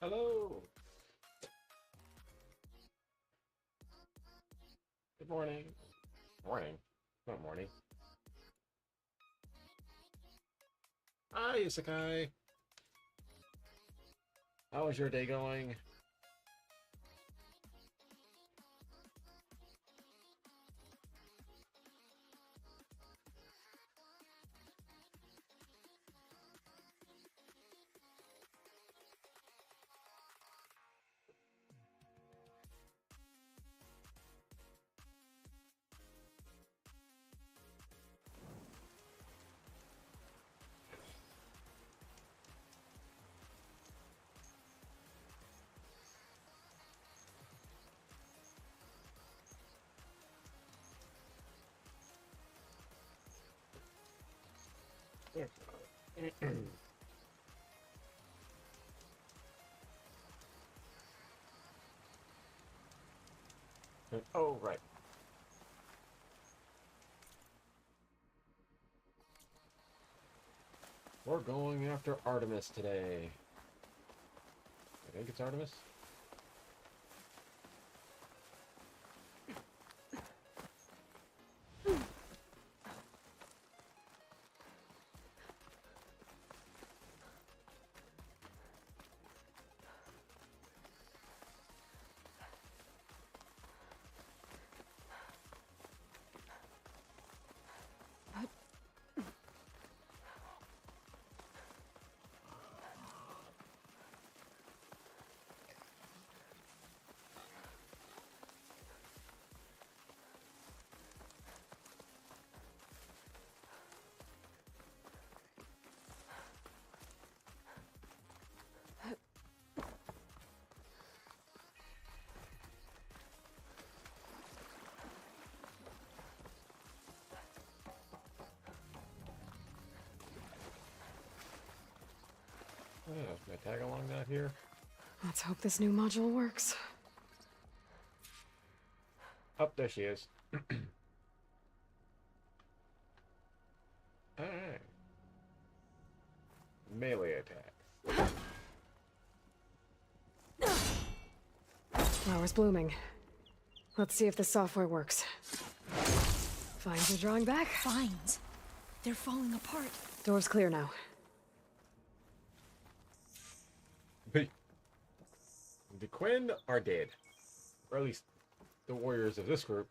Hello. Good morning. Morning. Not morning. Hi, Isekai. How is your day going? Oh, right. We're going after Artemis today. I think it's Artemis. Oh, can I tag along that here? Let's hope this new module works. Oh, there she is. Alright. Melee attack. Flower's blooming. Let's see if the software works. Vines are drawing back. Vines. They're falling apart. Door's clear now. The Quinn are dead. Or at least the warriors of this group.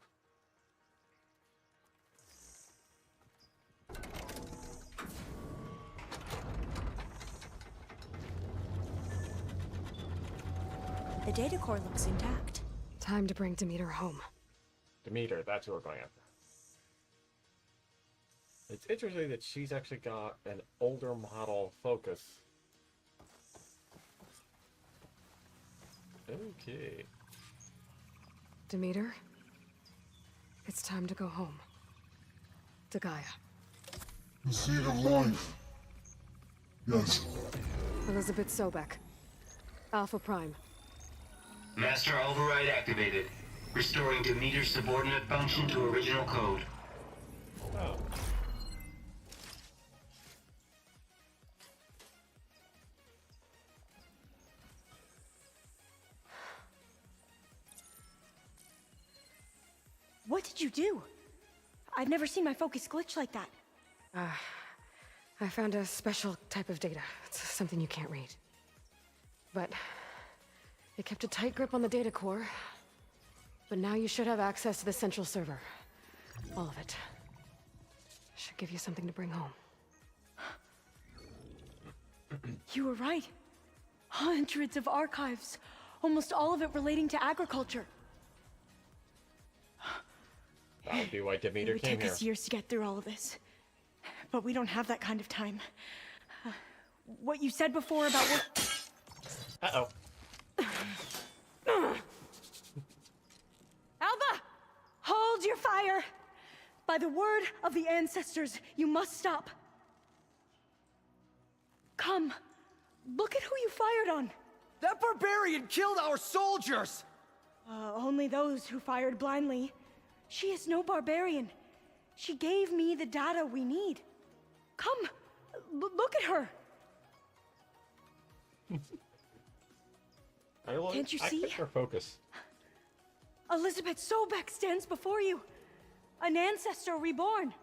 The data core looks intact. Time to bring Demeter home. Demeter, that's who we're going after. It's interesting that she's actually got an older model focus. Okay. Demeter, it's time to go home. To Gaia. The seed of life. Yes. Elizabeth Sobek. Alpha Prime. Master override activated. Restoring Demeter's subordinate function to original code. Oh. What did you do? I've never seen my focus glitch like that. I found a special type of data. It's something you can't read. But it kept a tight grip on the data core. But now you should have access to the central server. All of it. Should give you something to bring home. You were right. Hundreds of archives. Almost all of it relating to agriculture. That would be why It Demeter would came take here. us years to get through all of this. But we don't have that kind of time. What you said before about what... Uh-oh. Alva! Hold your fire! By the word of the ancestors, you must stop. Come. Look at who you fired on. That barbarian killed our soldiers! Only those who fired blindly. She is no barbarian. She gave me the data we need. Come, look at her. Can't you see? Her focus. Elizabeth Sobek stands before you. An ancestor reborn.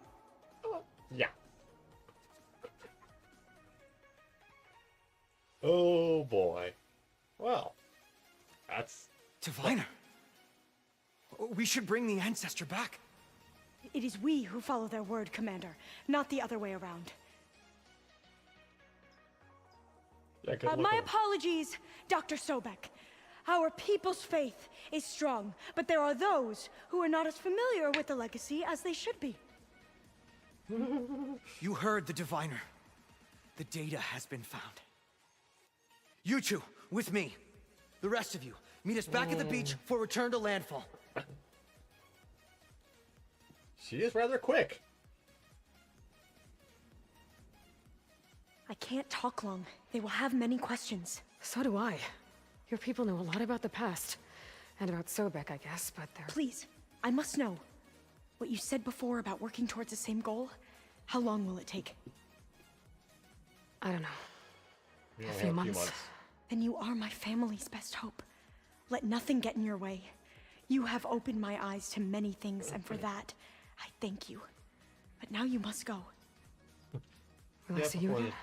Yeah. Oh boy. Well, that's... Diviner. We should bring the ancestor back. It is we who follow their word, Commander, not the other way around. Yeah, good luck My with it. apologies, Dr. Sobek. Our people's faith is strong, but there are those who are not as familiar with the legacy as they should be. You heard the diviner. The data has been found. You two, with me. The rest of you, meet us back at the beach for return to landfall. She is rather quick. I can't talk long. They will have many questions. So do I. Your people know a lot about the past. And about Sobek, I guess, but they're... Please, I must know. What you said before about working towards the same goal, how long will it take? I don't know. We A only few have months. Then you are my family's best hope. Let nothing get in your way. You have opened my eyes to many things, and for that, I thank you. But now you must go. Will I Yeah, see you before again?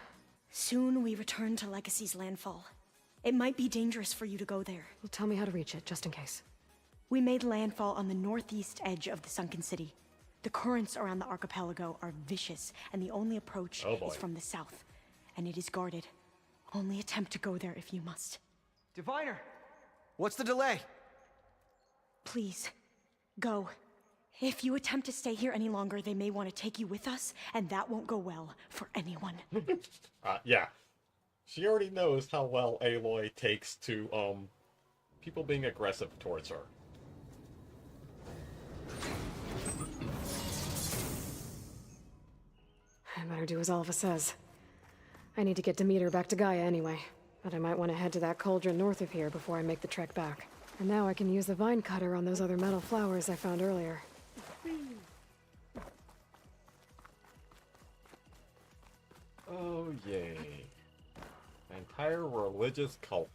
Soon we return to Legacy's landfall. It might be dangerous for you to go there. Well, tell me how to reach it, just in case. We made landfall on the northeast edge of the sunken city. The currents around the archipelago are vicious, and the only approach Oh, boy. is from the south. And it is guarded. Only attempt to go there if you must. Diviner, what's the delay? Please, go. If you attempt to stay here any longer, they may want to take you with us, and that won't go well for anyone. Yeah. She already knows how well Aloy takes to, people being aggressive towards her. I better do as Alva says. I need to get Demeter back to Gaia anyway, but I might want to head to that cauldron north of here before I make the trek back. And now I can use the vine cutter on those other metal flowers I found earlier. Oh, yay. An entire religious cult.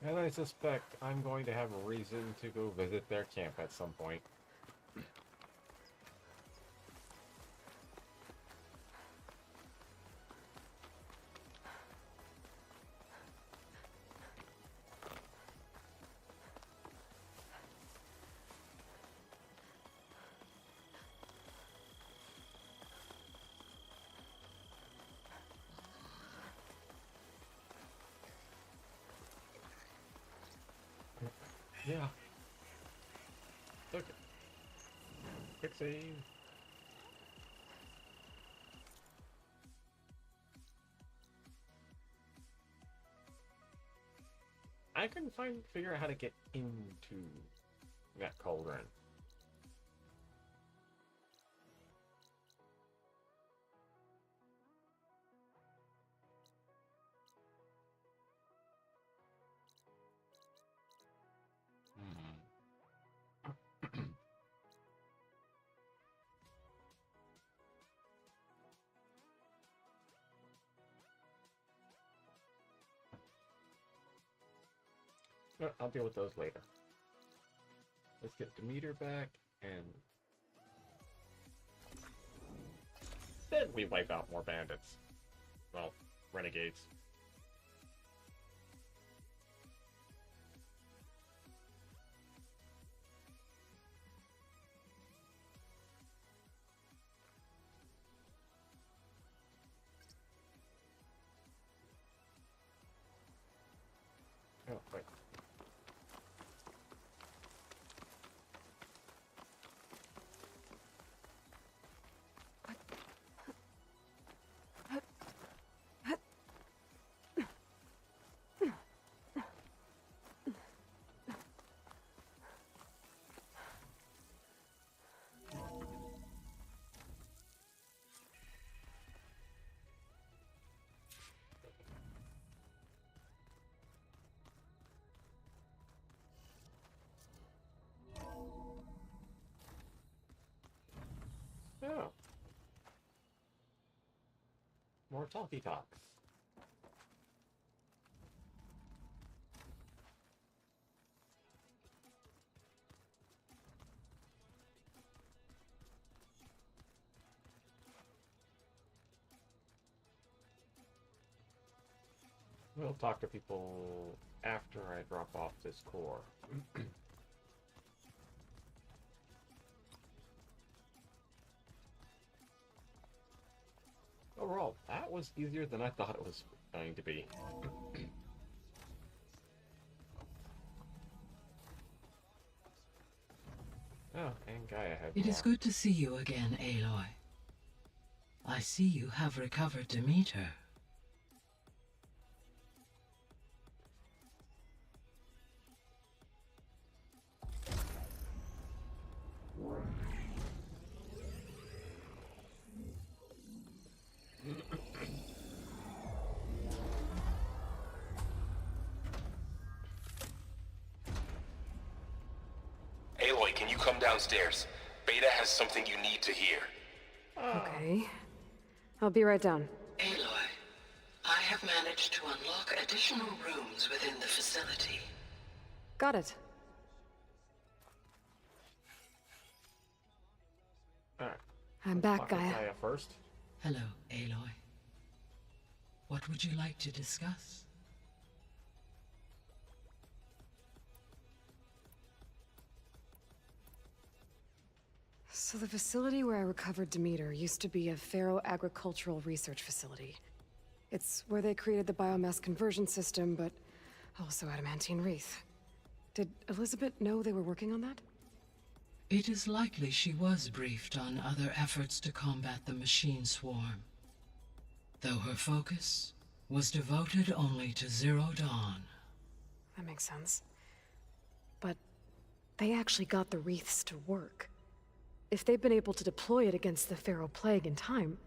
And I suspect I'm going to have a reason to go visit their camp at some point. Yeah. Okay. Quick save. I couldn't figure out how to get into that cauldron. No, I'll deal with those later. Let's get Demeter back, and then we wipe out more bandits. Well, renegades. Oh, wait. More talky talk. We'll talk to people after I drop off this core. Overall, that was easier than I thought it was going to be. Oh, and Gaia had It more. is good to see you again, Aloy. I see you have recovered Demeter. Aloy, can you come downstairs? Beta has something you need to hear. Okay. I'll be right down. Aloy, I have managed to unlock additional rooms within the facility. Got it. Alright. I'm back, Talk with Gaia. Gaia first. Hello, Aloy. What would you like to discuss? So the facility where I recovered Demeter used to be a Pharaoh agricultural research facility. It's where they created the biomass conversion system, but also adamantine wreath. Did Elizabeth know they were working on that? It is likely she was briefed on other efforts to combat the machine swarm, though her focus was devoted only to Zero Dawn. That makes sense. But they actually got the wreaths to work. If they've been able to deploy it against the Pharaoh Plague in time...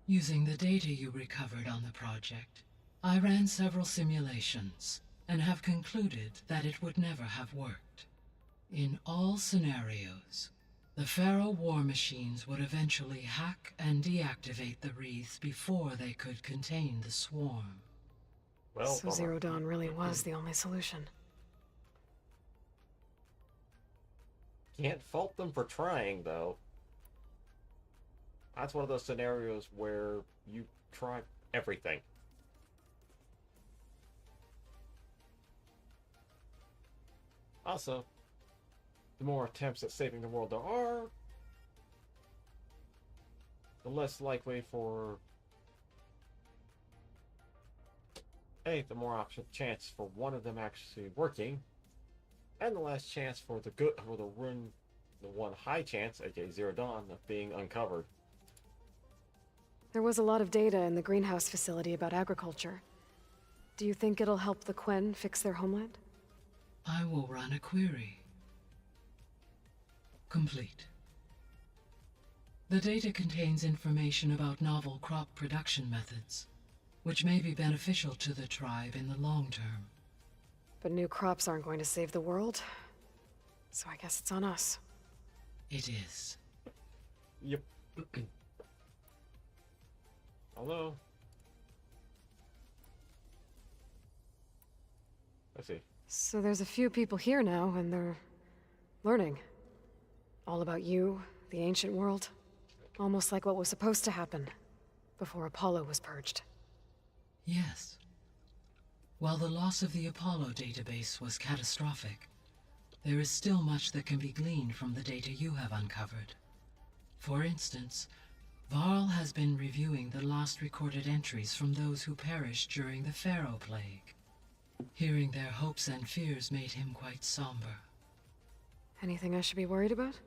Using the data you recovered on the project, I ran several simulations and have concluded that it would never have worked. In all scenarios, the Pharaoh war machines would eventually hack and deactivate the wreaths before they could contain the swarm. Well, So Zero Dawn really was the only solution. Can't fault them for trying, though. That's one of those scenarios where you try everything. Also, the more attempts at saving the world there are, the less likely for... Hey, the more chance for one of them actually working, and the less chance for the one high chance, aka Zero Dawn, of being uncovered. There was a lot of data in the greenhouse facility about agriculture. Do you think it'll help the Quen fix their homeland? I will run a query. Complete. The data contains information about novel crop production methods, which may be beneficial to the tribe in the long term. But new crops aren't going to save the world. So I guess it's on us. It is. Yep. Hello? Let's see. So there's a few people here now, and they're... learning. All about you, the ancient world. Almost like what was supposed to happen, before Apollo was purged. Yes. While the loss of the Apollo database was catastrophic, there is still much that can be gleaned from the data you have uncovered. For instance, Varl has been reviewing the last recorded entries from those who perished during the Pharaoh Plague. Hearing their hopes and fears made him quite somber. Anything I should be worried about?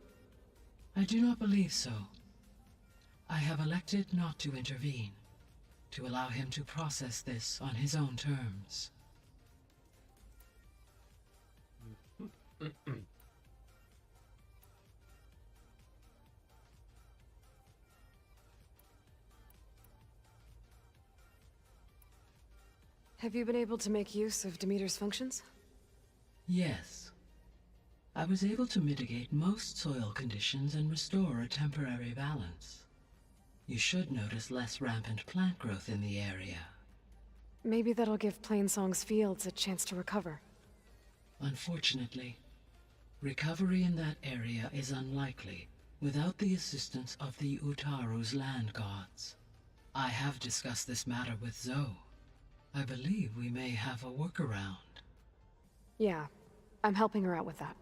I do not believe so. I have elected not to intervene, to allow him to process this on his own terms. Have you been able to make use of Demeter's functions? Yes. I was able to mitigate most soil conditions and restore a temporary balance. You should notice less rampant plant growth in the area. Maybe that'll give Plainsong's fields a chance to recover. Unfortunately, recovery in that area is unlikely without the assistance of the Utaru's land gods. I have discussed this matter with Zoe. I believe we may have a workaround. Yeah, I'm helping her out with that.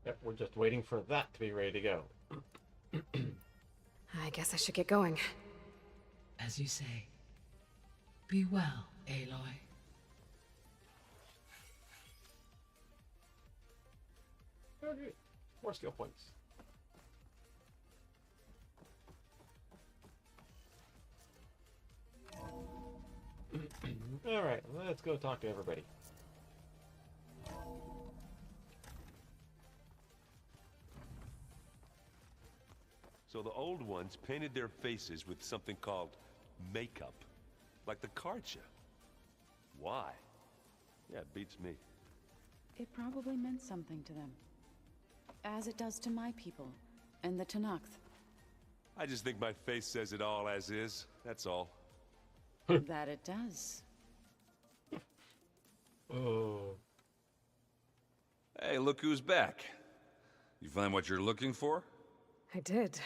Yep, we're just waiting for that to be ready to go. I guess I should get going. As you say. Be well, Aloy. Okay, more skill points. Alright, let's go talk to everybody. So the old ones painted their faces with something called makeup. Like the Karcha. Why? Yeah, it beats me. It probably meant something to them. As it does to my people, and the Tenakth. I just think my face says it all as is, that's all. That it does. Oh. Hey, look who's back. You find what you're looking for? I did.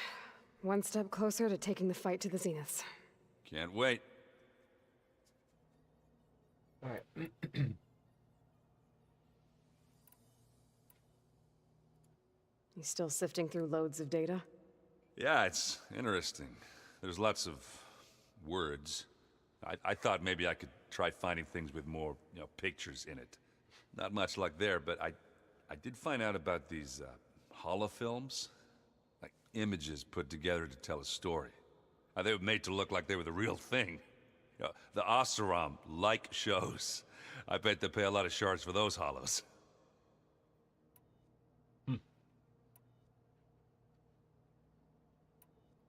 One step closer to taking the fight to the Zeniths. Can't wait. Alright. You still sifting through loads of data? Yeah, it's interesting. There's lots of words. I thought maybe I could try finding things with more, pictures in it. Not much luck there, but I did find out about these holofilms. Like images put together to tell a story. They were made to look like they were the real thing. The Oseram like shows. I bet they pay a lot of shards for those hollows.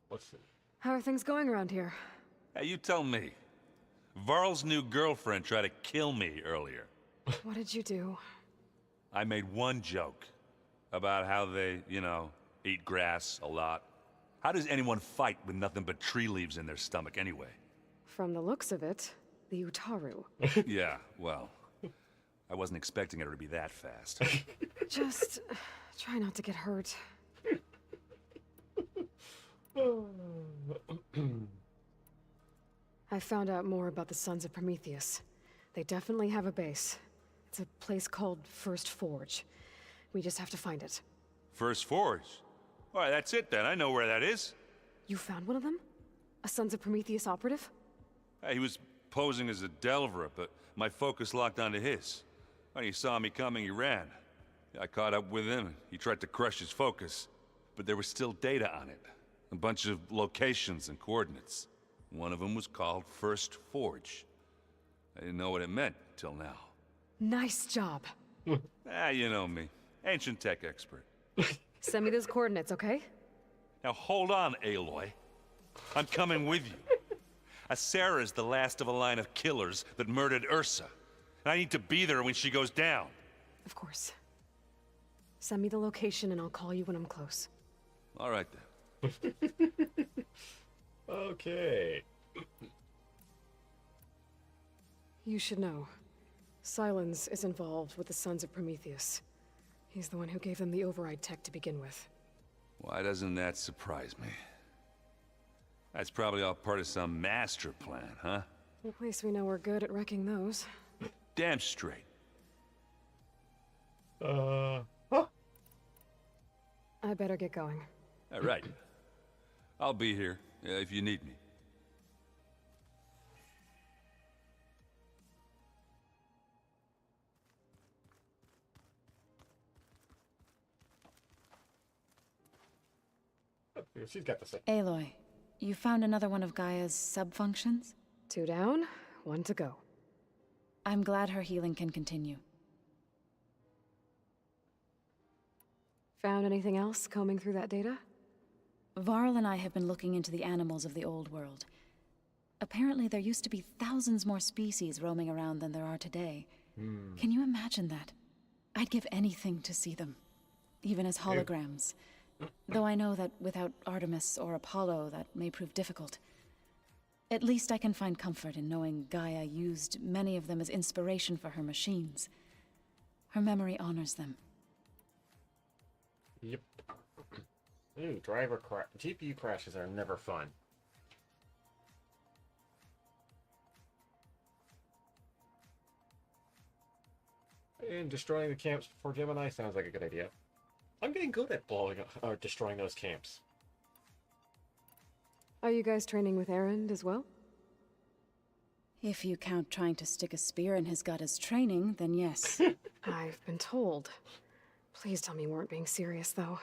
What's it? How are things going around here? Hey, you tell me. Varl's new girlfriend tried to kill me earlier. What did you do? I made one joke about how they, eat grass a lot. How does anyone fight with nothing but tree leaves in their stomach anyway? From the looks of it, the Utaru. Yeah, well, I wasn't expecting her to be that fast. Just try not to get hurt. I found out more about the Sons of Prometheus. They definitely have a base. It's a place called First Forge. We just have to find it. First Forge? All right, that's it then. I know where that is. You found one of them? A Sons of Prometheus operative? He was posing as a Delver, but my focus locked onto his. When he saw me coming, he ran. I caught up with him, and he tried to crush his focus. But there was still data on it. A bunch of locations and coordinates. One of them was called First Forge. I didn't know what it meant till now. Nice job. You know me. Ancient tech expert. Send me those coordinates, okay? Now hold on, Aloy. I'm coming with you. Asera's the last of a line of killers that murdered Ursa. And I need to be there when she goes down. Of course. Send me the location and I'll call you when I'm close. All right then. Okay. You should know. Sylens is involved with the Sons of Prometheus. He's the one who gave them the override tech to begin with. Why doesn't that surprise me? That's probably all part of some master plan, huh? At least we know we're good at wrecking those. Damn straight. Huh? I better get going. All right. I'll be here if you need me. She's got the same. Aloy, you found another one of Gaia's sub-functions? 2 down, 1 to go. I'm glad her healing can continue. Found anything else combing through that data? Varl and I have been looking into the animals of the old world. Apparently there used to be thousands more species roaming around than there are today. Can you imagine that? I'd give anything to see them. Even as holograms. Though I know that without Artemis or Apollo, that may prove difficult. At least I can find comfort in knowing Gaia used many of them as inspiration for her machines. Her memory honors them. Yep. Ooh, GPU crashes are never fun. And destroying the camps before Gemini sounds like a good idea. I'm getting good at destroying those camps. Are you guys training with Erend as well? If you count trying to stick a spear in his gut as training, then yes. I've been told. Please tell me you weren't being serious, though.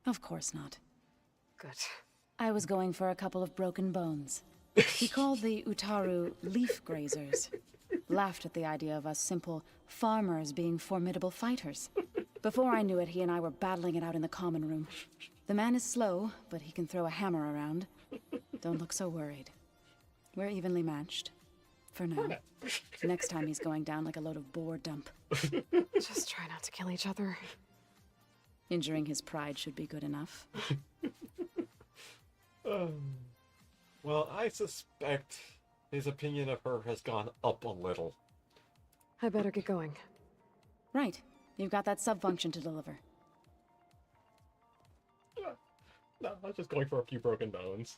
Of course not. Good. I was going for a couple of broken bones. He called the Utaru leaf grazers. Laughed at the idea of us simple farmers being formidable fighters. Before I knew it, he and I were battling it out in the common room. The man is slow, but he can throw a hammer around. Don't look so worried. We're evenly matched. For now. Next time he's going down like a load of boar dump. Just try not to kill each other. Injuring his pride should be good enough. Well, I suspect his opinion of her has gone up a little. I better get going. Right. You've got that sub-function to deliver. No, I was just going for a few broken bones.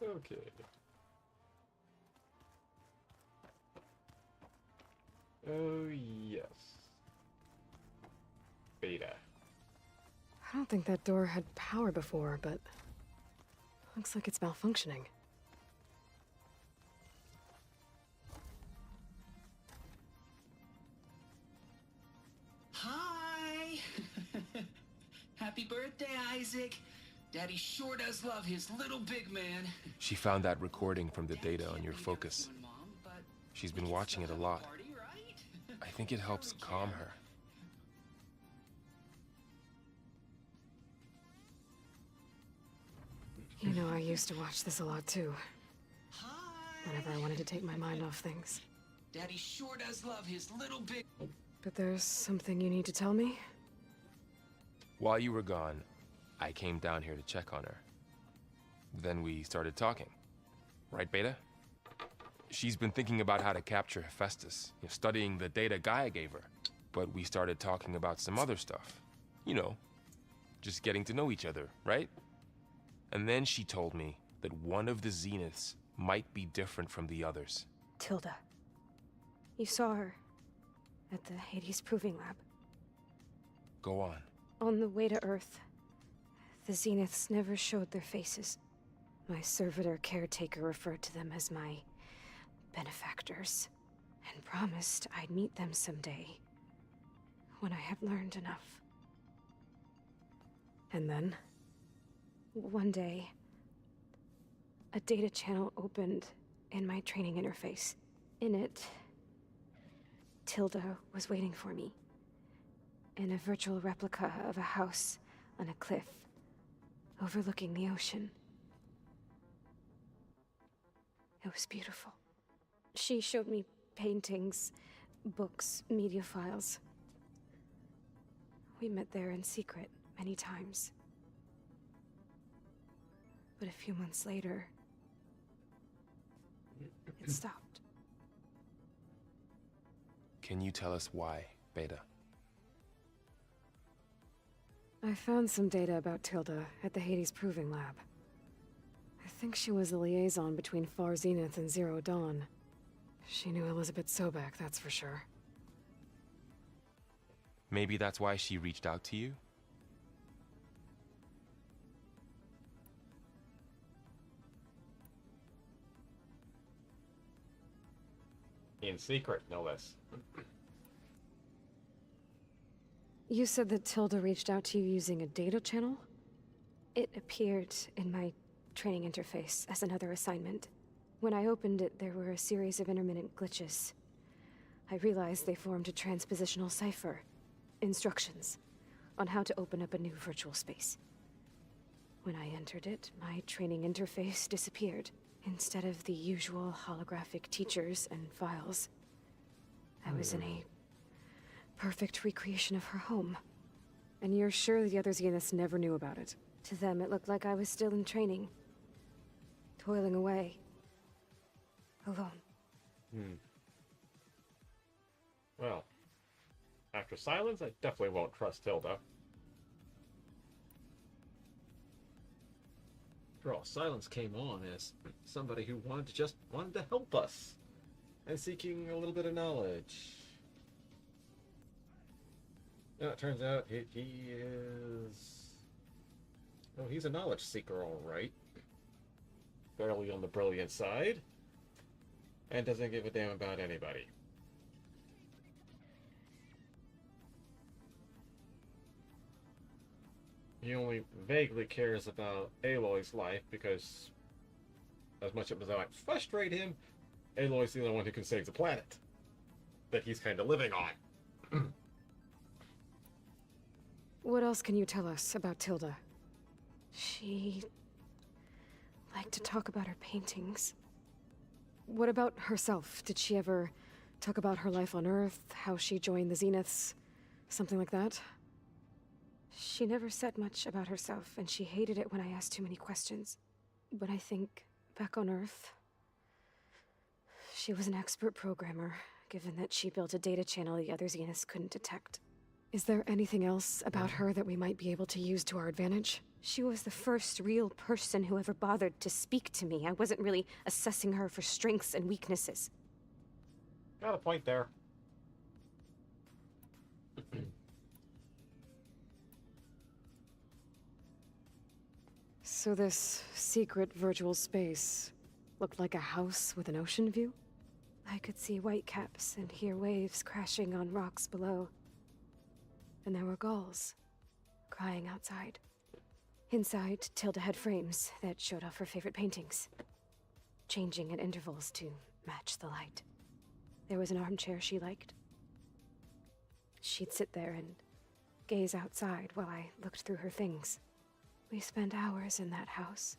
Okay. Oh, yes. Beta. I don't think that door had power before, but looks like it's malfunctioning. Hi! Happy birthday, Isaac. Daddy sure does love his little big man. She found that recording from the data on your focus. She's been watching it a lot. I think it helps calm her. You know, I used to watch this a lot too. Whenever I wanted to take my mind off things. Daddy sure does love his little big... But there's something you need to tell me? While you were gone, I came down here to check on her. Then we started talking. Right, Beta? She's been thinking about how to capture Hephaestus, studying the data Gaia gave her. But we started talking about some other stuff. You know, just getting to know each other, right? And then she told me that one of the Zeniths might be different from the others. Tilda. You saw her at the Hades Proving Lab. Go on. On the way to Earth, the Zeniths never showed their faces. My servitor caretaker referred to them as my benefactors, and promised I'd meet them someday, when I had learned enough. And then, one day, a data channel opened in my training interface. In it, Tilda was waiting for me, in a virtual replica of a house on a cliff overlooking the ocean. It was beautiful. She showed me paintings, books, media files. We met there in secret many times. But a few months later, it stopped. Can you tell us why, Beta? I found some data about Tilda at the Hades Proving Lab. I think she was the liaison between Far Zenith and Zero Dawn. She knew Elizabeth Sobek, that's for sure. Maybe that's why she reached out to you? In secret, no less. You said that Tilda reached out to you using a data channel? It appeared in my training interface as another assignment. When I opened it, there were a series of intermittent glitches. I realized they formed a transpositional cipher. Instructions on how to open up a new virtual space. When I entered it, my training interface disappeared. Instead of the usual holographic teachers and files, I was in a perfect recreation of her home. And you're sure the other Zeniths never knew about it? To them, it looked like I was still in training. Toiling away. Alone. Well, after Silence, I definitely won't trust Tilda. After all, Silence came on as somebody who wanted to help us. And seeking a little bit of knowledge. Now it turns out he is... Oh, he's a knowledge seeker, alright. Barely on the brilliant side. And doesn't give a damn about anybody. He only vaguely cares about Aloy's life because, as much as it might frustrate him, Aloy's the only one who can save the planet that he's kind of living on. What else can you tell us about Tilda? She liked to talk about her paintings. What about herself? Did she ever talk about her life on Earth, how she joined the Zeniths, something like that? She never said much about herself, and she hated it when I asked too many questions. But I think, back on Earth, she was an expert programmer, given that she built a data channel the other Zeniths couldn't detect. Is there anything else about her that we might be able to use to our advantage? She was the first real person who ever bothered to speak to me. I wasn't really assessing her for strengths and weaknesses. Got a point there. So this secret virtual space looked like a house with an ocean view? I could see whitecaps and hear waves crashing on rocks below. And there were gulls crying outside. Inside, Tilda had frames that showed off her favorite paintings, changing at intervals to match the light. There was an armchair she liked. She'd sit there and gaze outside while I looked through her things. We spent hours in that house.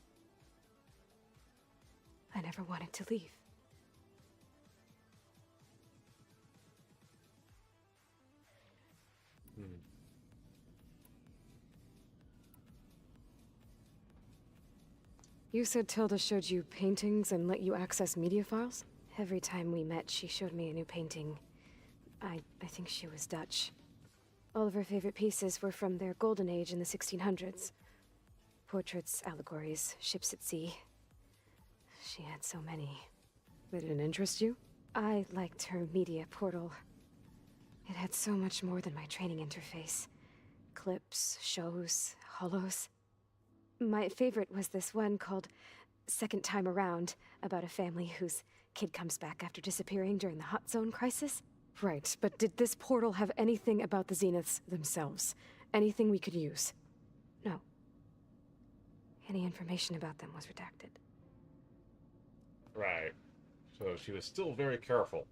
I never wanted to leave. You said Tilda showed you paintings and let you access media files? Every time we met, she showed me a new painting. I think she was Dutch. All of her favorite pieces were from their golden age in the 1600s. Portraits, allegories, ships at sea. She had so many. They didn't interest you? I liked her media portal. It had so much more than my training interface. Clips, shows, holos. My favorite was this one called Second Time Around, about a family whose kid comes back after disappearing during the Hot Zone crisis. Right, but did this portal have anything about the Zeniths themselves? Anything we could use? No. Any information about them was redacted. Right. So she was still very careful.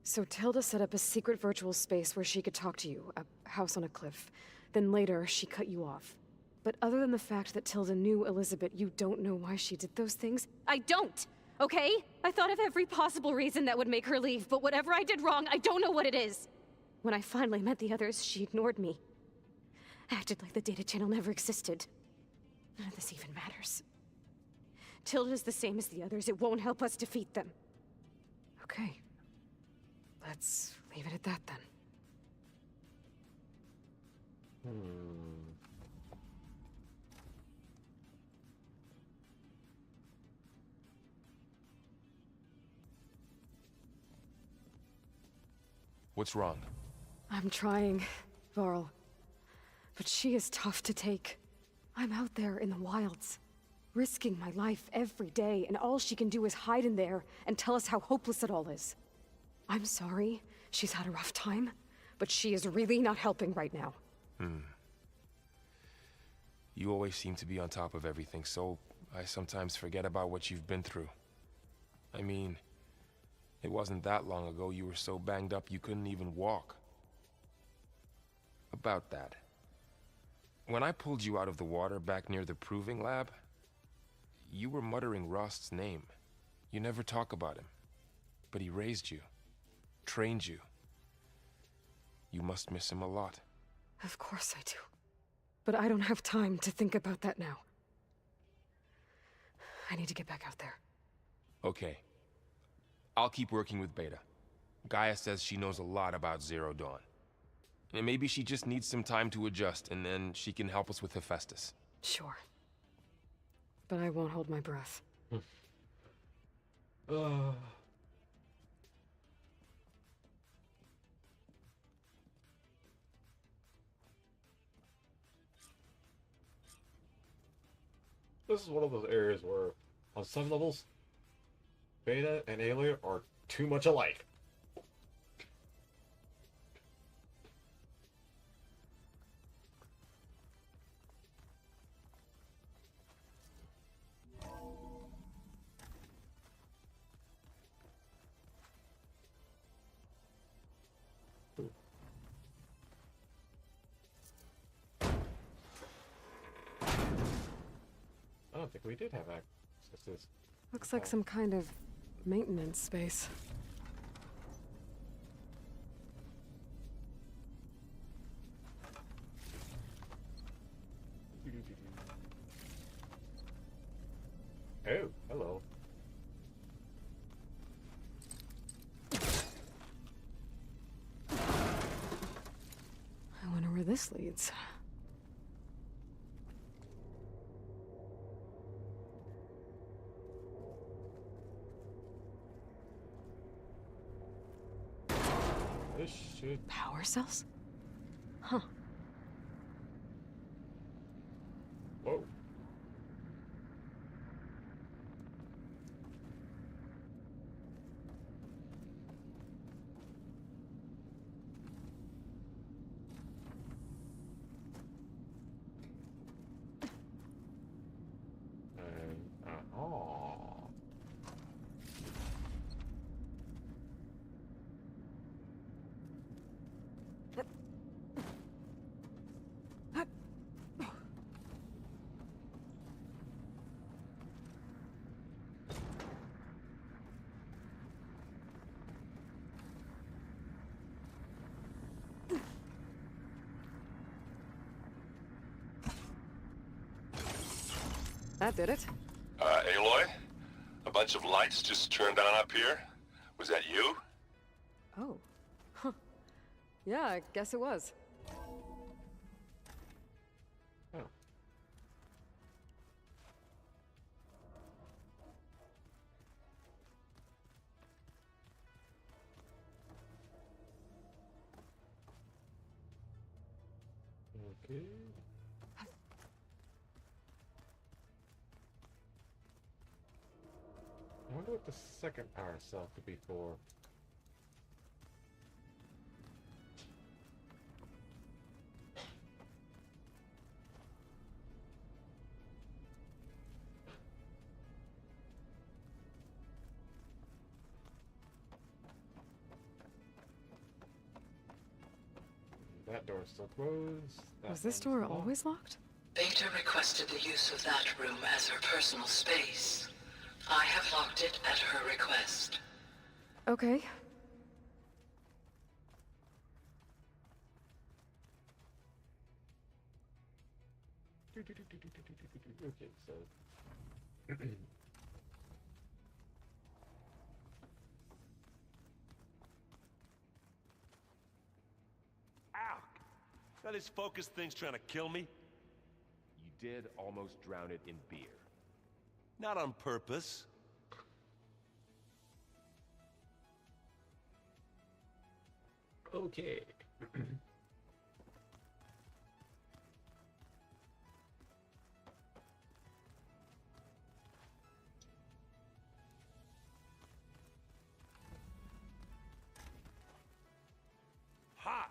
So Tilda set up a secret virtual space where she could talk to you, a house on a cliff. Then later, she cut you off. But other than the fact that Tilda knew Elizabeth, you don't know why she did those things? I don't! Okay? I thought of every possible reason that would make her leave, but whatever I did wrong, I don't know what it is! When I finally met the others, she ignored me. Acted like the data channel never existed. None of this even matters. Tilda's the same as the others. It won't help us defeat them. Okay. Let's leave it at that, then. What's wrong? I'm trying, Varl. But she is tough to take. I'm out there in the wilds, risking my life every day, and all she can do is hide in there and tell us how hopeless it all is. I'm sorry, she's had a rough time, but she is really not helping right now. You always seem to be on top of everything, so I sometimes forget about what you've been through. I mean, it wasn't that long ago you were so banged up you couldn't even walk. About that. When I pulled you out of the water back near the proving lab, you were muttering Rost's name. You never talk about him, but he raised you, trained you. You must miss him a lot. Of course I do. But I don't have time to think about that now. I need to get back out there. Okay. I'll keep working with Beta. Gaia says she knows a lot about Zero Dawn. And maybe she just needs some time to adjust, and then she can help us with Hephaestus. Sure. But I won't hold my breath. This is one of those areas where, on some levels, Beta and Aloy are too much alike. I don't think we did have access to this. Looks like some kind of maintenance space. Oh, hello. I wonder where this leads. This should... Power cells? Huh. Whoa. Oh. That did it. Aloy? A bunch of lights just turned on up here? Was that you? Oh. Huh. Yeah, I guess it was. Oh. Okay. I wonder what the second power cell could be for. That door's still closed. Was this door always locked? Beta requested the use of that room as her personal space. I have locked it at her request. Okay. Okay, so... Ow! That this focus thing's trying to kill me? You did almost drown it in beer. Not on purpose. Okay. Hot!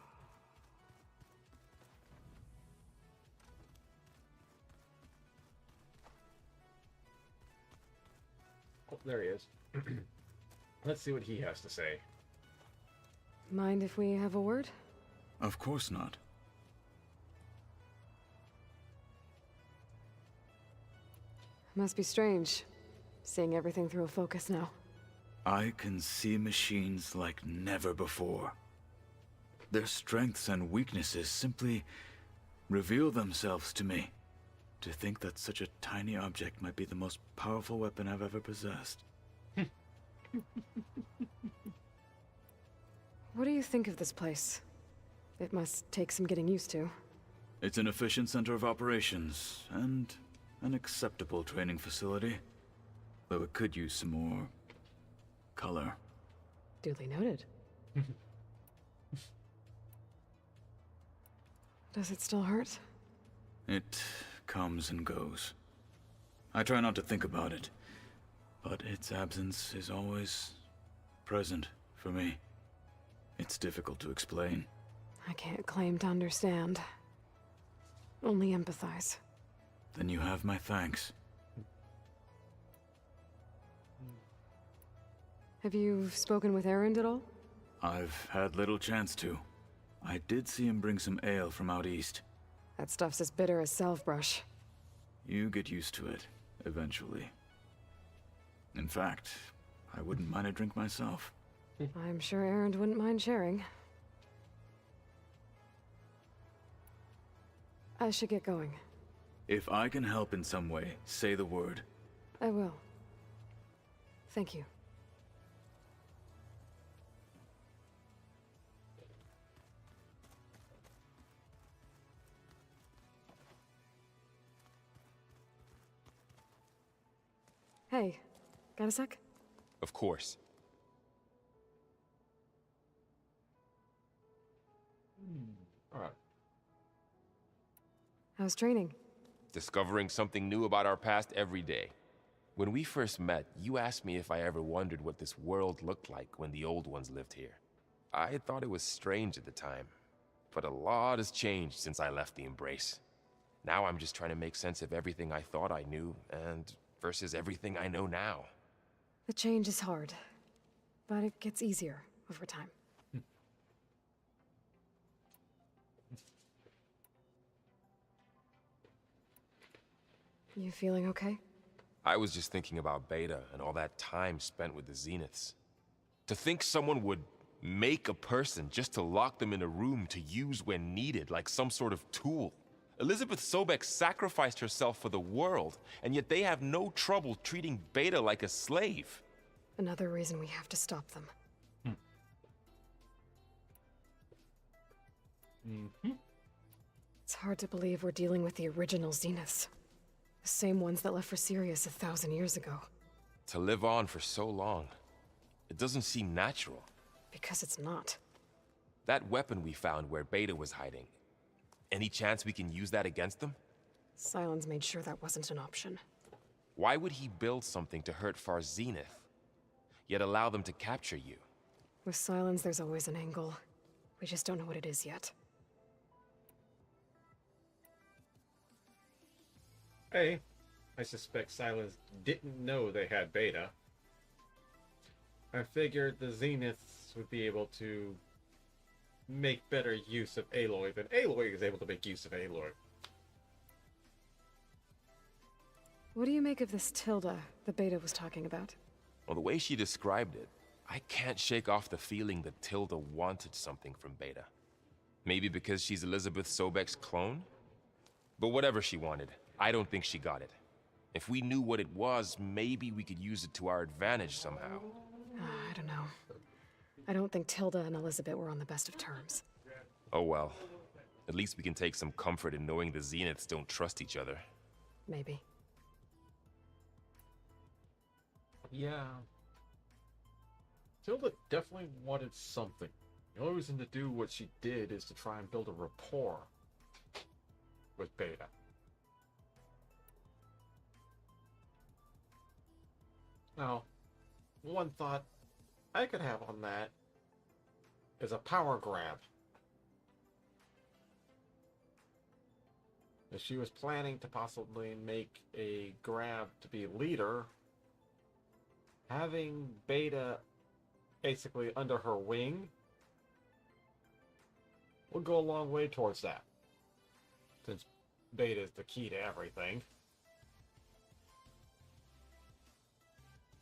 Oh, there he is. Let's see what he has to say. Mind if we have a word? Of course not. Must be strange. seeing everything through a focus now. I can see machines like never before. Their strengths and weaknesses simply reveal themselves to me. To think that such a tiny object might be the most powerful weapon I've ever possessed. What do you think of this place? It must take some getting used to. It's an efficient center of operations, and an acceptable training facility. Though it could use some more color. Duly noted. Does it still hurt? It comes and goes. I try not to think about it, but its absence is always present for me. It's difficult to explain. I can't claim to understand. Only empathize. Then you have my thanks. Have you spoken with Erend at all? I've had little chance to. I did see him bring some ale from out east. That stuff's as bitter as salve-brush. You get used to it, eventually. In fact, I wouldn't mind a drink myself. I'm sure Erend wouldn't mind sharing. I should get going. If I can help in some way, say the word. I will. Thank you. Hey, got a sec? Of course. Alright. How's training? Discovering something new about our past every day. When we first met, you asked me if I ever wondered what this world looked like when the old ones lived here. I had thought it was strange at the time, but a lot has changed since I left the Embrace. Now I'm just trying to make sense of everything I thought I knew, and versus everything I know now. The change is hard, but it gets easier over time. You feeling okay? I was just thinking about Beta and all that time spent with the Zeniths. To think someone would make a person just to lock them in a room to use when needed, like some sort of tool. Elizabeth Sobek sacrificed herself for the world, and yet they have no trouble treating Beta like a slave. Another reason we have to stop them. It's hard to believe we're dealing with the original Zeniths. The same ones that left for Sirius 1,000 years ago. To live on for so long, it doesn't seem natural. Because it's not. That weapon we found where Beta was hiding, any chance we can use that against them? Sylens made sure that wasn't an option. Why would he build something to hurt Far Zenith, yet allow them to capture you? With Sylens, there's always an angle. We just don't know what it is yet. Hey, I suspect Sylens didn't know they had Beta. I figured the Zeniths would be able to make better use of Aloy than Aloy is able to make use of Aloy. What do you make of this Tilda that Beta was talking about? Well, the way she described it, I can't shake off the feeling that Tilda wanted something from Beta. Maybe because she's Elizabeth Sobek's clone? But whatever she wanted, I don't think she got it. If we knew what it was, maybe we could use it to our advantage somehow. I don't know. I don't think Tilda and Elizabeth were on the best of terms. Oh well. At least we can take some comfort in knowing the Zeniths don't trust each other. Maybe. Yeah. Tilda definitely wanted something. The only reason to do what she did is to try and build a rapport with Beta. Now, one thought I could have on that is a power grab. If she was planning to possibly make a grab to be leader, having Beta basically under her wing will go a long way towards that. Since Beta is the key to everything.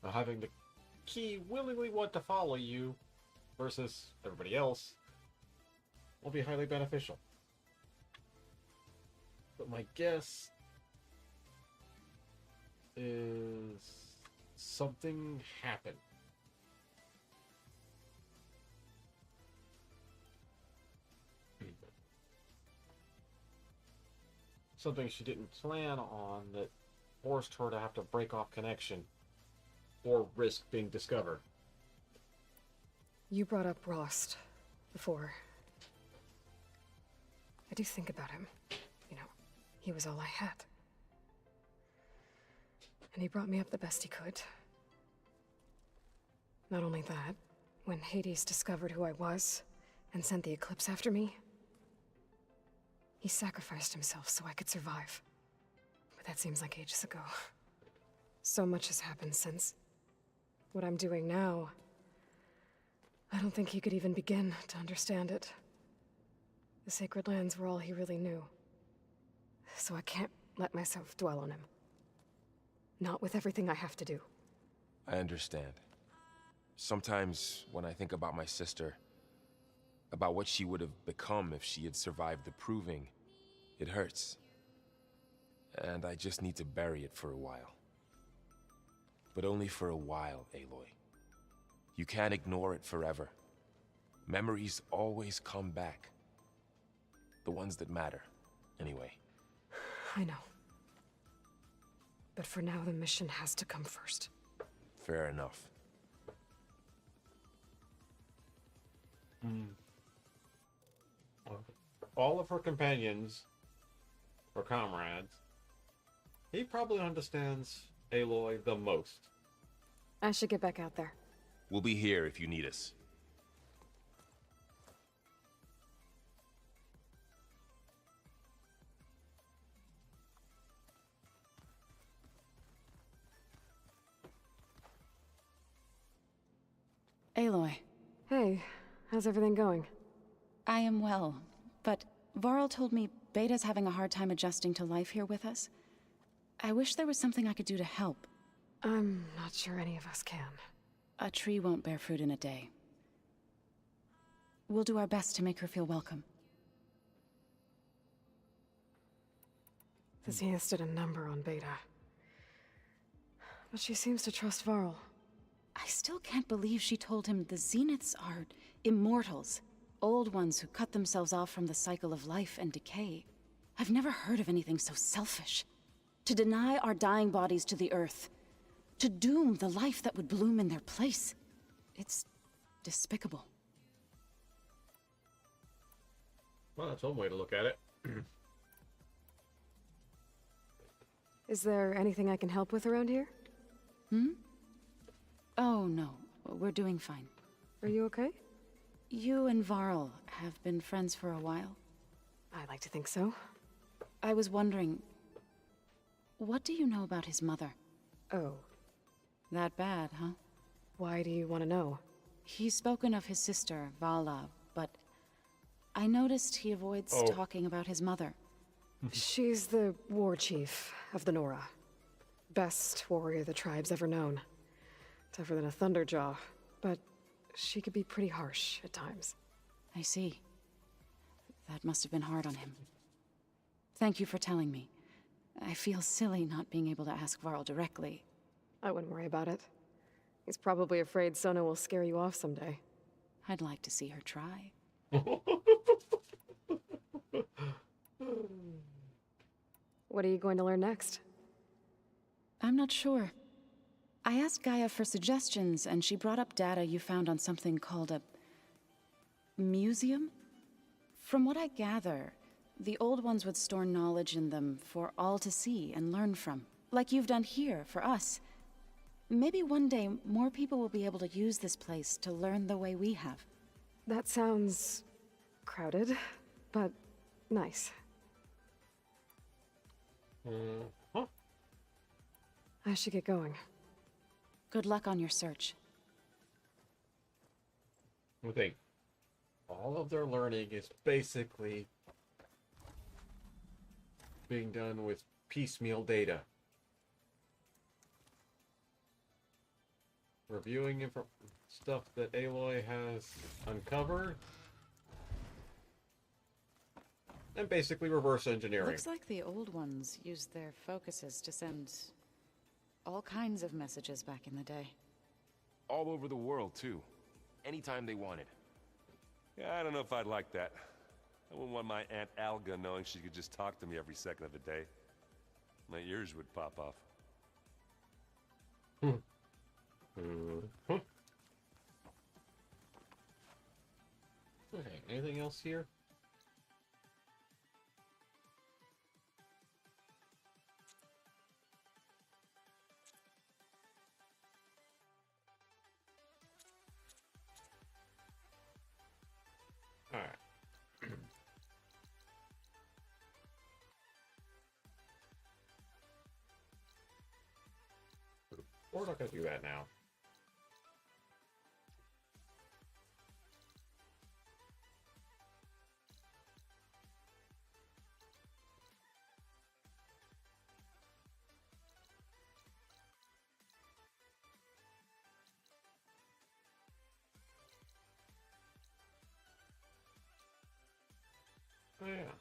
having the key willingly want to follow you versus everybody else will be highly beneficial. But my guess is something happened. Something she didn't plan on that forced her to have to break off connection or risk being discovered. You brought up Rost before. I do think about him. You know, he was all I had. And he brought me up the best he could. Not only that, when Hades discovered who I was and sent the Eclipse after me, he sacrificed himself so I could survive. But that seems like ages ago. So much has happened since. What I'm doing now, I don't think he could even begin to understand it. The Sacred Lands were all he really knew. So I can't let myself dwell on him. Not with everything I have to do. I understand. Sometimes when I think about my sister, about what she would have become if she had survived the Proving, it hurts. And I just need to bury it for a while. But only for a while, Aloy. You can't ignore it forever. Memories always come back. The ones that matter, anyway. I know. But for now, the mission has to come first. Fair enough. All of her companions, or comrades, he probably understands Aloy the most. I should get back out there. We'll be here if you need us. Aloy. Hey, how's everything going? I am well, but Varl told me Beta's having a hard time adjusting to life here with us. I wish there was something I could do to help. I'm not sure any of us can. A tree won't bear fruit in a day. We'll do our best to make her feel welcome. The Zeniths did a number on Beta. But she seems to trust Varl. I still can't believe she told him the Zeniths are immortals. Old ones who cut themselves off from the cycle of life and decay. I've never heard of anything so selfish. To deny our dying bodies to the earth. To doom the life that would bloom in their place. It's despicable. Well, that's one way to look at it. Is there anything I can help with around here? Oh, no. We're doing fine. Are you okay? You and Varl have been friends for a while. I like to think so. I was wondering, what do you know about his mother? Oh. That bad, huh? Why do you want to know? He's spoken of his sister, Vala, but I noticed he avoids talking about his mother. She's the war chief of the Nora. Best warrior the tribe's ever known. Tougher than a Thunderjaw, but she could be pretty harsh at times. I see. That must have been hard on him. Thank you for telling me. I feel silly not being able to ask Varl directly. I wouldn't worry about it. He's probably afraid Sona will scare you off someday. I'd like to see her try. What are you going to learn next? I'm not sure. I asked Gaia for suggestions, and she brought up data you found on something called a museum? From what I gather, the old ones would store knowledge in them for all to see and learn from. Like you've done here, for us. Maybe one day, more people will be able to use this place to learn the way we have. That sounds crowded, but nice. Huh? I should get going. Good luck on your search. I think all of their learning is basically being done with piecemeal data. reviewing stuff that Aloy has uncovered, and basically reverse engineering. Looks like the old ones used their focuses to send all kinds of messages back in the day. All over the world, too. Anytime they wanted. Yeah, I don't know if I'd like that. I wouldn't want my Aunt Alga knowing she could just talk to me every second of the day. My ears would pop off. Okay, anything else here? Alright. We're not gonna do that now. Oh yeah.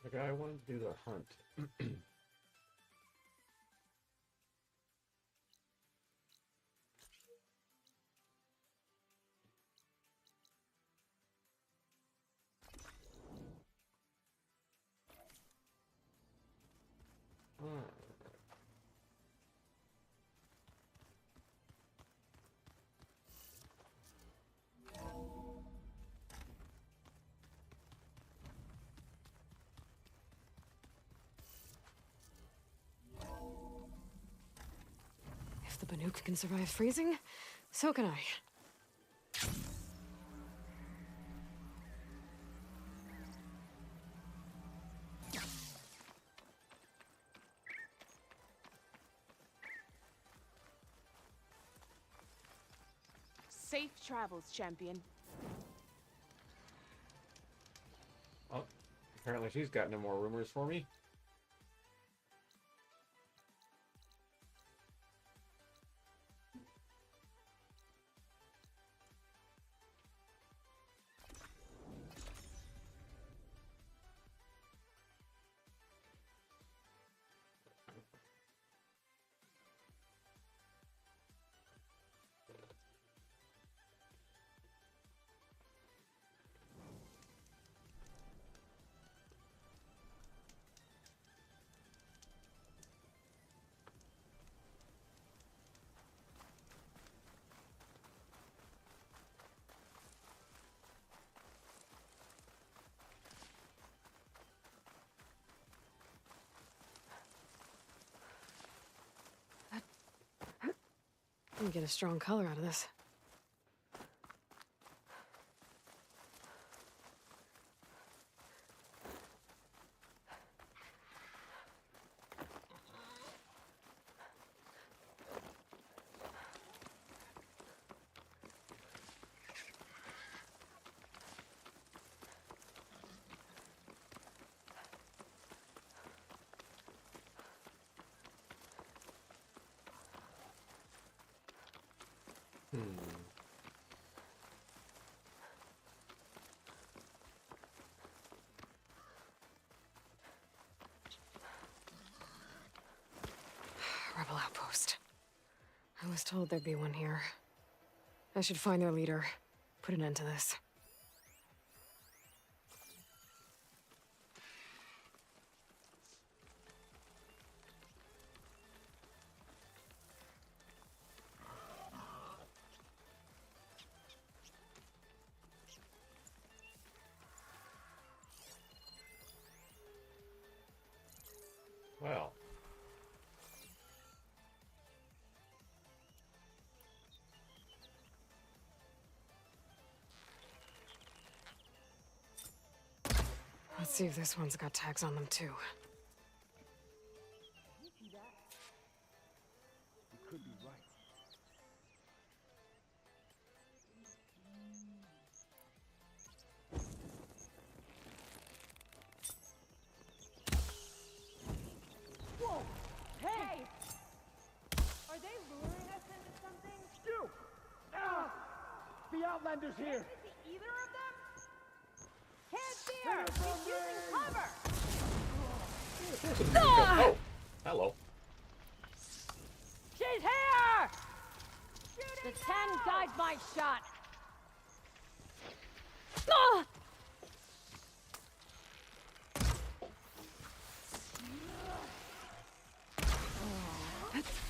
The guy wanted to do the hunt. If the Banuk can survive freezing, so can I. Safe travels, champion. Oh, apparently she's got no more rumors for me. Let me get a strong color out of this. Rebel outpost. I was told there'd be one here. I should find their leader. Put an end to this. Well. Let's see if this one's got tags on them too. You could be right. Whoa! Outlanders here! Either of them? Can't see her! She's using cover! Oh, hello. She's here! The 10 guides my shot.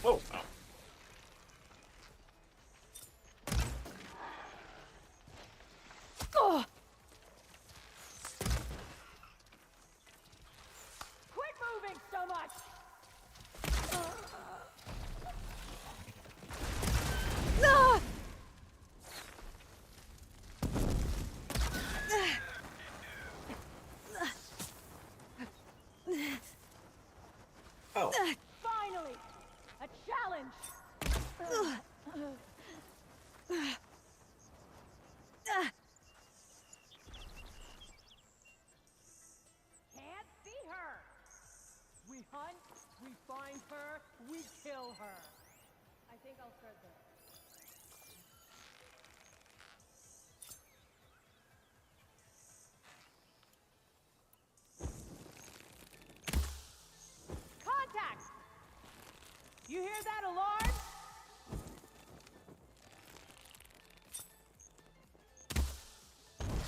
Whoa. Oh. Quit moving so much! Oh. Finally! A challenge! Can't see her! We hunt, we find her, we kill her. I think I'll start there. Contact! You hear that alarm?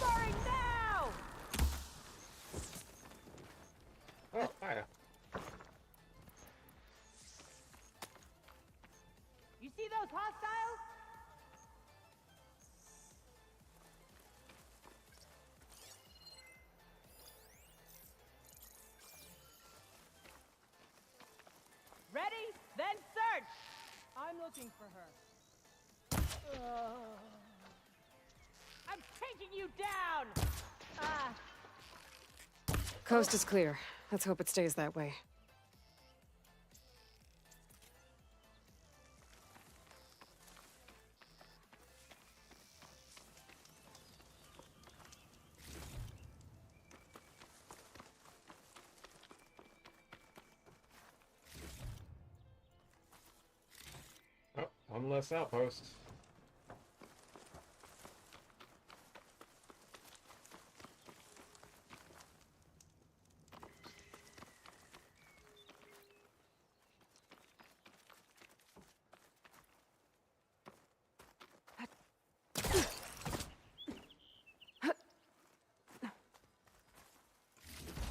Firing now! Oh, hi. You see those hostiles? Ready? Then search! I'm looking for her. I'm taking you down! Ah, Coast is clear. Let's hope it stays that way. Oh, one less outpost.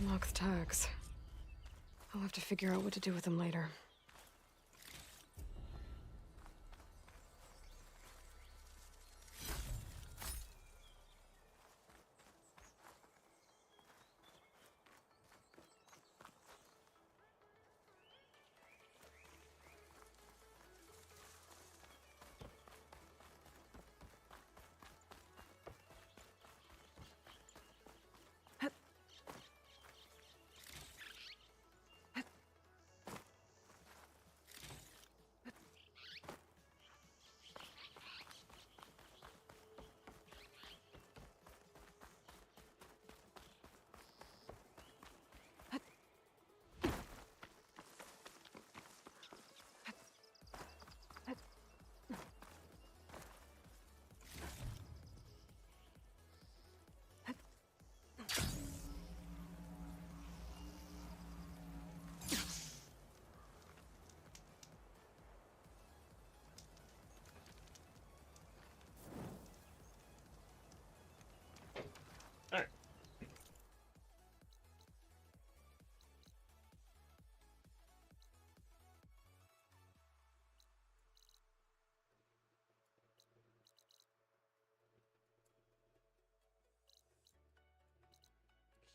Locked tags. I'll have to figure out what to do with them later. Alright.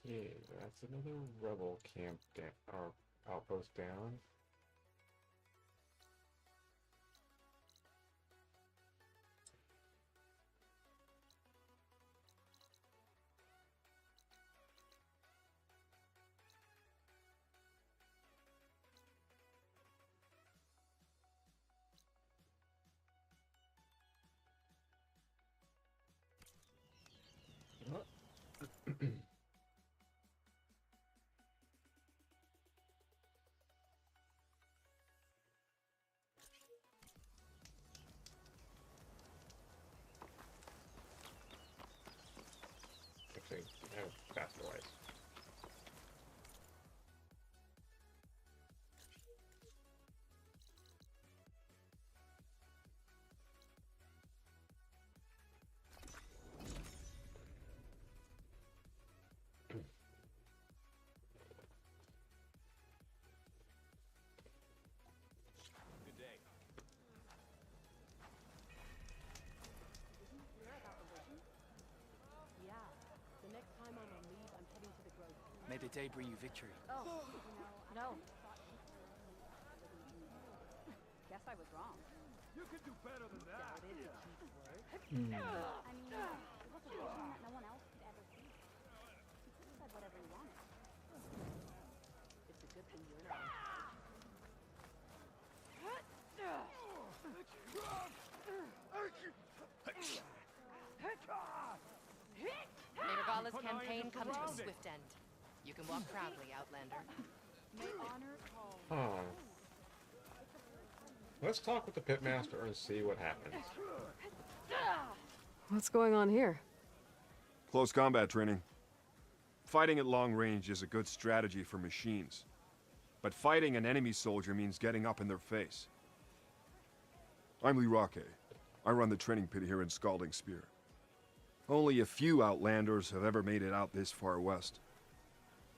Okay, that's another rebel camp or outpost down. the day bring you victory? Oh, no. Guess I was wrong. You could do better than that. I mean, it was a vision that no one else could ever see. You could have said whatever you wanted. It's a good thing you're not. Nergala's campaign comes to a swift end. You can walk proudly, Outlander. May honor call. Oh. Let's talk with the pitmaster and see what happens. What's going on here? Close combat training. Fighting at long range is a good strategy for machines. But fighting an enemy soldier means getting up in their face. I'm Lee Roque. I run the training pit here in Scalding Spear. Only a few Outlanders have ever made it out this far west.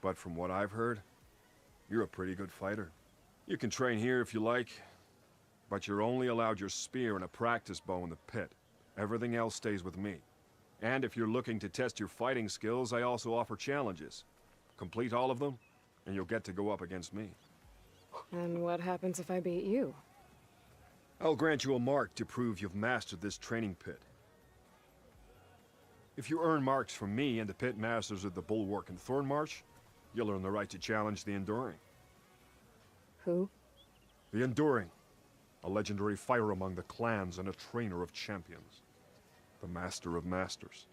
But from what I've heard, you're a pretty good fighter. You can train here if you like, but you're only allowed your spear and a practice bow in the pit. Everything else stays with me. And if you're looking to test your fighting skills, I also offer challenges. Complete all of them, and you'll get to go up against me. And what happens if I beat you? I'll grant you a mark to prove you've mastered this training pit. If you earn marks from me and the pit masters of the Bulwark and Thornmarsh, you'll earn the right to challenge the Enduring. Who? The Enduring. A legendary fighter among the clans and a trainer of champions. The Master of Masters.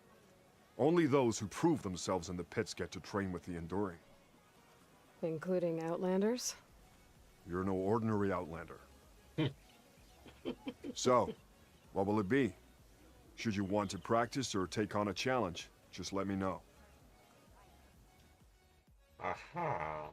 Only those who prove themselves in the pits get to train with the Enduring. Including Outlanders? You're no ordinary Outlander. So, what will it be? Should you want to practice or take on a challenge, just let me know. Aha.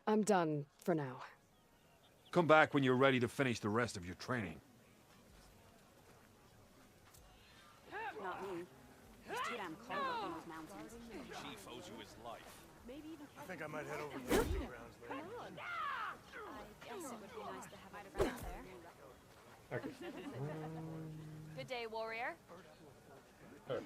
I'm done for now. Come back when you're ready to finish the rest of your training. Not me. It's too damn cold up in those mountains. Chief owes you his life. Maybe even I think I might head over to the grounds later. I guess it would be nice to have a friend there. Okay. Good day, warrior. Okay.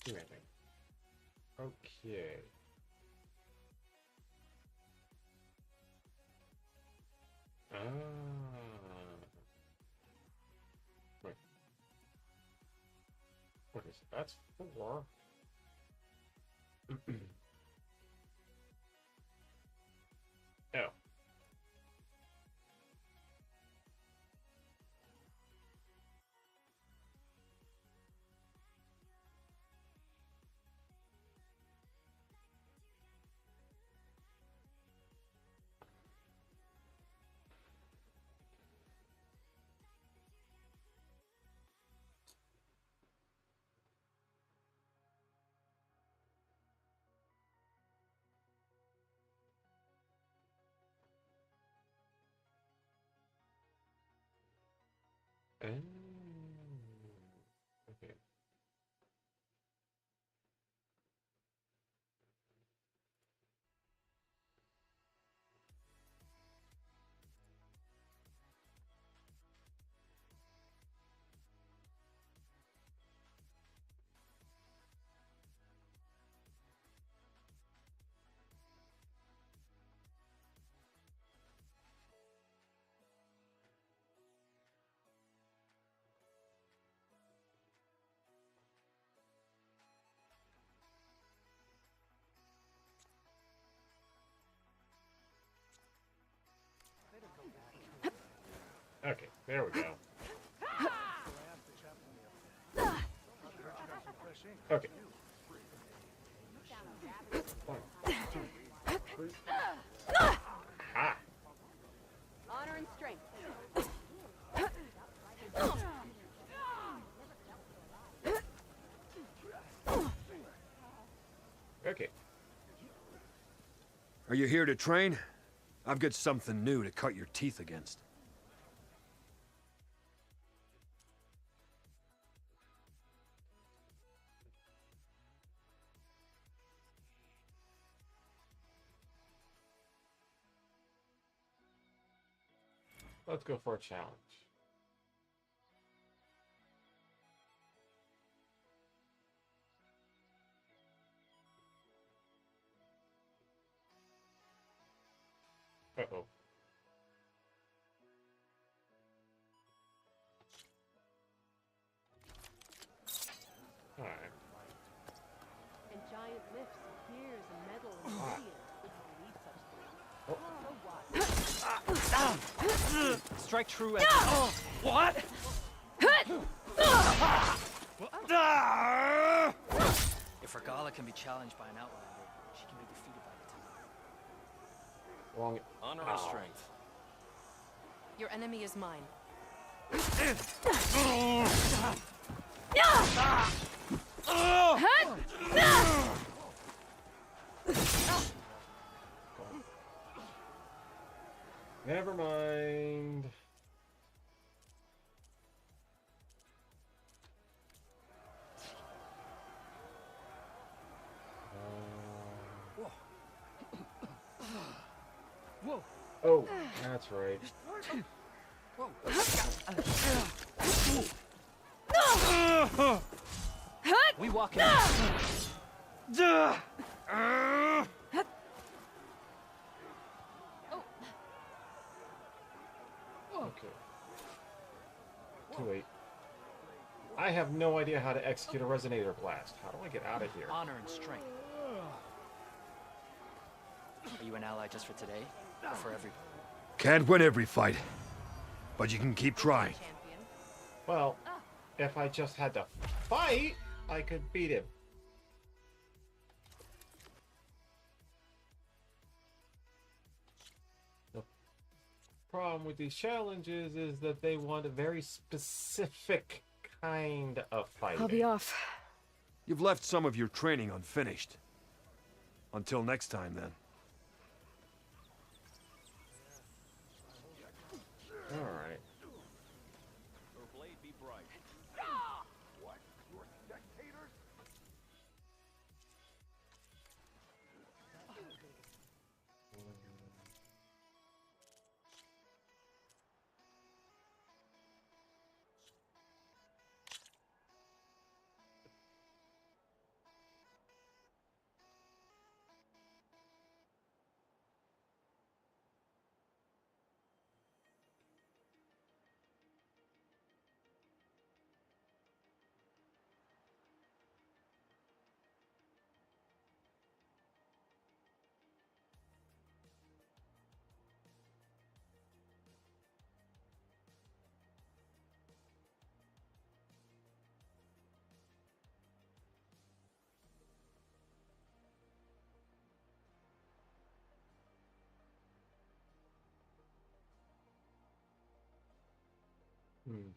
Do anything. Okay. Wait. What is that? That's for? Oh. Okay. Okay. There we go. Okay. 1, 2, 3. Ah. Honor and strength. Okay. Are you here to train? I've got something new to cut your teeth against. Let's go for a challenge. Uh-oh. Alright. And giant lifts, gears, and metal and steel. So what? Strike true as. Oh, what? If Regala can be challenged by an outlander, she can be defeated by the Wrong. Honor or strength. Your enemy is mine. Never mind. Whoa. Oh, that's right. We walk in. Okay. Too late. I have no idea how to execute a resonator blast. How do I get out of here? Honor and strength. Are you an ally just for today, or for everybody? Can't win every fight, but you can keep trying. Well, if I just had to fight, I could beat him. The problem with these challenges is that they want a very specific kind of fighting. I'll be off. You've left some of your training unfinished. Until next time, then. All right. Her blade be bright. What? You're spectators? Hmm.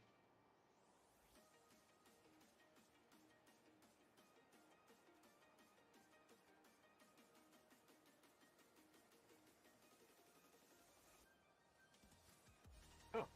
Oh.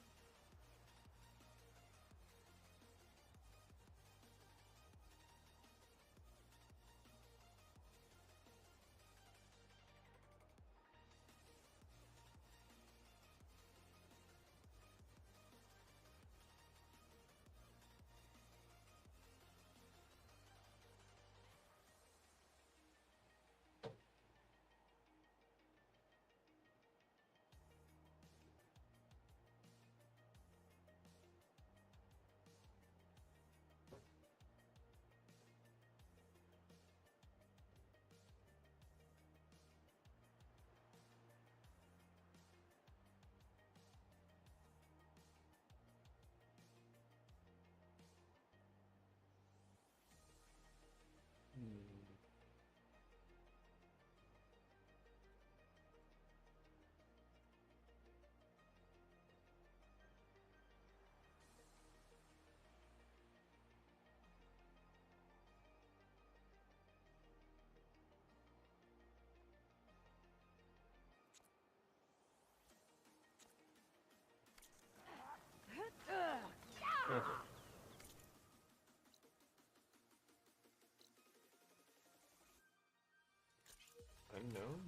Unknown?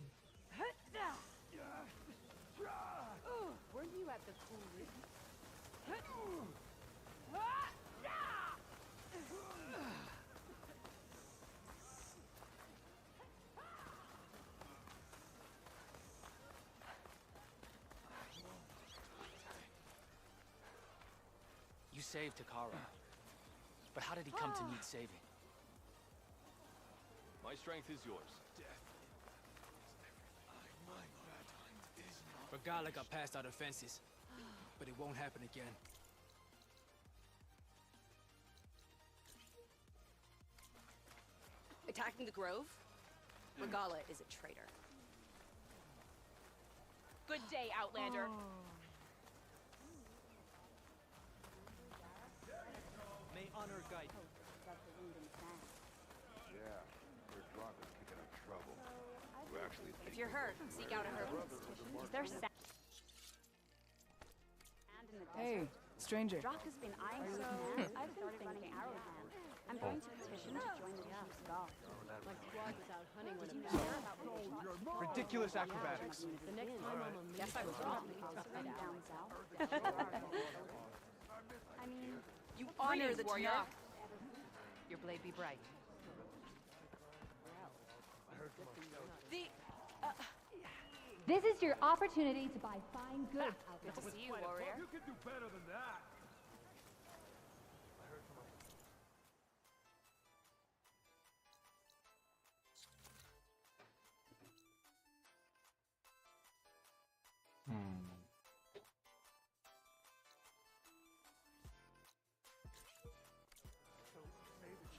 Weren't you at the cool You saved Takara. But how did he come to need saving? My strength is yours. Regala got past our defenses, but it won't happen again. Attacking the Grove? Regala is a traitor. Good day, Outlander. May honor guide you. Yeah, their drop is kicking up trouble. We actually think If you're hurt, seek out a herbalist. Is there sand in the Hey, desert? stranger. Drock has been eyeing this man. I've been running Arrowhand. I'm going to petition to join the Chief's Guard. My squad was out hunting when Did a you hear about what they shot? Ridiculous acrobatics. The next time I'm on Yes, I was wrong. Down south. I mean, You honor the warrior. Tanakh. Your blade be bright. The this is your opportunity to buy fine goods. good to see you, warrior. You can do better than that.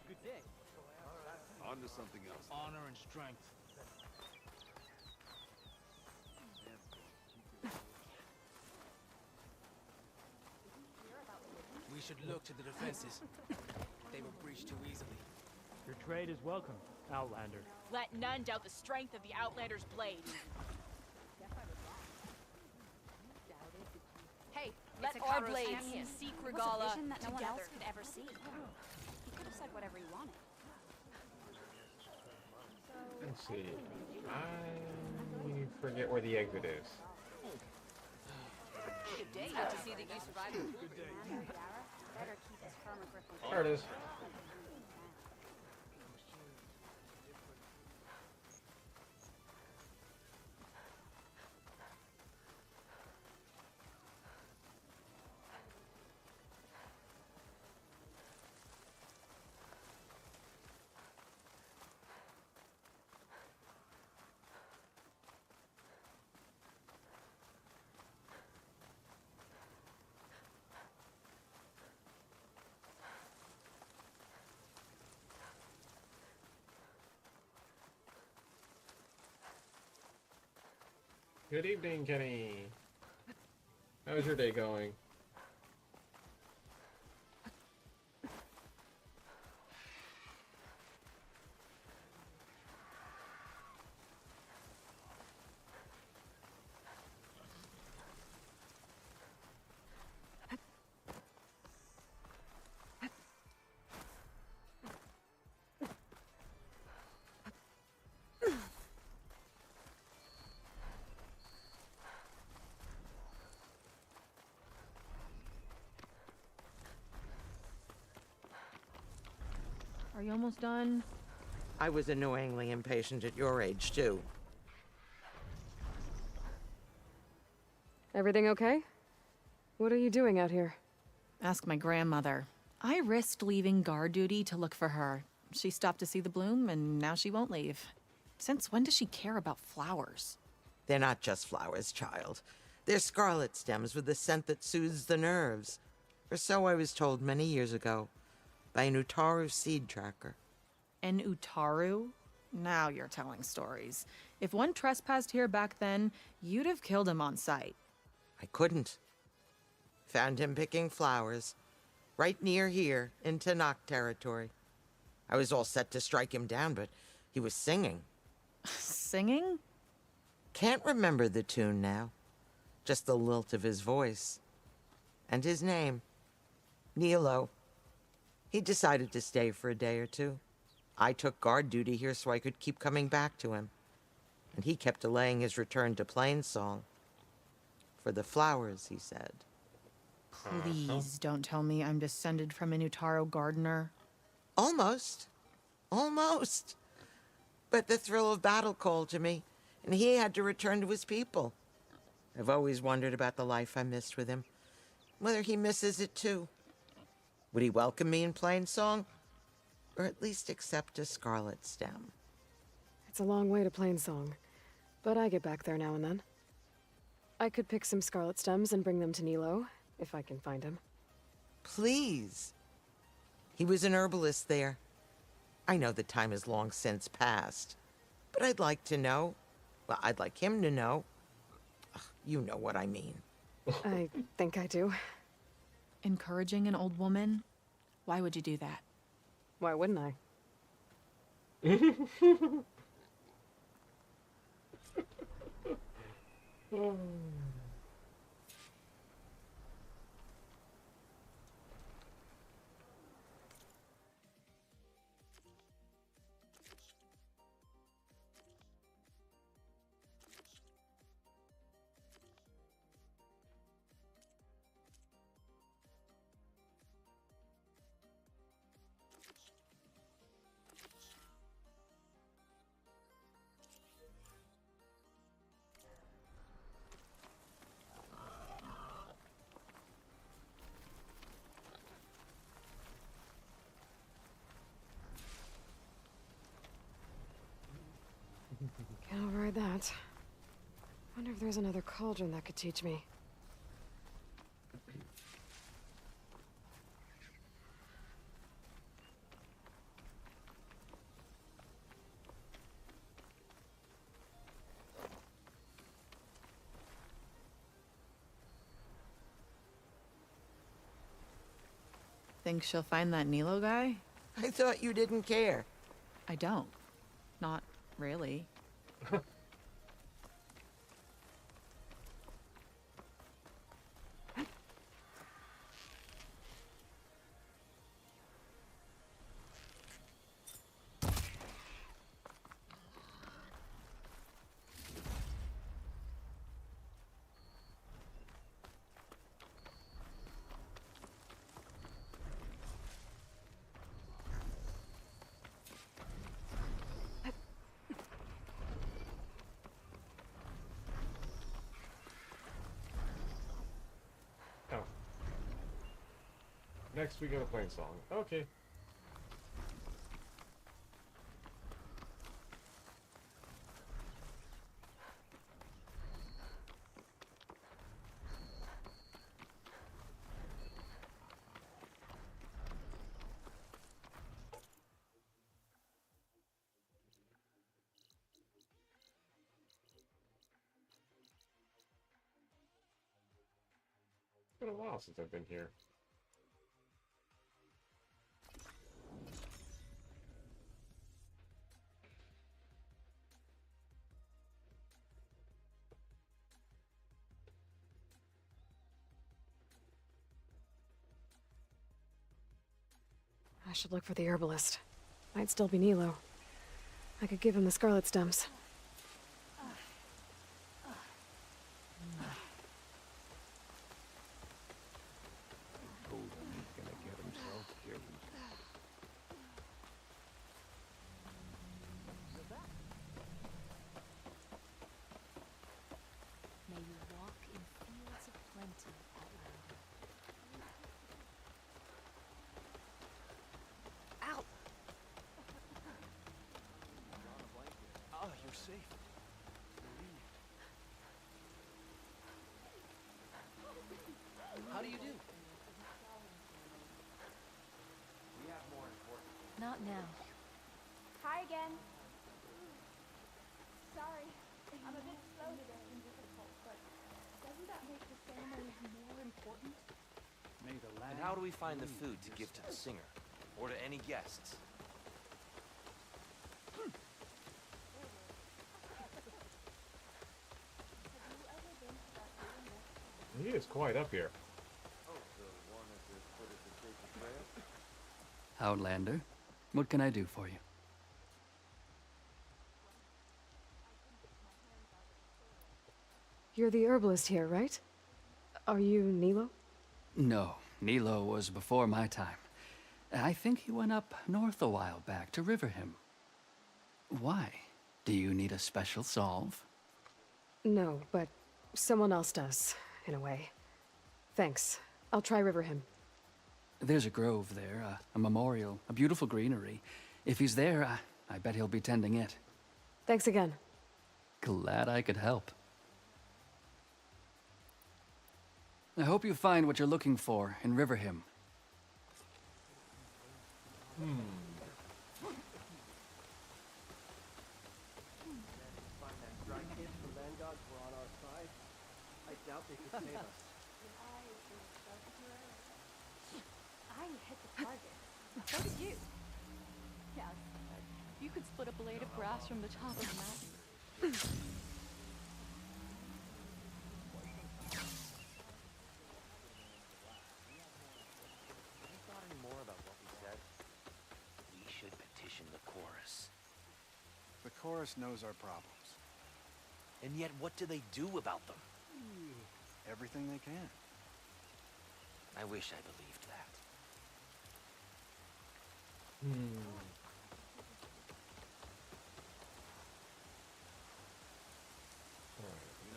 Good day. On to something else. Honor and strength. We should look to the defenses. They were breached too easily. Your trade is welcome, Outlander. Let none doubt the strength of the Outlander's blade. Hey, Let it's our Hikaru's blades champion. seek It was a Regala vision that no one else together. could ever see. He could have said whatever he wanted. Let's see. I forget where the exit is. Good day. Good to see that you survived. Good day. Better keep his firmer grip on There it is. Good evening, Kenny. How's your day going? Are you almost done? I was annoyingly impatient at your age, too. Everything okay? What are you doing out here? Ask my grandmother. I risked leaving guard duty to look for her. She stopped to see the bloom, and now she won't leave. Since when does she care about flowers? They're not just flowers, child. They're scarlet stems with a scent that soothes the nerves. Or so I was told many years ago by an Utaru seed tracker. An Utaru? Now you're telling stories. If one trespassed here back then, you'd have killed him on sight. I couldn't. Found him picking flowers, right near here in Tanakh territory. I was all set to strike him down, but he was singing. Singing? Can't remember the tune now. Just the lilt of his voice. And his name. Nilo. He decided to stay for a day or two. I took guard duty here so I could keep coming back to him. and he kept delaying his return to Plainsong. For the flowers, he said. Please don't tell me I'm descended from an Utaro gardener. Almost. Almost. But the thrill of battle called to me, and he had to return to his people. I've always wondered about the life I missed with him, whether he misses it too. Would he welcome me in Plainsong? Or at least accept a scarlet stem? It's a long way to Plainsong, but I get back there now and then. I could pick some scarlet stems and bring them to Nilo, if I can find him. Please. He was an herbalist there. I know the time has long since passed, but I'd like to know. Well, I'd like him to know. Ugh, you know what I mean. I think I do. Encouraging an old woman? Why would you do that? Why wouldn't I? Can't override that. Wonder if there's another cauldron that could teach me. Think she'll find that Nilo guy? I thought you didn't care. I don't. Not really. Oh. Next we go to Plainsong. Okay. It's been a while since I've been here. I should look for the herbalist. Might still be Nilo. I could give him the scarlet stems. May you walk in fields of plenty, Outlander. Ow! Oh, you're safe. How do you do? We have more important. Not now. Hi again. Sorry, I'm a bit slow today and difficult, but doesn't that make the ceremony more important? And how do we find the food to give to the singer? Or to any guests? He is quite up here. Outlander, what can I do for you? You're the herbalist here, right? Are you Nilo? No, Nilo was before my time. I think he went up north a while back to Riverhim. Why? Do you need a special solve? No, but someone else does, in a way. Thanks. I'll try Riverhim. There's a grove there, a memorial, a beautiful greenery. If he's there, I bet he'll be tending it. Thanks again. Glad I could help. I hope you find what you're looking for in Riverhim. I hit the target. So did you. Yes, but you could split a blade of grass from the top of the mountain. Any thought any more about what we said? We should petition the chorus. The chorus knows our problems. And yet, what do they do about them? Everything they can. I wish I believed that.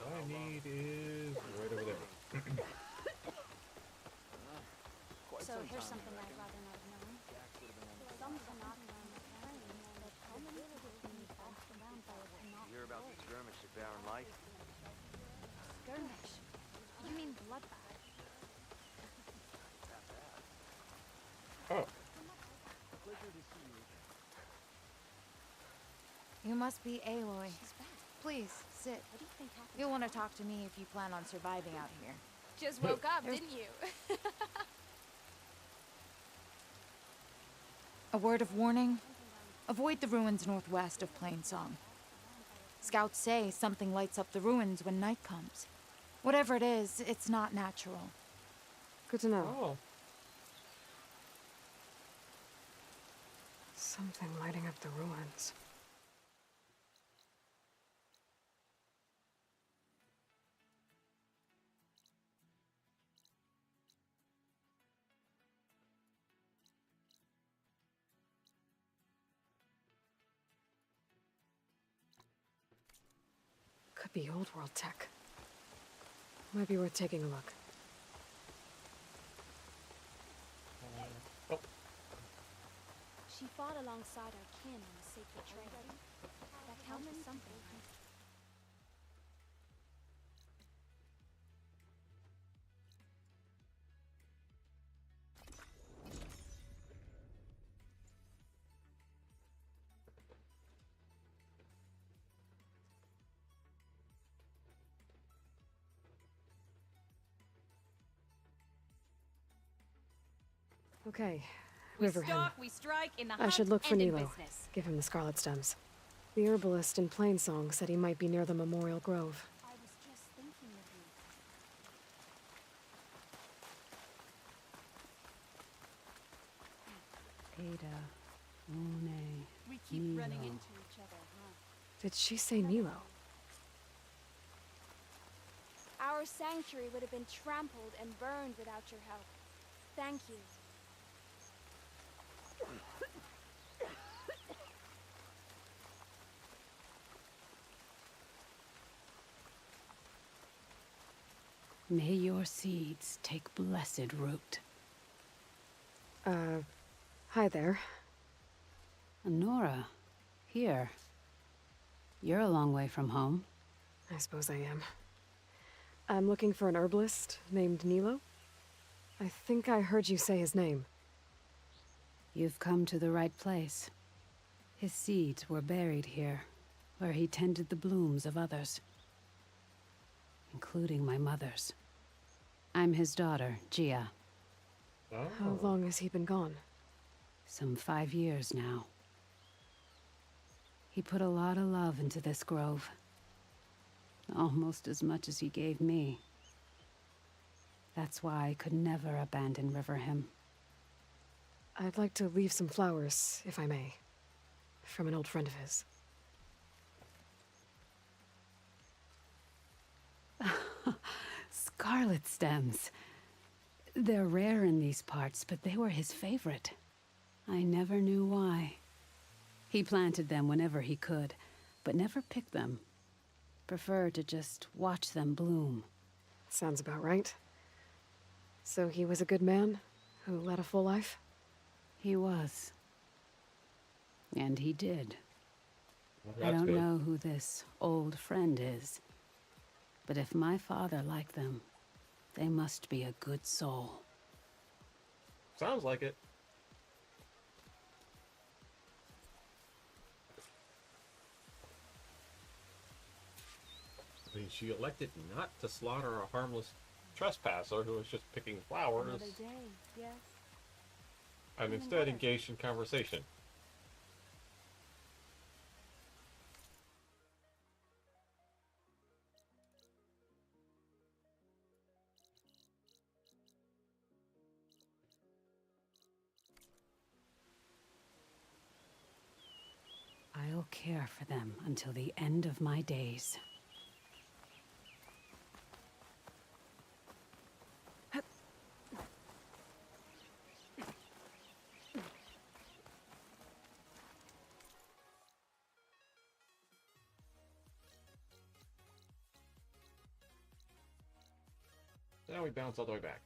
All I need is right over there. So here's something I'd rather not have known. Some Kanaka on the train, but how many people can be bossed around by a Kanaka? You hear about the skirmish at Barren Light? Skirmish? You mean bloodbath? Oh. You must be Aloy. Please, sit. What do you think happened? You'll want to talk to me if you plan on surviving out here. Just woke up, didn't you? A word of warning. Avoid the ruins northwest of Plainsong. Scouts say something lights up the ruins when night comes. Whatever it is, it's not natural. Good to know. Oh. Something lighting up the ruins. Could be old world tech. Might be worth taking a look. She fought alongside our kin on the sacred trail. That counts as something, right? Okay, We Riverhim. stalk, we strike in the I should hunt look for and in Nilo. business. Give him the scarlet stems. The herbalist in Plainsong said he might be near the Memorial Grove. I was just thinking of you. Ada, One, We keep running Nilo. into each other, huh? Did she say Nilo? Our sanctuary would have been trampled and burned without your help. Thank you. May your seeds take blessed root. Hi there. Nora, here. You're a long way from home. I suppose I am. I'm looking for an herbalist named Nilo. I think I heard you say his name. You've come to the right place. His seeds were buried here, where he tended the blooms of others, including my mother's. I'm his daughter, Gia. How long has he been gone? Some 5 years now. He put a lot of love into this grove. Almost as much as he gave me. That's why I could never abandon Riverhim. I'd like to leave some flowers, if I may. From an old friend of his. Scarlet stems. They're rare in these parts, but they were his favorite. I never knew why. He planted them whenever he could, but never picked them. Preferred to just watch them bloom. Sounds about right. So he was a good man who led a full life? He was. And he did. Well, I that's don't good. know who this old friend is, but if my father liked them, they must be a good soul. Sounds like it. I mean, she elected not to slaughter a harmless trespasser who was just picking flowers, Another day, yes. and instead engaged in conversation. I'll care for them until the end of my days. Now we bounce all the way back.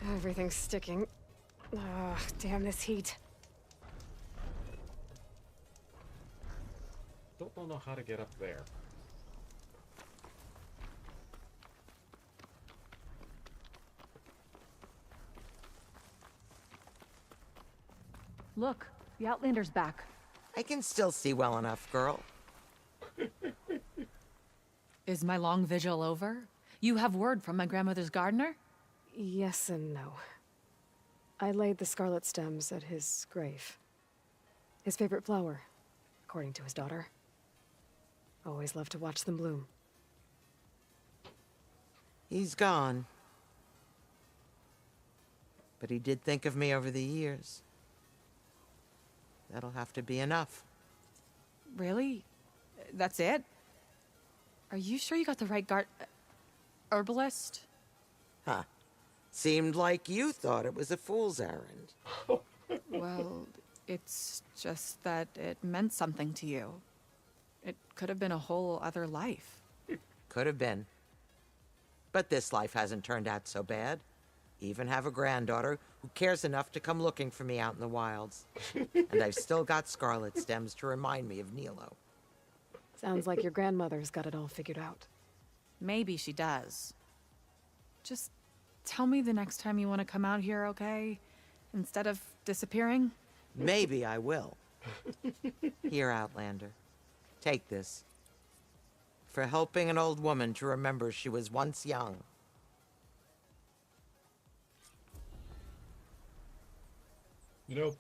Everything's sticking. Ugh, damn this heat. Don't know how to get up there. Look, the Outlander's back. I can still see well enough, girl. Is my long vigil over? You have word from my grandmother's gardener? Yes and no. I laid the scarlet stems at his grave. His favorite flower, according to his daughter. Always loved to watch them bloom. He's gone. But he did think of me over the years. That'll have to be enough. Really? That's it? Are you sure you got the right herbalist? Huh. Seemed like you thought it was a fool's errand. Well, it's just that it meant something to you. It could have been a whole other life. Could have been. But this life hasn't turned out so bad. Even have a granddaughter who cares enough to come looking for me out in the wilds. And I've still got scarlet stems to remind me of Nilo. Sounds like your grandmother's got it all figured out. Maybe she does. Just tell me the next time you want to come out here, okay? Instead of disappearing? Maybe I will. Here, Outlander. Take this. For helping an old woman to remember she was once young. You know,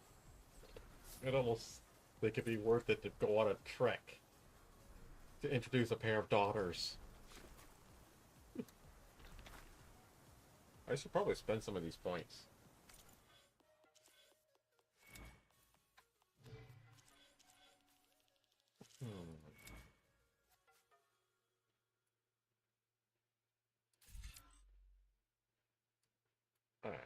it almost think it'd be worth it to go on a trek to introduce a pair of daughters. I should probably spend some of these points. Alright,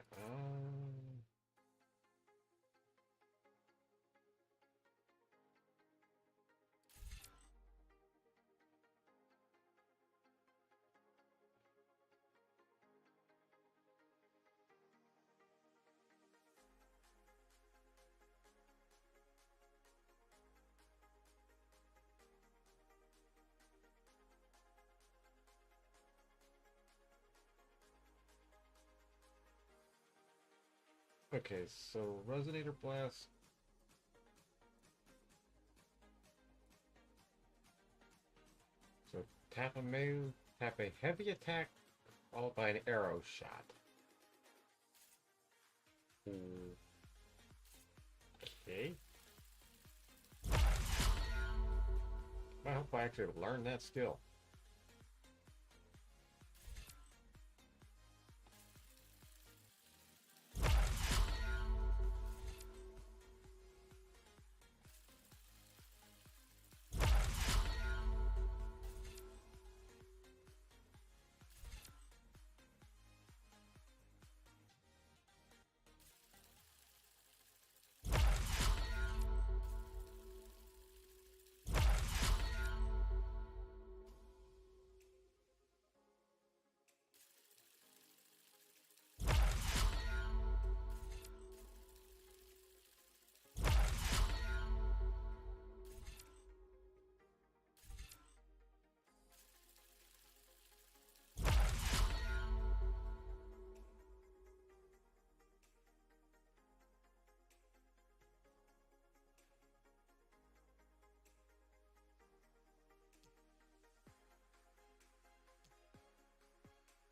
okay, so Resonator Blast. So tap a melee, tap a heavy attack, followed by an arrow shot. Okay. I hope I actually learned that skill.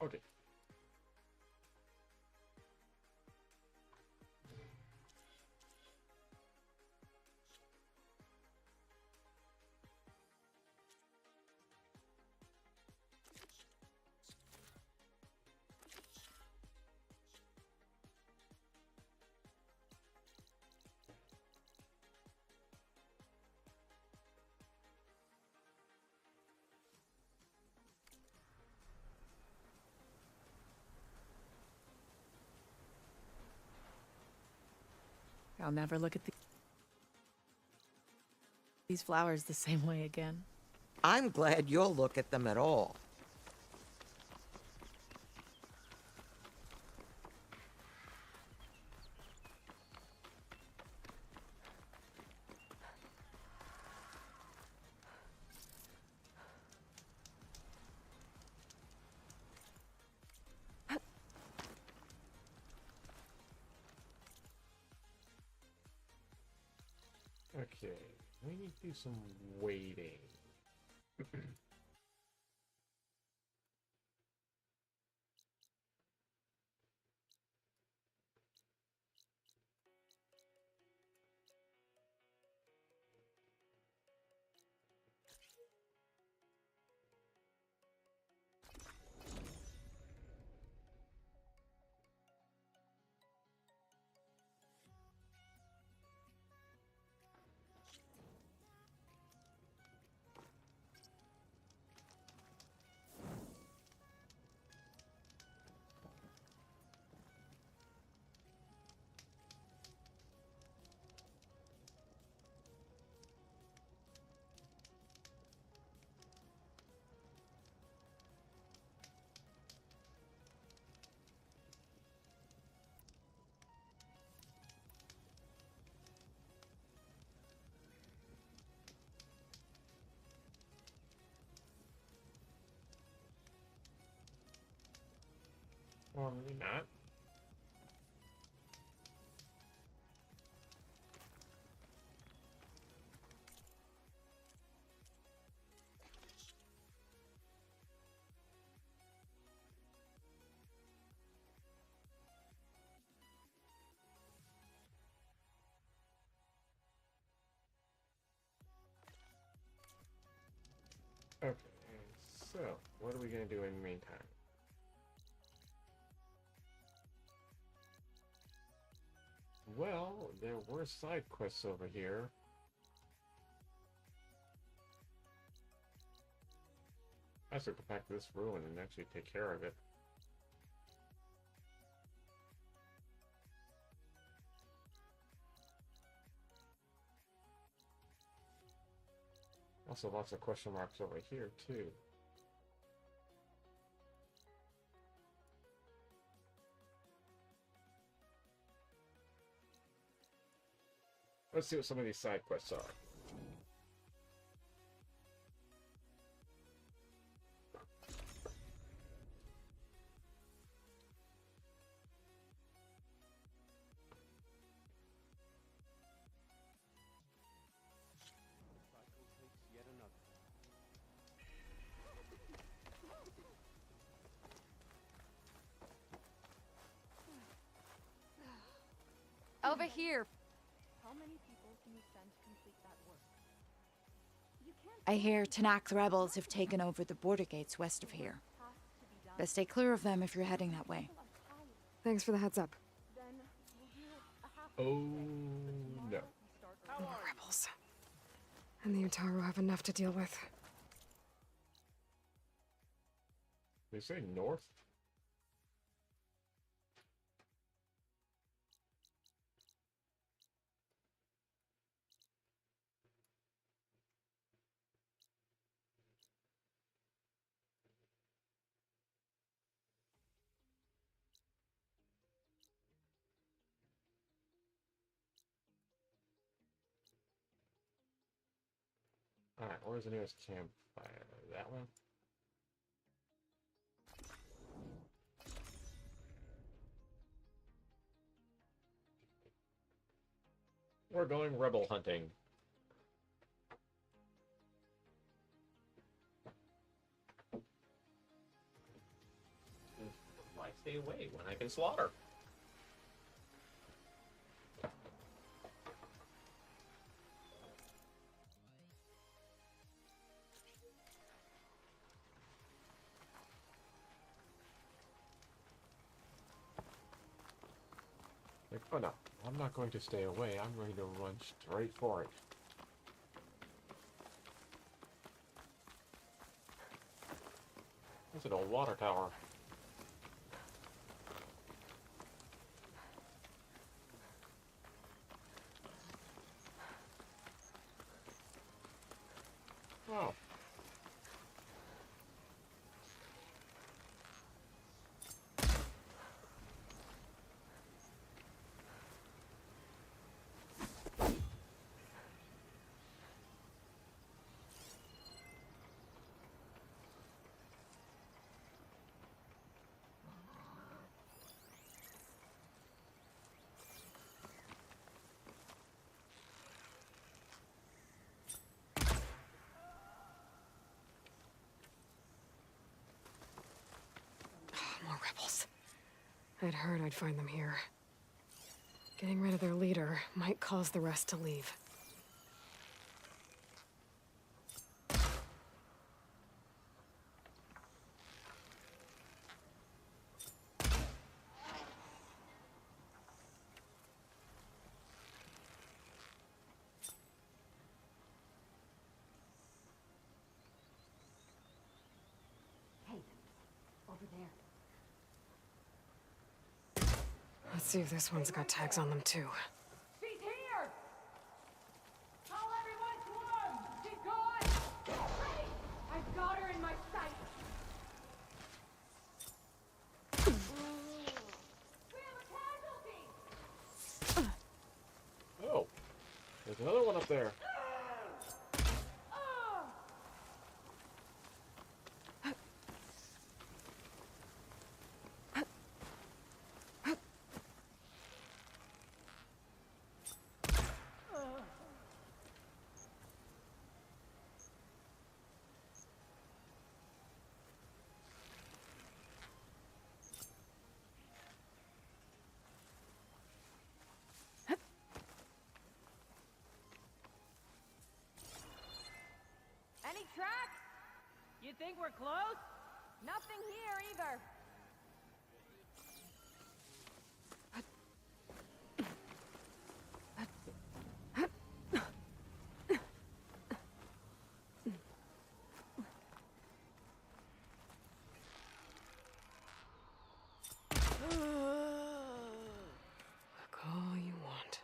Okay. I'll never look at these flowers the same way again. I'm glad you'll look at them at all. Okay, we need to do some waiting. Or maybe not. Okay, so what are we gonna do in the meantime? Well, there were side quests over here. I should go back to this ruin and actually take care of it. Also, lots of question marks over here, too. Let's see what some of these side quests are. Over here. How many people can you send to complete that work? You can't. I hear Tanakh rebels have taken over the border gates west of here. Best stay clear of them if you're heading that way. Thanks for the heads up. Then we'll do a half. Oh, no. The rebels. And the Utaru have enough to deal with. They say north? Alright, where's the nearest campfire? That one? We're going rebel hunting. stay away when I can slaughter? Like, oh no, I'm not going to stay away. I'm going to run straight for it. That's an old water tower. Oh. More rebels. I'd heard I'd find them here. Getting rid of their leader might cause the rest to leave. Hey, over there. Let's see if this one's got tags on them too. She's here! Call everyone to arms! She's gone! Ready! I've got her in my sight! We have a casualty! Oh, there's another one up there. Any tracks? You think we're close? Nothing here either. Look all you want.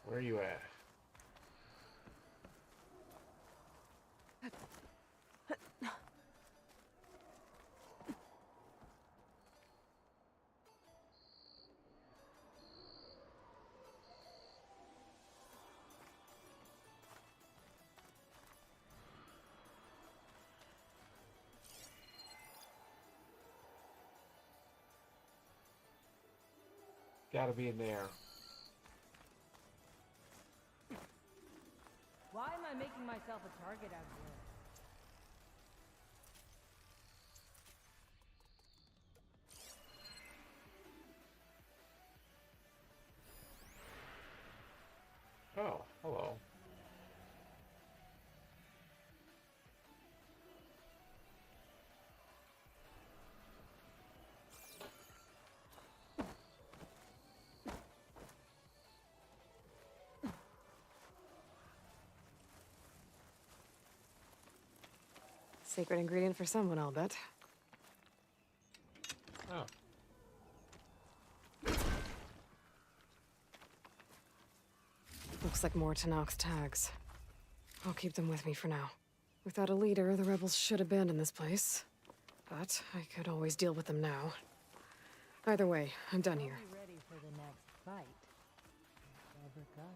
Where are you at? Gotta be in there. Why am I making myself a target out here? Oh, hello. Secret ingredient for someone, I'll bet. Oh. Looks like more Tanak's tags. I'll keep them with me for now. Without a leader, the rebels should abandon this place. But I could always deal with them now. Either way, I'm done here. Be ready for the next fight. Never comes.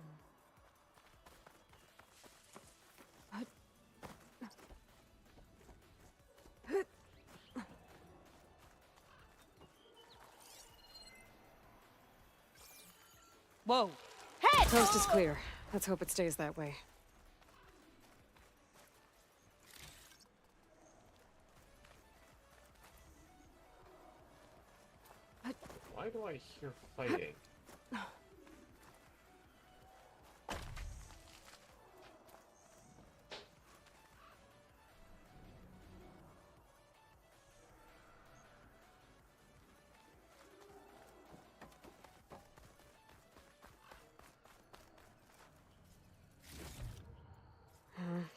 Whoa! Coast is clear. Let's hope it stays that way. Why do I hear fighting?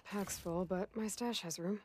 Pack's full, but my stash has room.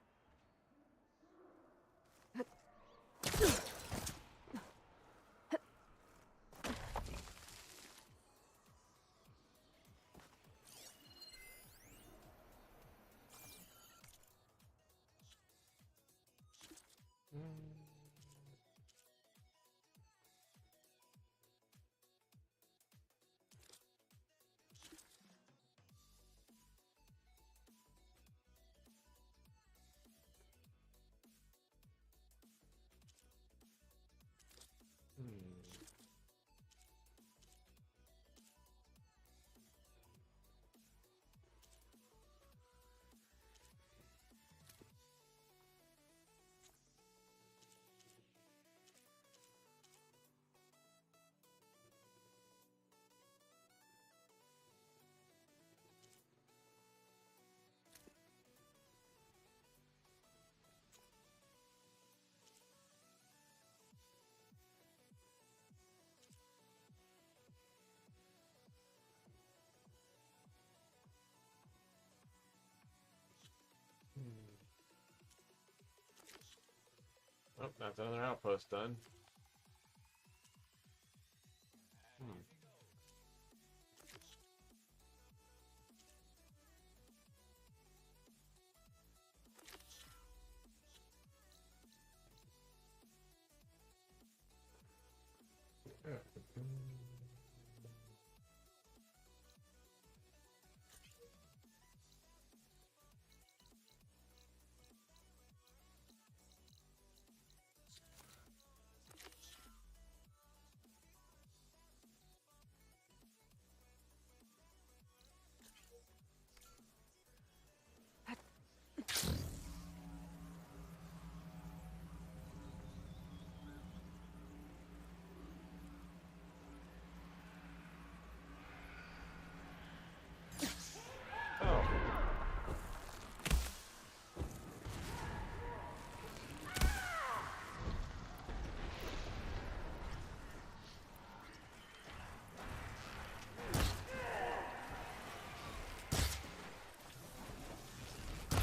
Oh, that's another outpost done.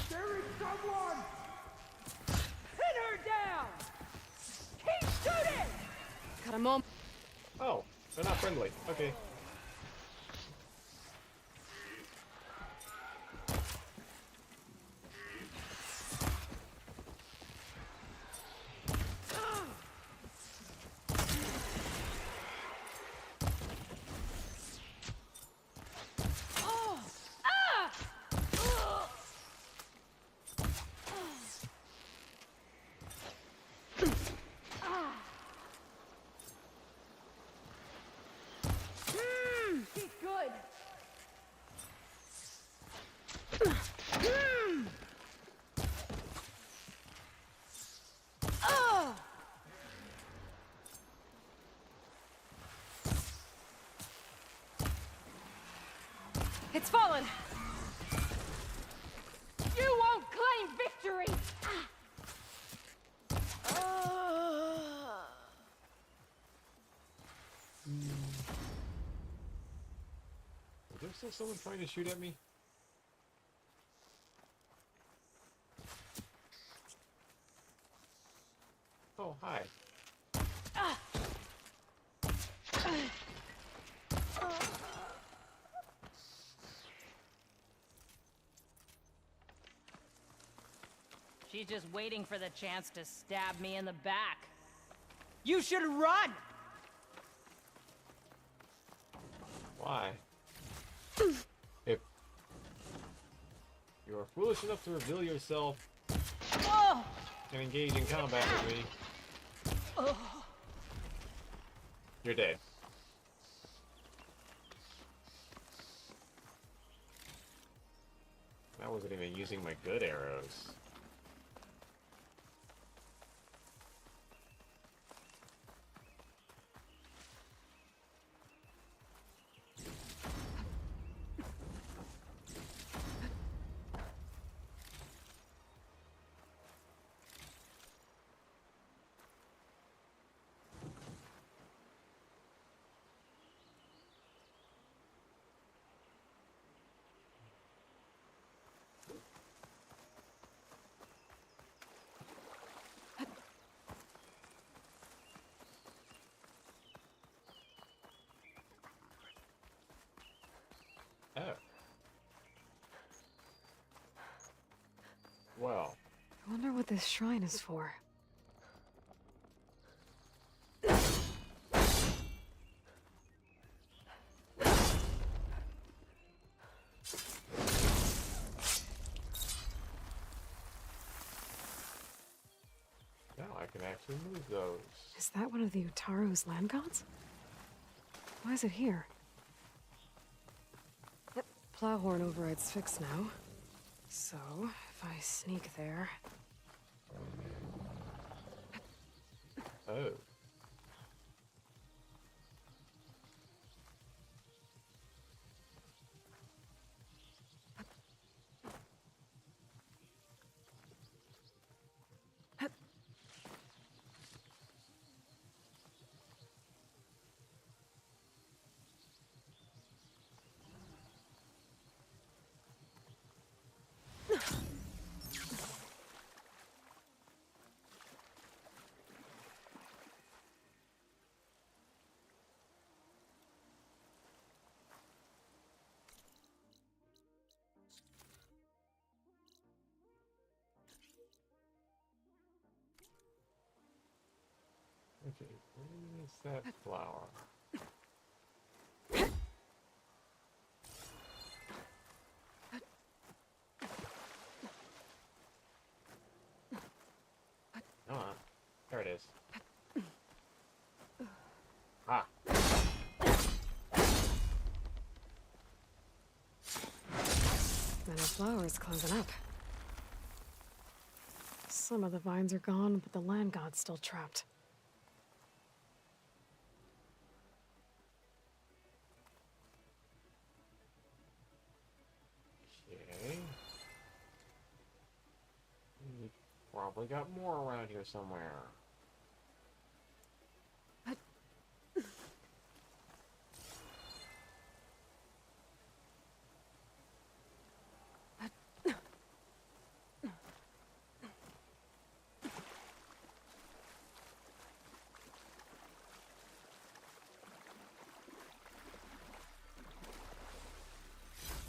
There is someone! Pin her down! Keep shooting! Got a moment. Oh, they're not friendly. Okay. She's good! It's fallen! You won't claim victory! Is there still someone trying to shoot at me? Oh, hi. She's just waiting for the chance to stab me in the back. You should run! Why? If you are foolish enough to reveal yourself Oh! and engage in combat with me, Oh! you're dead. I wasn't even using my good arrows. Oh. Well. I wonder what this shrine is for. Now I can actually move those. Is that one of the Utaru's land gods? Why is it here? Plowhorn override's fixed now. So, if I sneak there... Oh. Okay, where is that flower? Come on. There it is. Ah. Meadow Flower is closing up. Some of the vines are gone, but the land god's still trapped. Okay. We probably got more around here somewhere.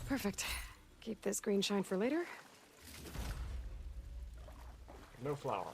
Perfect. Keep this green shine for later. No flower.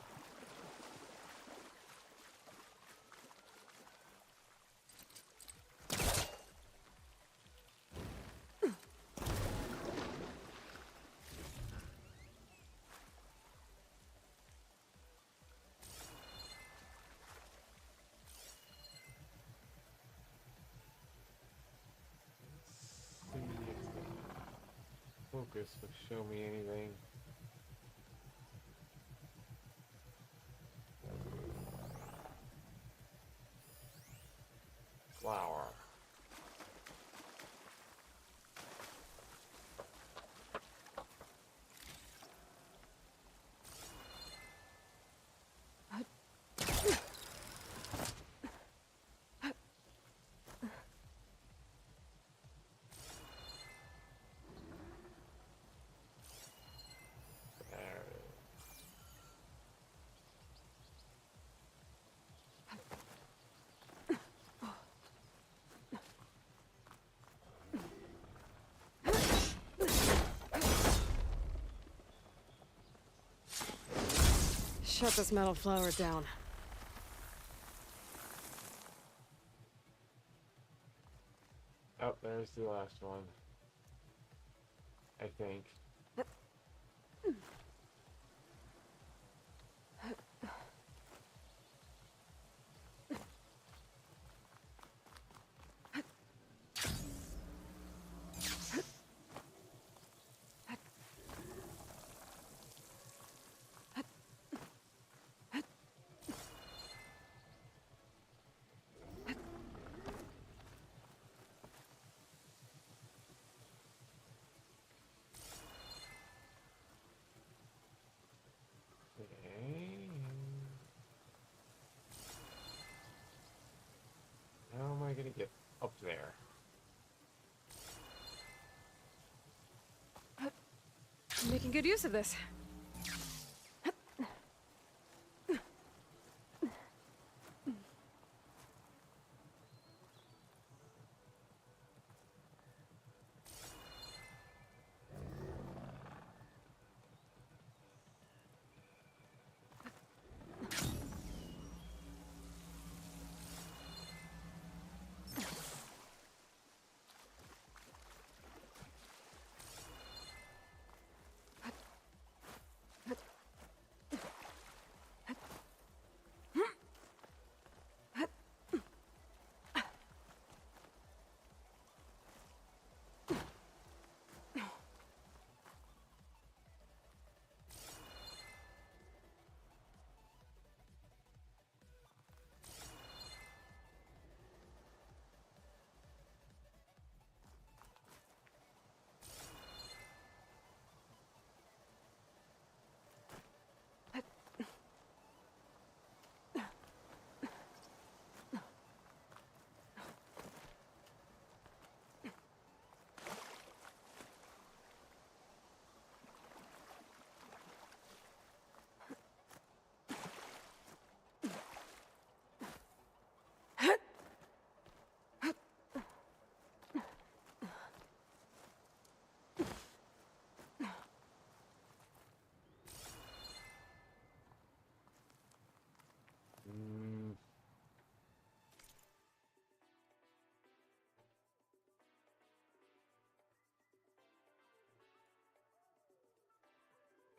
Focus will show me anything. Flower. Shut this metal flower down. Oh, there's the last one. I think. making good use of this.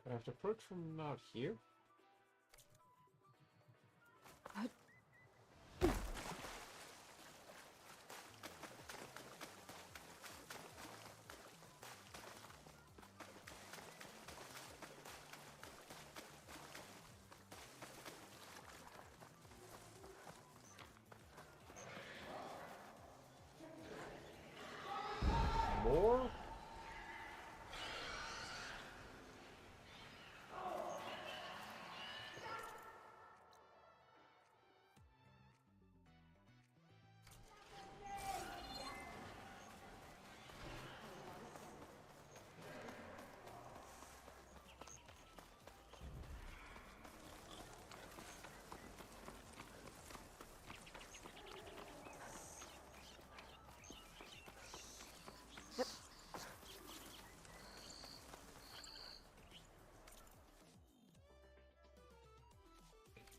I have to approach from out here? More?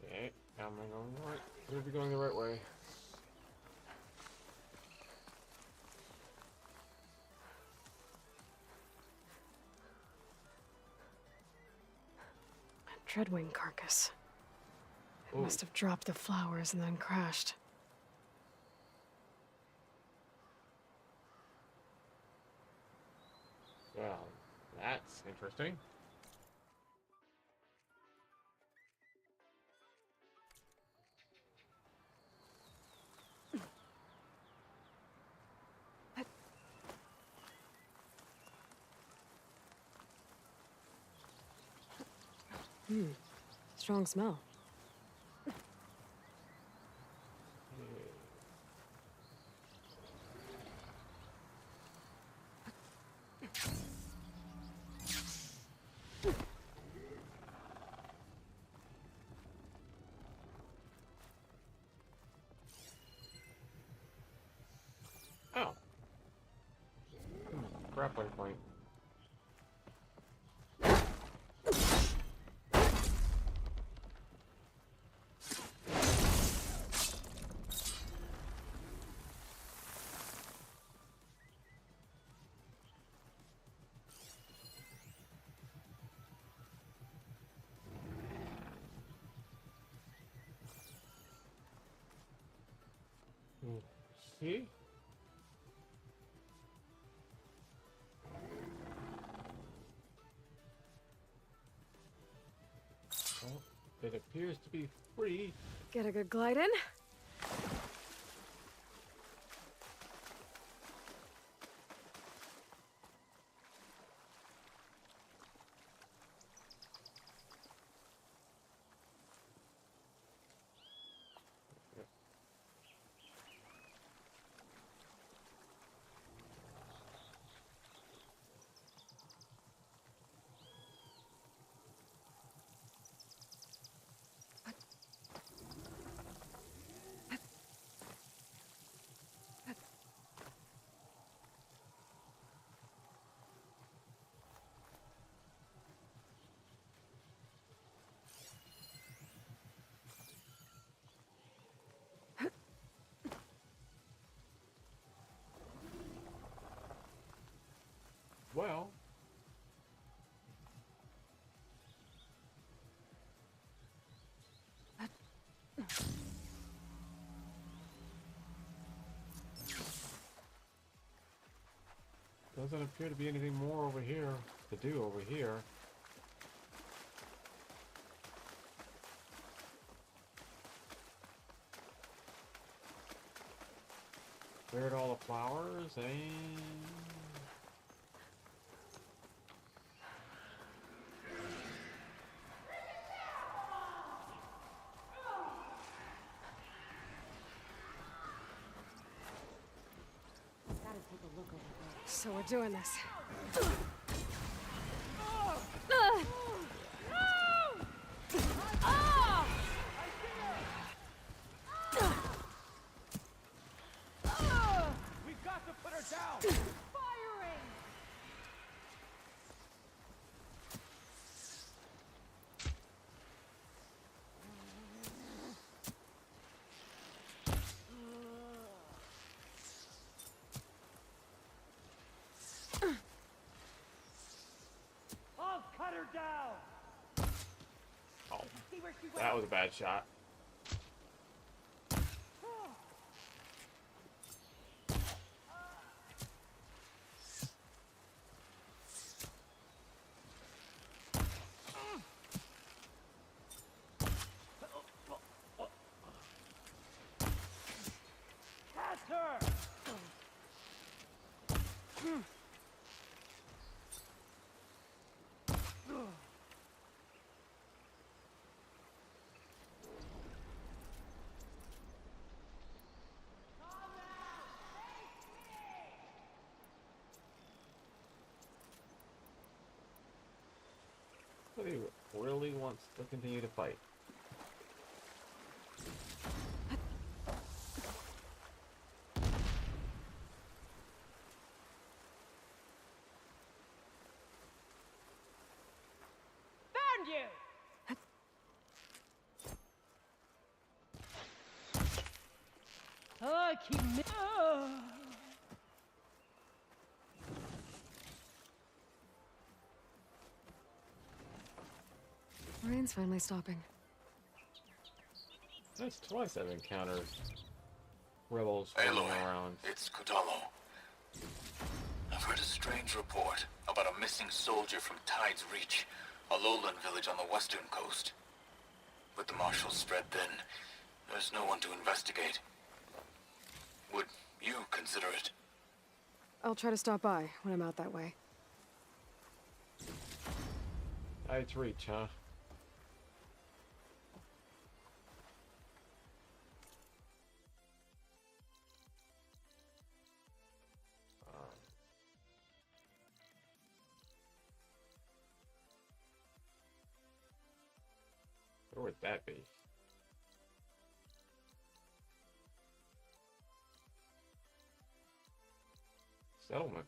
Okay, am I going right? We'll be going the right way. A Dreadwing carcass. It Ooh. must have dropped the flowers and then crashed. Well, that's interesting. Strong smell. Oh. Grappling point. See? Well, it appears to be free. Get a good glide in. well. Doesn't appear to be anything more over here to do over here. Cleared all the flowers and... Gotta take a look over there. So we're doing this. We've got to put her down! Firing! I'll cut her down! Oh, See where she went? that was a bad shot. Catch her! But he really wants to continue to fight. Found you! Oh, keep me. Rain's finally stopping. That's twice I've encountered rebels Aloy, running around. it's Kudalo. I've heard a strange report about a missing soldier from Tide's Reach, a lowland village on the western coast. With the marshals spread thin, there's no one to investigate. Would you consider it? I'll try to stop by when I'm out that way. Tide's Reach, huh? Where would that be? Settlement.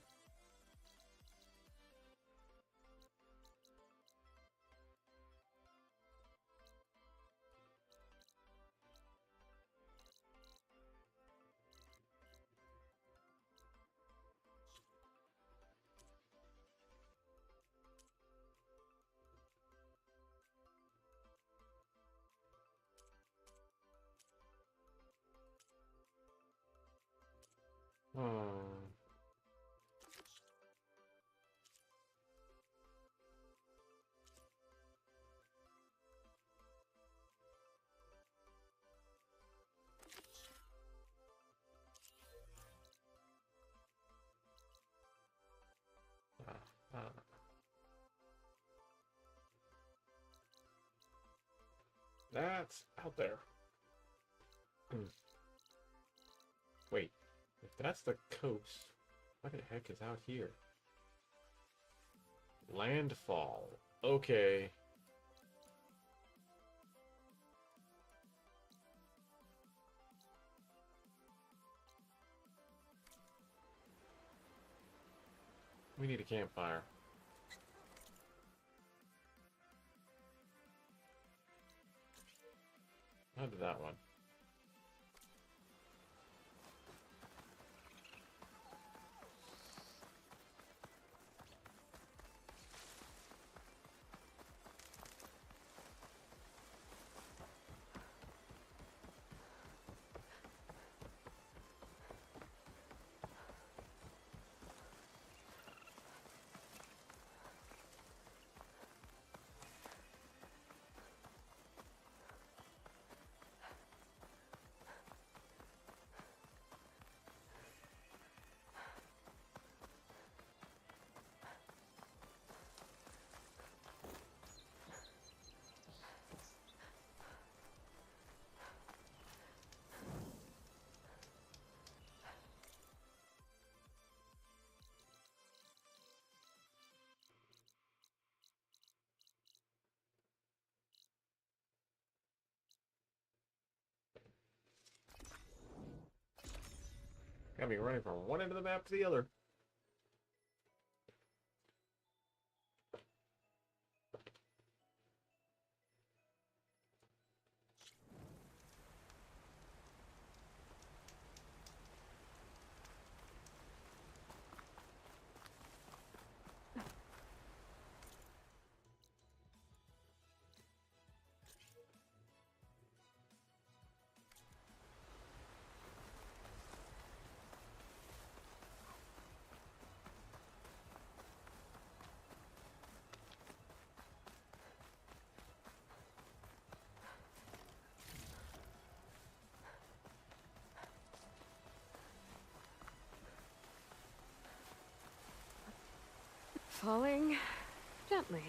That's out there. Wait, if that's the coast, what the heck is out here? Landfall. Okay. We need a campfire. How did that one? Got me running from one end of the map to the other. Falling gently.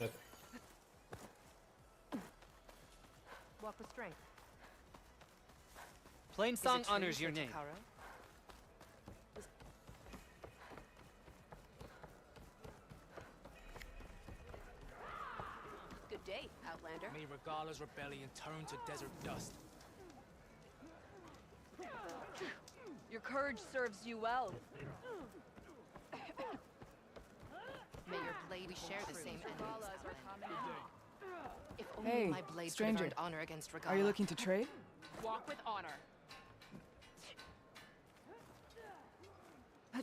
Okay. Walk with strength. Plainsong Is it true honors your for name. Takaro? Good day, Outlander. May Regala's rebellion turn to desert dust. Your courage serves you well. May your blade share the same enemies. If only Hey, my blade stranger. could have earned honor against Regala. Are you looking to trade? Walk with honor. You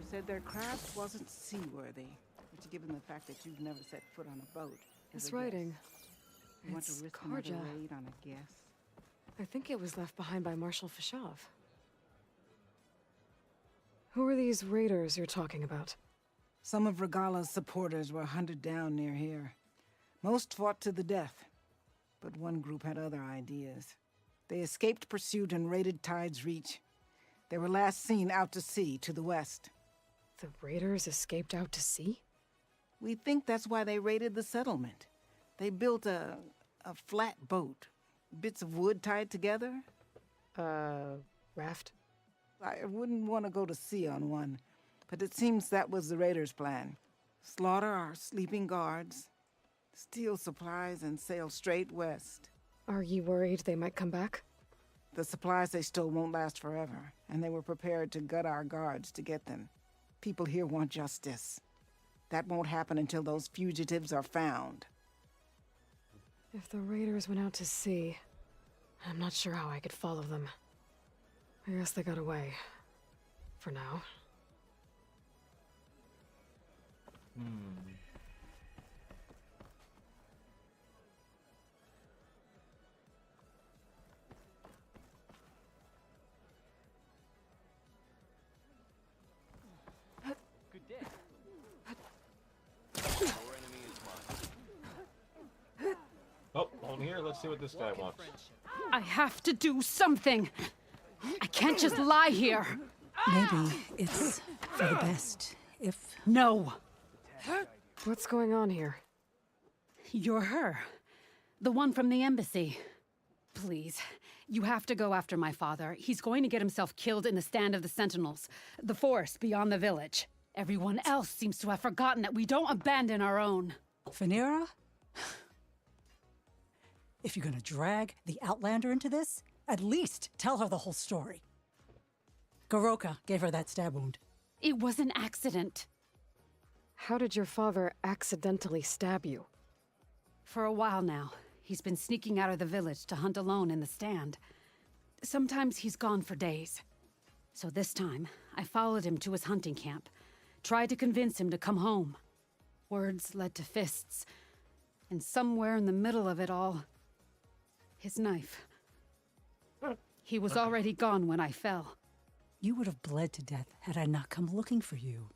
said their craft wasn't seaworthy, which, given the fact that you've never set foot on a boat, is This a writing. guess. You want to It's risk another Karja. raid on a guess? I think it was left behind by Marshal Fashav. Who are these raiders you're talking about? Some of Regala's supporters were hunted down near here. Most fought to the death, but one group had other ideas. They escaped pursuit and raided Tide's Reach. They were last seen out to sea to the west. The raiders escaped out to sea? We think that's why they raided the settlement. They built a flat boat, bits of wood tied together. Raft? I wouldn't want to go to sea on one, but it seems that was the raiders' plan. Slaughter our sleeping guards, steal supplies, and sail straight west. Are you worried they might come back? The supplies they stole won't last forever, and they were prepared to gut our guards to get them. People here want justice. That won't happen until those fugitives are found. If the raiders went out to sea, I'm not sure how I could follow them. I guess they got away. For now. Good day. Oh, on here, let's see what this guy wants. I have to do something. I can't just lie here. Maybe it's for the best, if... No. What's going on here? You're her. The one from the embassy. Please, you have to go after my father. He's going to get himself killed in the stand of the Sentinels, the forest beyond the village. Everyone else seems to have forgotten that we don't abandon our own. Phaneira? If you're gonna drag the Outlander into this, at least tell her the whole story. Goroka gave her that stab wound. It was an accident. How did your father accidentally stab you? For a while now, he's been sneaking out of the village to hunt alone in the stand. Sometimes he's gone for days. So this time, I followed him to his hunting camp, tried to convince him to come home. Words led to fists, and somewhere in the middle of it all, his knife. He was already gone when I fell. You would have bled to death had I not come looking for you.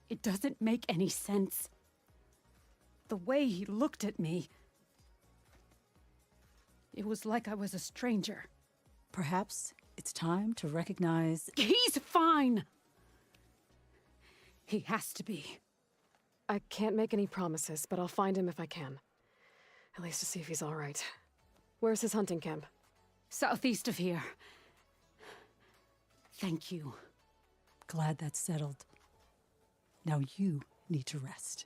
It doesn't make any sense. The way he looked at me... It was like I was a stranger. Perhaps it's time to recognize... He's fine! He has to be. I can't make any promises, but I'll find him if I can. At least to see if he's all right. Where's his hunting camp? Southeast of here. Thank you. Glad that's settled. Now you need to rest.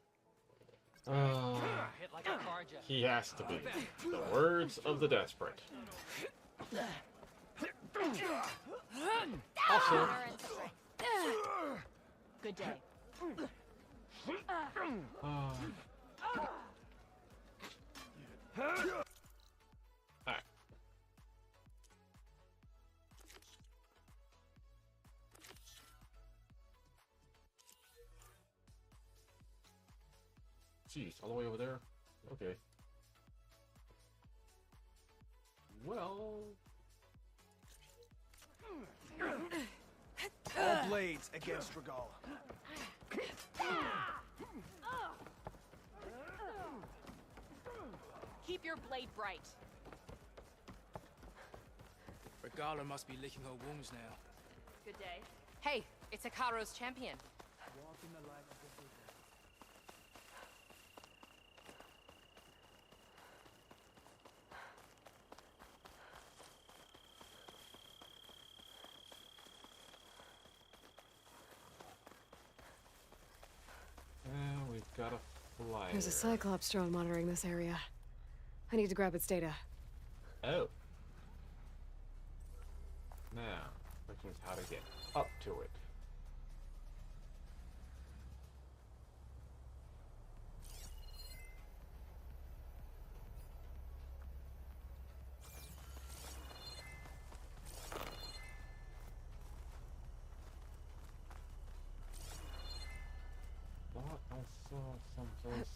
He has to be. The words of the desperate. Also, Good day. alright. Jeez, all the way over there? Okay. Well... All blades against Regala. Keep your blade bright. Regala must be licking her wounds now. Good day. Hey, it's Hikaru's champion. Walk in the light of the Buddha. We've got a flyer. There's a Cyclops drone monitoring this area. I need to grab its data. Oh. Now, question is how to get up to it. Thought I saw someplace.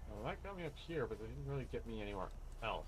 Well, that got me up here, but it didn't really get me anywhere else.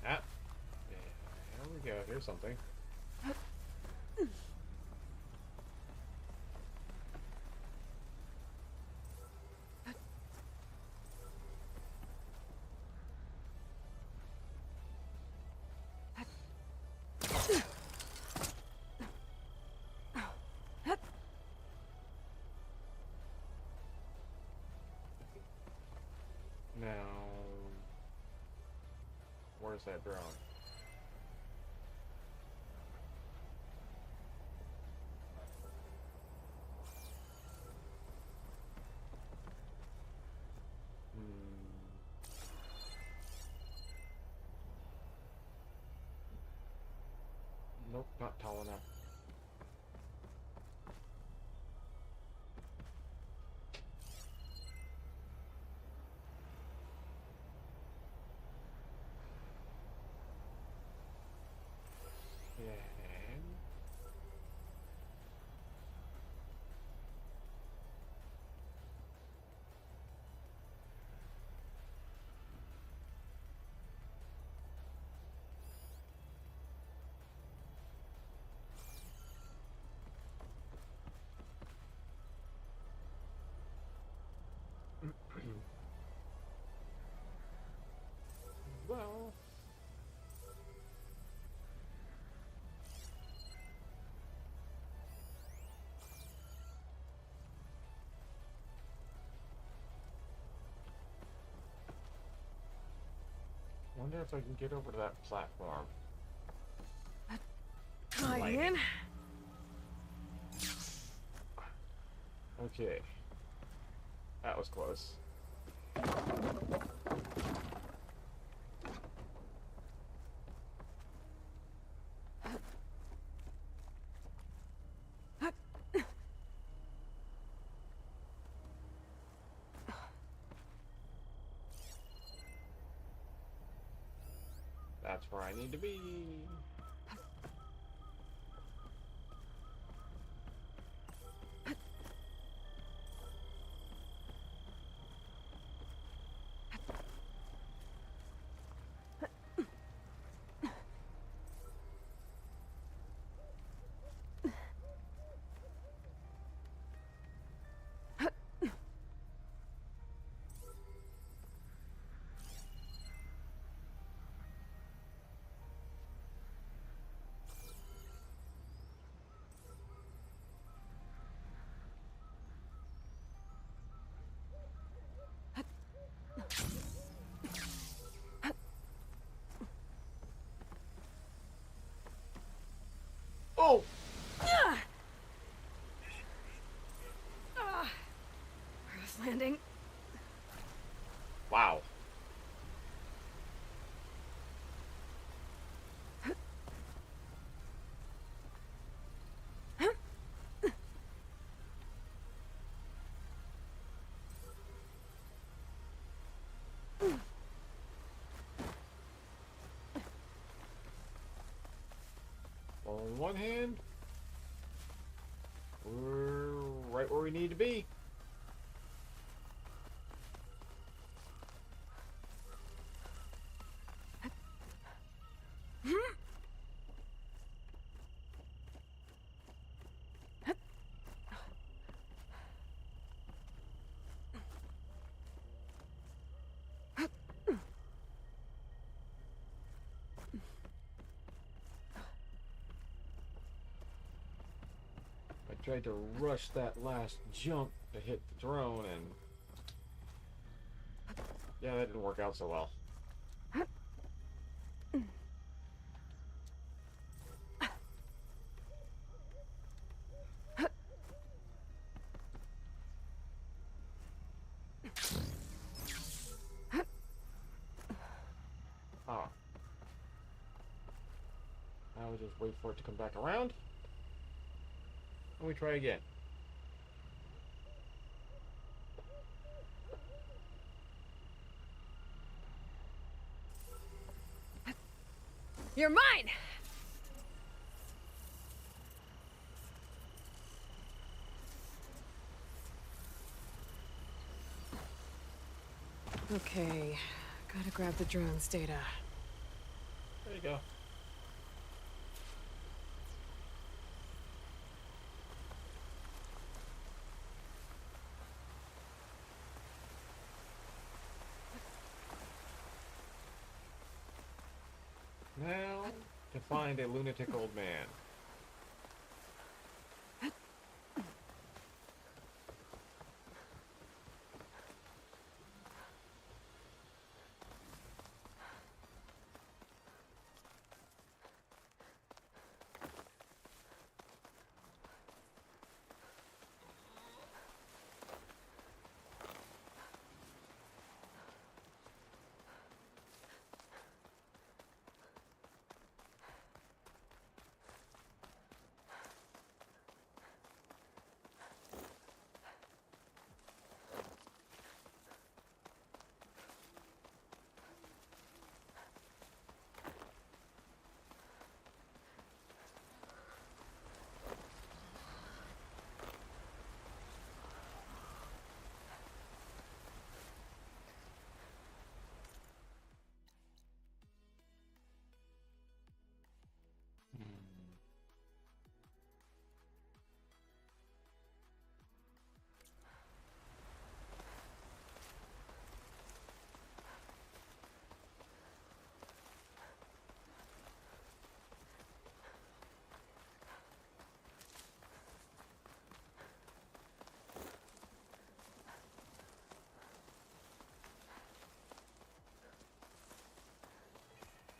Ah, yeah, there we go. Here's something. Now, where's that drone? Nope, not tall enough. wonder if I can get over to that platform. Trying. Okay. That was close. That's where I need to be. Oh! Earth landing. Wow. On one hand, we're right where we need to be. I tried to rush that last jump to hit the drone, and yeah, that didn't work out so well. Oh. Now we just wait for it to come back around. And we try again. You're mine! Okay, gotta grab the drone's data. There you go. Now, to find a lunatic old man.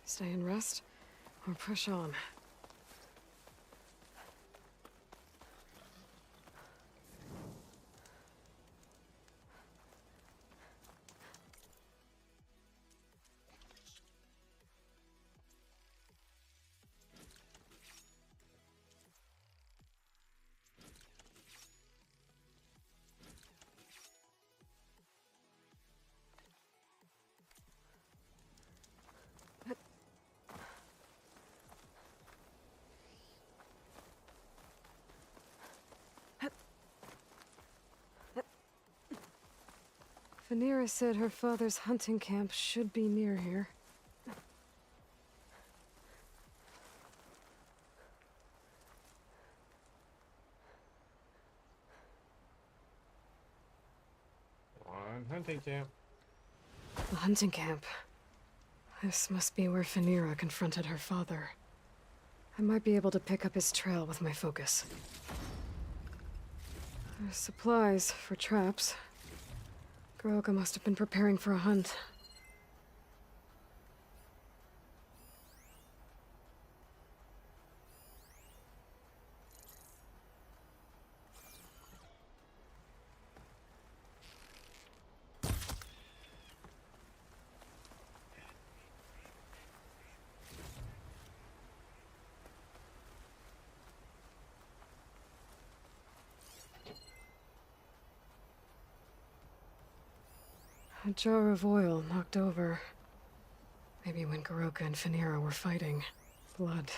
Stay and rest, or push on. Vanera said her father's hunting camp should be near here. On hunting camp. The hunting camp. This must be where Vanera confronted her father. I might be able to pick up his trail with my focus. There's supplies for traps. Goroka must have been preparing for a hunt. A jar of oil knocked over. Maybe when Goroka and Vanera were fighting. Blood.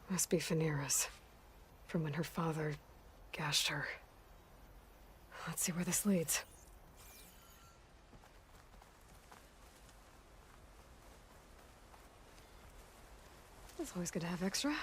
Must be Vanera's. From when her father gashed her. Let's see where this leads. It's always good to have extra.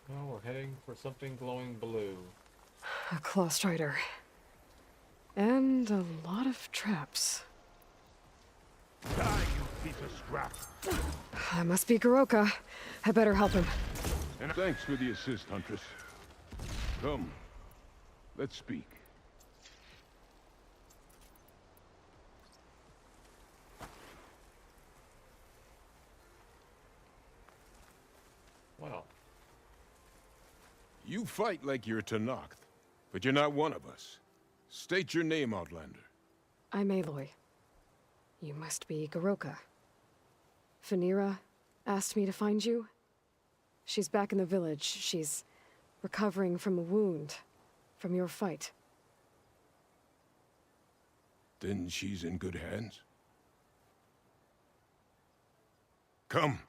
Well, we're heading for something glowing blue. A claw strider. And a lot of traps. Die, you piece of scrap! That must be Goroka. I better help him. And thanks for the assist, Huntress. Come, let's speak. Wow. You fight like you're Tenakth, but you're not one of us. State your name, Outlander. I'm Aloy. You must be Goroka. Vanera asked me to find you. She's back in the village. She's recovering from a wound from your fight. Then she's in good hands? Come,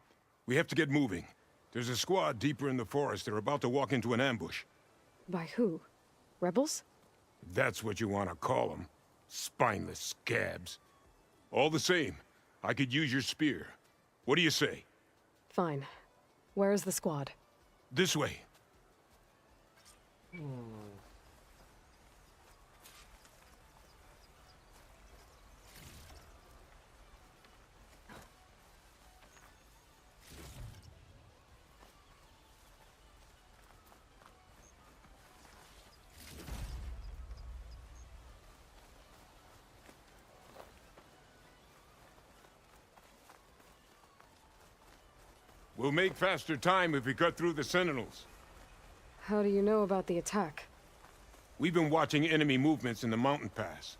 we have to get moving. There's a squad deeper in the forest. They're about to walk into an ambush. By who? Rebels? If that's what you want to call them. Spineless scabs. All the same, I could use your spear. What do you say? Fine. Where is the squad? This way. We'll make faster time if we cut through the Sentinels. How do you know about the attack? We've been watching enemy movements in the mountain pass.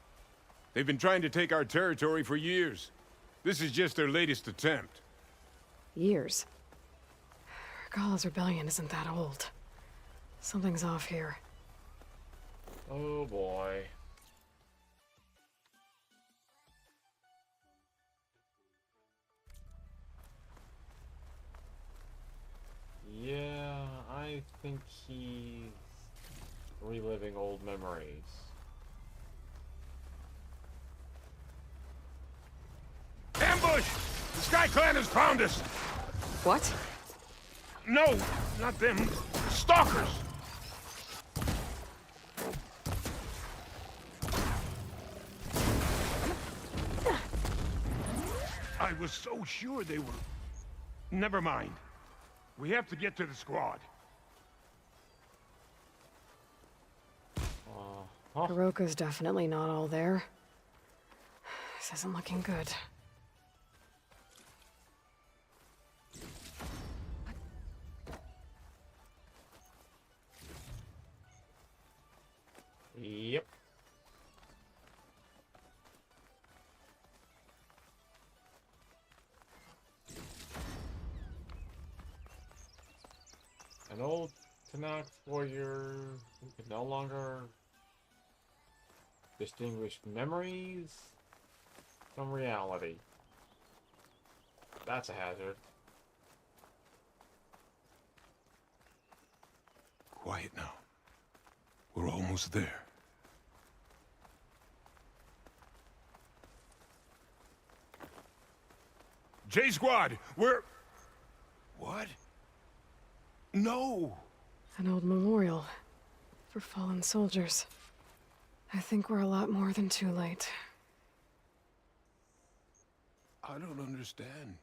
They've been trying to take our territory for years. This is just their latest attempt. Years? Regala's rebellion isn't that old. Something's off here. Oh boy. Yeah, I think he's reliving old memories. Ambush! The Sky Clan has found us! What? No, not them. Stalkers! I was so sure they were... Never mind. We have to get to the squad. Kuroka's definitely not all there. This isn't looking good. Yep. An old Tanakh warrior who can no longer distinguish memories from reality. That's a hazard. Quiet now. We're almost there. J-Squad, we're... What? No! An old memorial for fallen soldiers. I think we're a lot more than too late. I don't understand.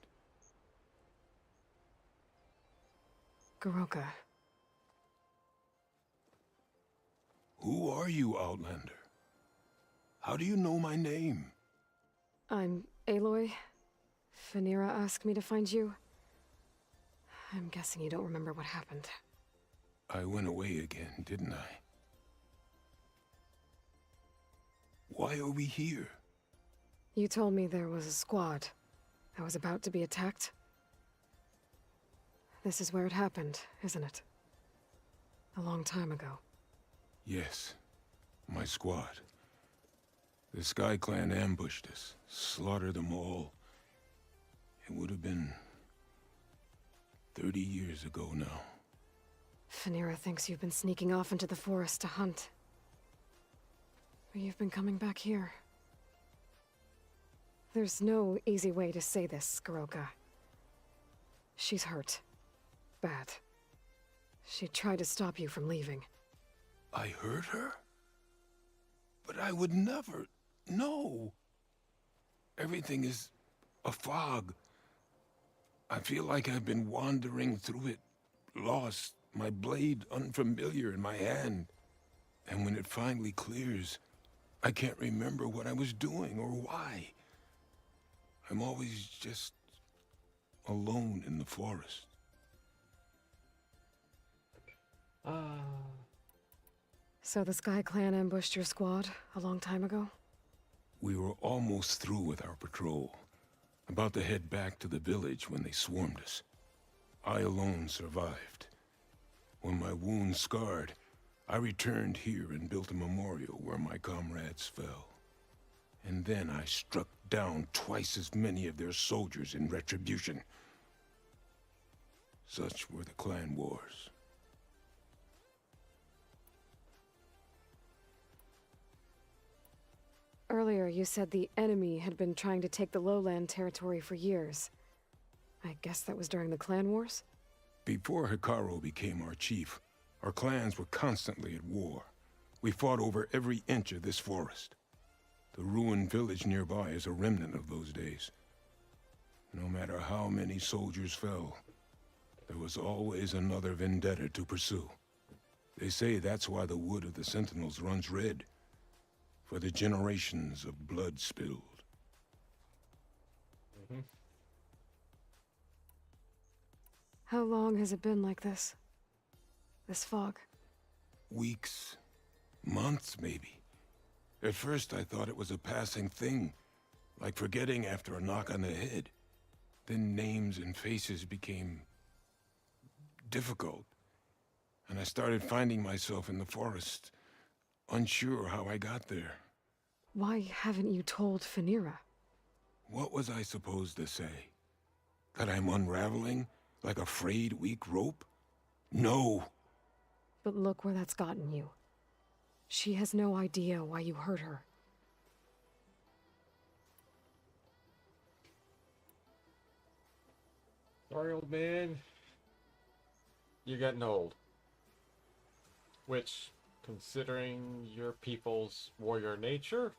Goroka. Who are you, Outlander? How do you know my name? I'm Aloy. Phaneera asked me to find you. I'm guessing you don't remember what happened. I went away again, didn't I? Why are we here? You told me there was a squad. I was about to be attacked. This is where it happened, isn't it? A long time ago. Yes. My squad. The Sky Clan ambushed us, slaughtered them all. It would have been 30 years ago now. Phaneera thinks you've been sneaking off into the forest to hunt. But you've been coming back here. There's no easy way to say this, Goroka. She's hurt. Bad. She tried to stop you from leaving. I hurt her? But I would never... No! Everything is a fog. I feel like I've been wandering through it, lost, my blade unfamiliar in my hand. And when it finally clears, I can't remember what I was doing or why. I'm always just alone in the forest. So the Sky Clan ambushed your squad a long time ago? We were almost through with our patrol. About to head back to the village when they swarmed us. I alone survived. When my wounds scarred, I returned here and built a memorial where my comrades fell. And then I struck down twice as many of their soldiers in retribution. Such were the clan wars. Earlier, you said the enemy had been trying to take the lowland territory for years. I guess that was during the clan wars? Before Hekarro became our chief, our clans were constantly at war. We fought over every inch of this forest. The ruined village nearby is a remnant of those days. No matter how many soldiers fell, there was always another vendetta to pursue. They say that's why the wood of the Sentinels runs red. For the generations of blood spilled. How long has it been like this? This fog? Weeks. Months, maybe. At first I thought it was a passing thing. Like forgetting after a knock on the head. Then names and faces became... difficult. And I started finding myself in the forest... unsure how I got there. Why haven't you told Phaneera? What was I supposed to say? That I'm unraveling? Like a frayed, weak rope? No! But look where that's gotten you. She has no idea why you hurt her. Sorry, old man. You're getting old. Which, considering your people's warrior nature,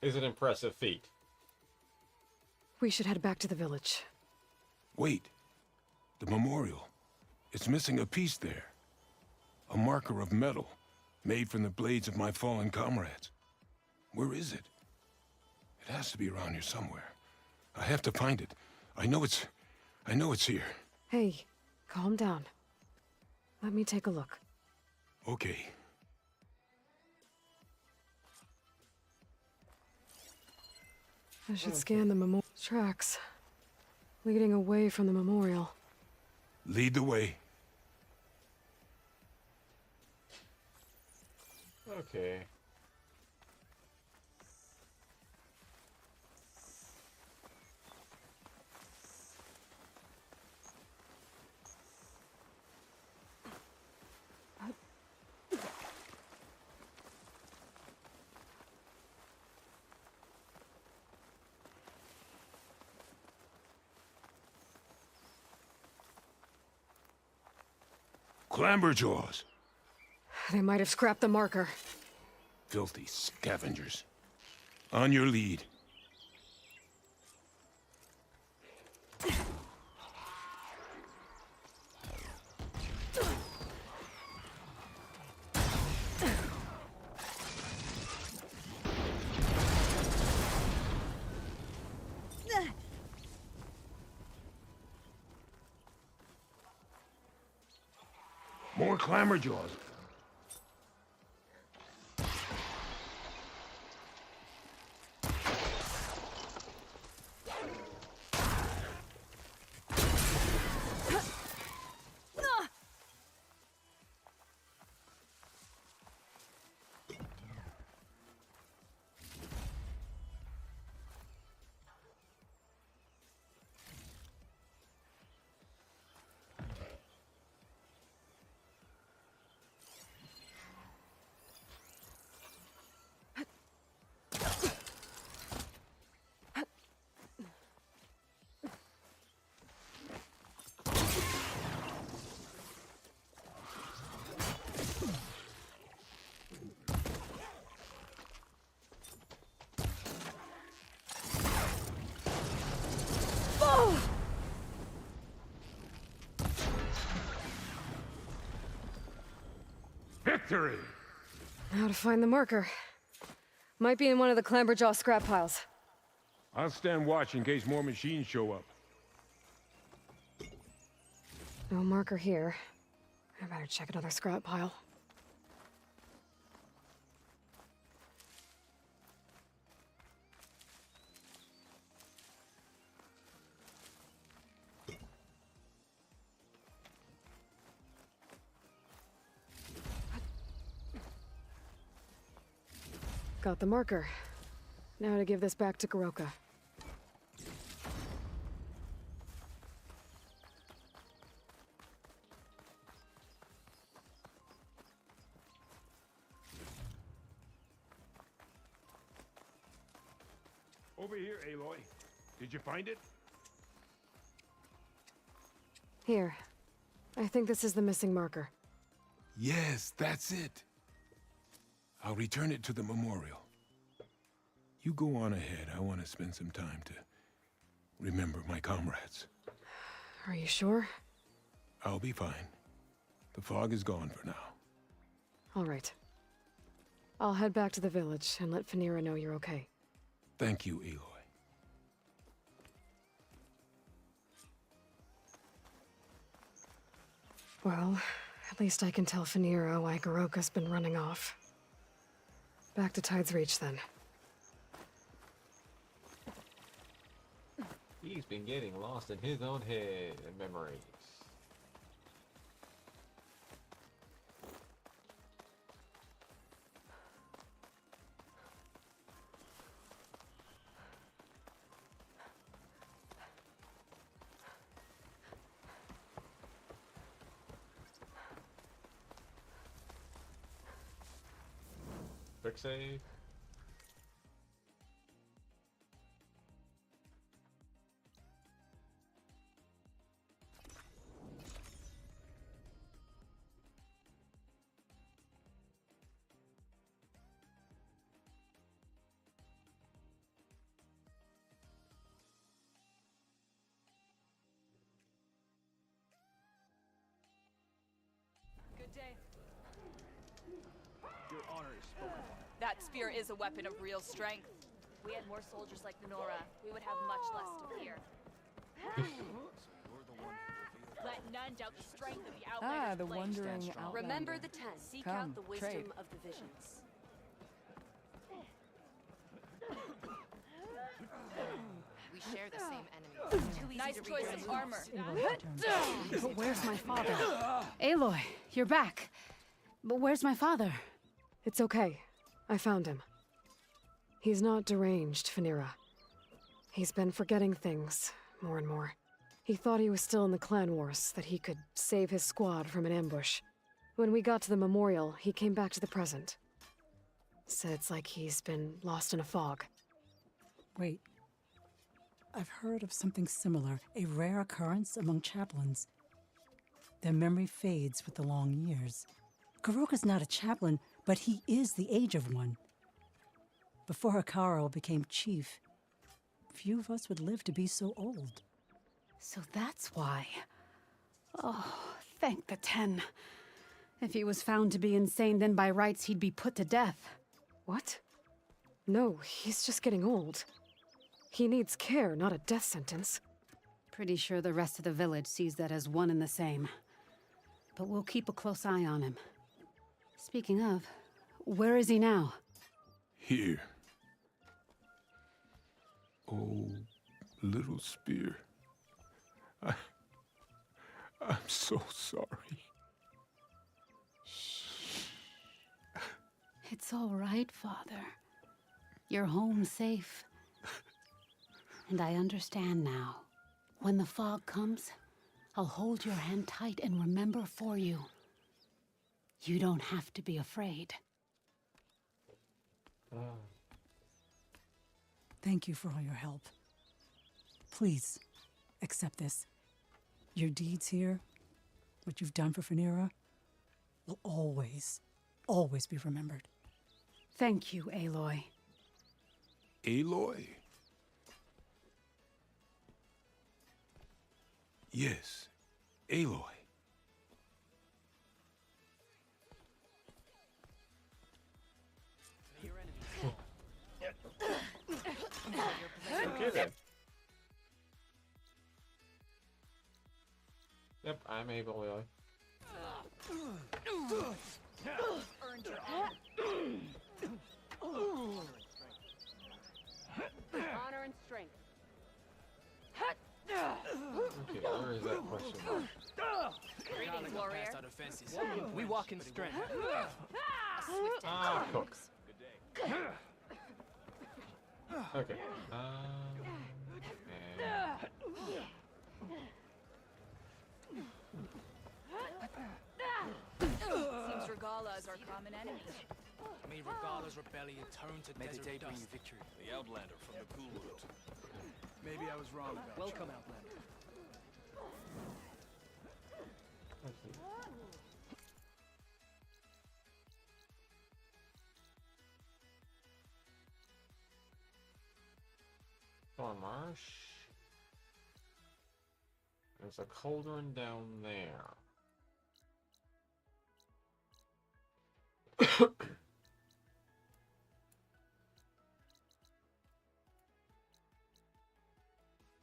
is an impressive feat. We should head back to the village. Wait. The memorial. It's missing a piece there. A marker of metal, made from the blades of my fallen comrades. Where is it? It has to be around here somewhere. I have to find it. I know it's here. Hey, calm down. Let me take a look. Okay. I should scan the memorial tracks, leading away from the memorial. Lead the way. Okay. Clamberjaws. They might have scrapped the marker. Filthy scavengers. On your lead. More clamberjaws. Victory! Now to find the marker. Might be in one of the Clamberjaw scrap piles. I'll stand watch in case more machines show up. No marker here. I better check another scrap pile. Got the marker. Now to give this back to Goroka. Over here, Aloy. Did you find it? Here. I think this is the missing marker. Yes, that's it. I'll return it to the memorial. You go on ahead. I want to spend some time to remember my comrades. Are you sure? I'll be fine. The fog is gone for now. All right. I'll head back to the village and let Fanira know you're okay. Thank you, Aloy. Well, at least I can tell Fanira why Goroka's been running off. Back to Tide's Reach, then. He's been getting lost in his own head and memories. Quick save. That spear is a weapon of real strength. If we had more soldiers like Nora, we would have much less to fear. Let none doubt the strength of the Outlander's the blade. wandering Outlander. Remember the 10. Seek Come, out the wisdom trade. of the visions. We share the same enemy. Too easy nice choice of armor. But where's my father? Aloy, you're back. But where's my father? It's okay. I found him. He's not deranged, Phaneera. He's been forgetting things more and more. He thought he was still in the clan wars, that he could save his squad from an ambush. When we got to the memorial, he came back to the present. Said it's like he's been lost in a fog. Wait. I've heard of something similar, a rare occurrence among chaplains. Their memory fades with the long years. Goroka's not a chaplain, but he is the age of one. Before Hekarro became chief, few of us would live to be so old. So that's why. Oh, thank the 10. If he was found to be insane, then by rights he'd be put to death. What? No, he's just getting old. He needs care, not a death sentence. Pretty sure the rest of the village sees that as one and the same. But we'll keep a close eye on him. Speaking of, where is he now? Here. Oh, little spear. I'm so sorry. It's all right, Father. You're home safe. And I understand now. When the fog comes, I'll hold your hand tight and remember for you. You don't have to be afraid. Thank you for all your help. Please, accept this. Your deeds here, what you've done for Phaneera, will always, always be remembered. Thank you, Aloy. Aloy? Yes, Aloy. Okay then. Yep, I'm able to. Earned your honor. Honor and strength. Okay, where is that question mark? Greetings, warrior. Past our defenses. We walk in strength. Ah, cook. Okay. Seems Regala is our common enemy. May Regala's rebellion turn to May the desert day bring dust. you victory. The Outlander from the Cool Root. Maybe I was wrong about Welcome, you. Outlander. Marsh. There's a cauldron down there.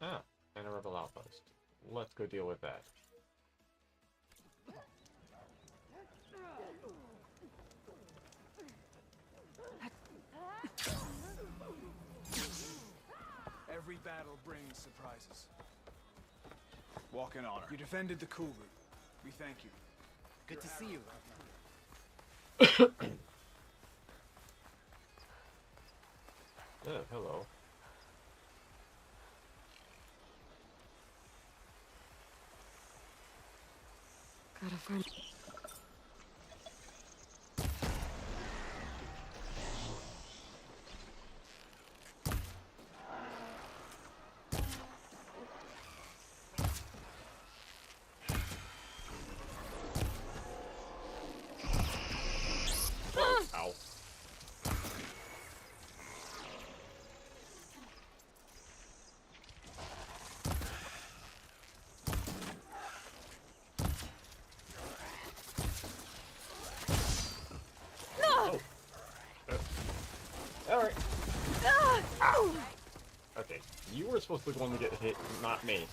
Ah, and a rebel outpost. Let's go deal with that. Every battle brings surprises. Walk in honor. You defended the Cool Root. We thank you. Good to see you. Hello. Gotta find. Ow. You're supposed to be the one to get hit, not me.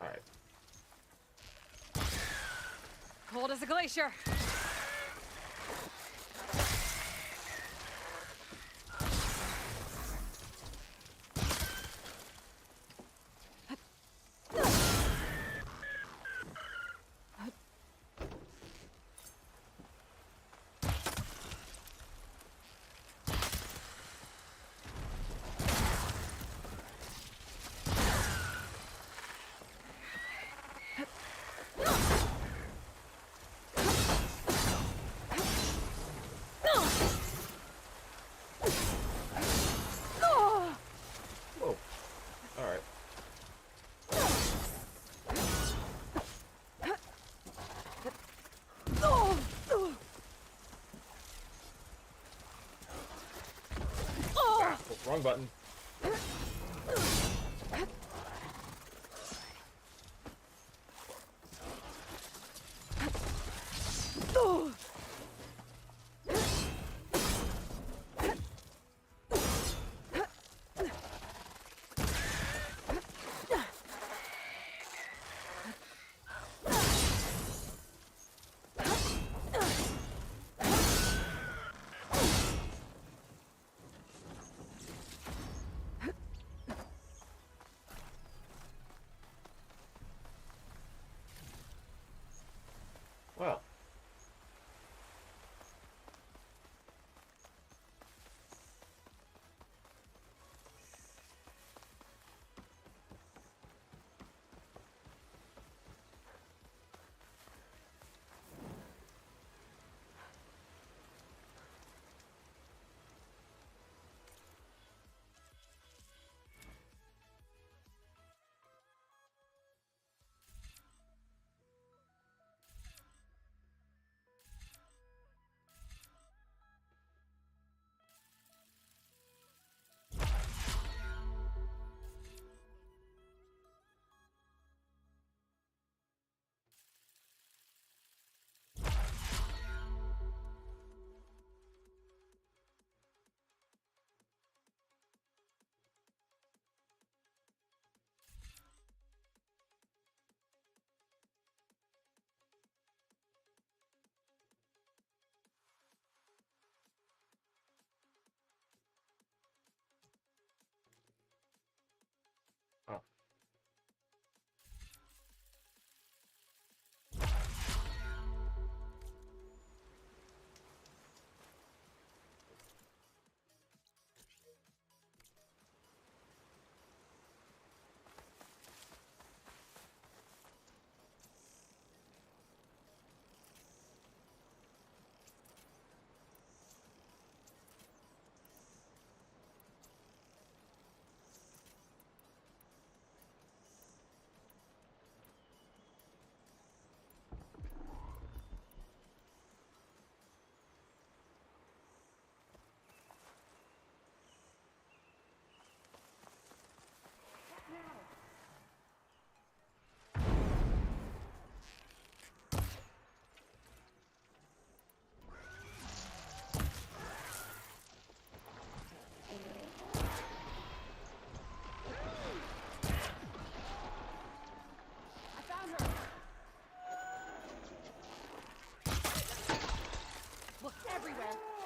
Alright. Cold as a glacier. Whoa. Alright. Oh, wrong button. Well. Oh.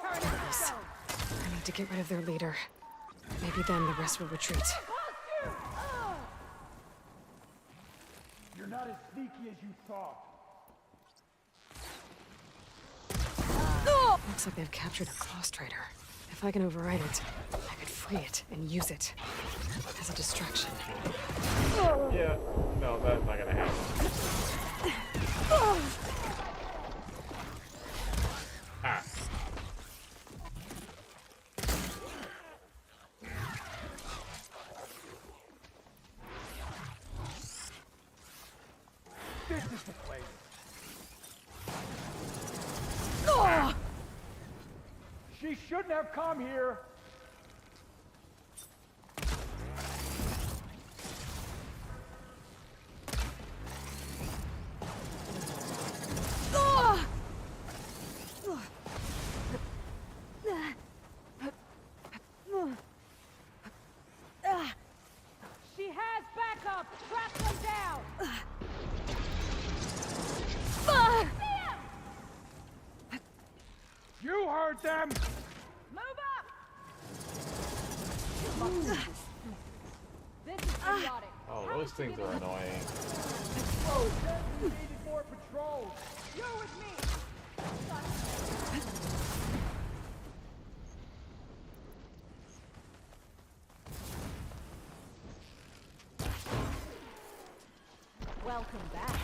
I need to get rid of their leader. Maybe then the rest will retreat. You're not as sneaky as you thought. Looks like they've captured a Claw Strider. If I can override it, I could free it and use it as a distraction. Yeah, no, that's not gonna happen. Ah. This is the place. She shouldn't have come here. hurt them! Move up! This is idiotic. Oh, those things are annoying. Whoa, we needed more patrols! You're with me! Welcome back.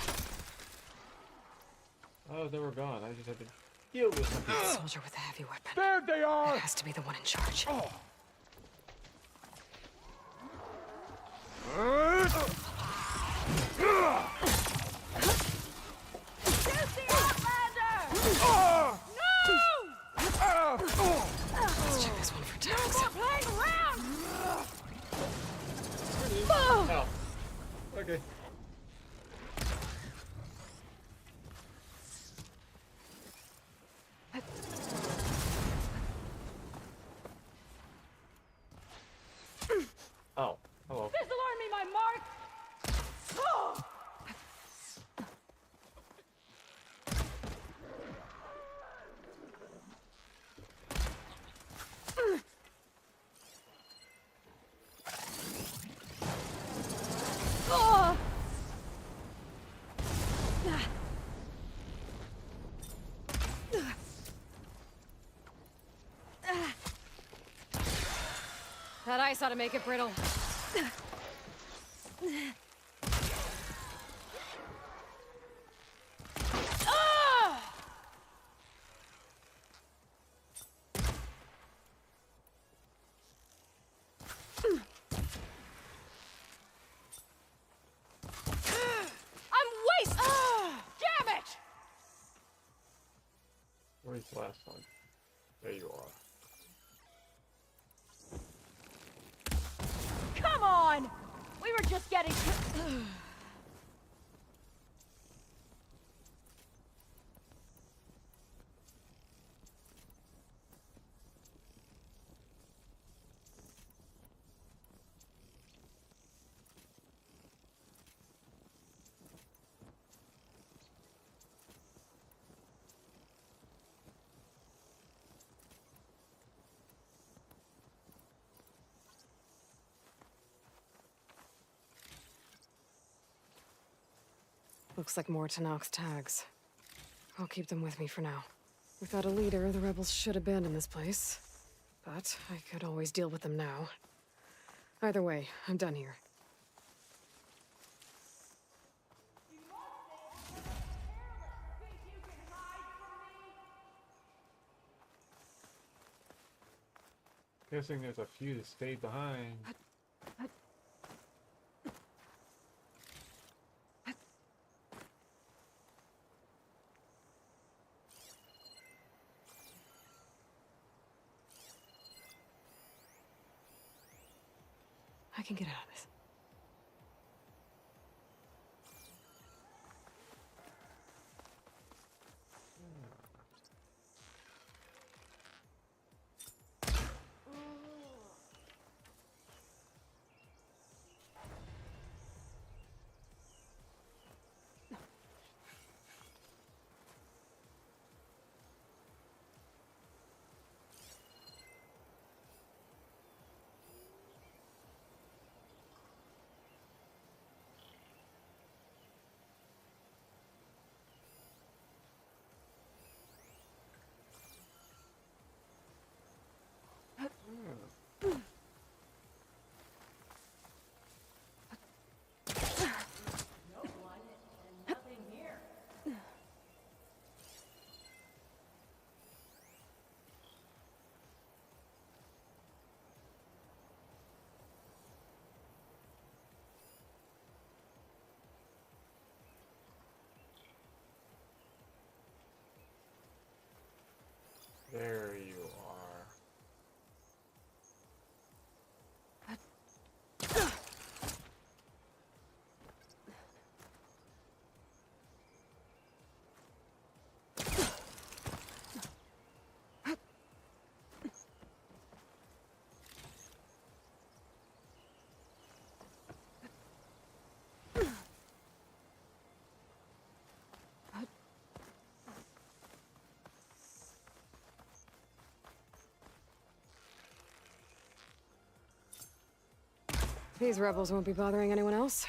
Oh, they were gone. I just had to deal with them. The soldier with the heavy weapon. There they are! That has to be the one in charge. Shoot the Outlander! Let's check this one for tags. No more playing around! Oh. Okay. Oh, hello. Disalarm me, my mark! Oh! Oh! That ice ought to make it brittle. I'm wasted! Damn it! Where's the last one? There you are. Come on! We were just getting Looks like more Tanak's tags. I'll keep them with me for now. Without a leader, the rebels should abandon this place. But I could always deal with them now. Either way, I'm done here. Guessing there's a few that stayed behind. I can get out of this. These rebels won't be bothering anyone else.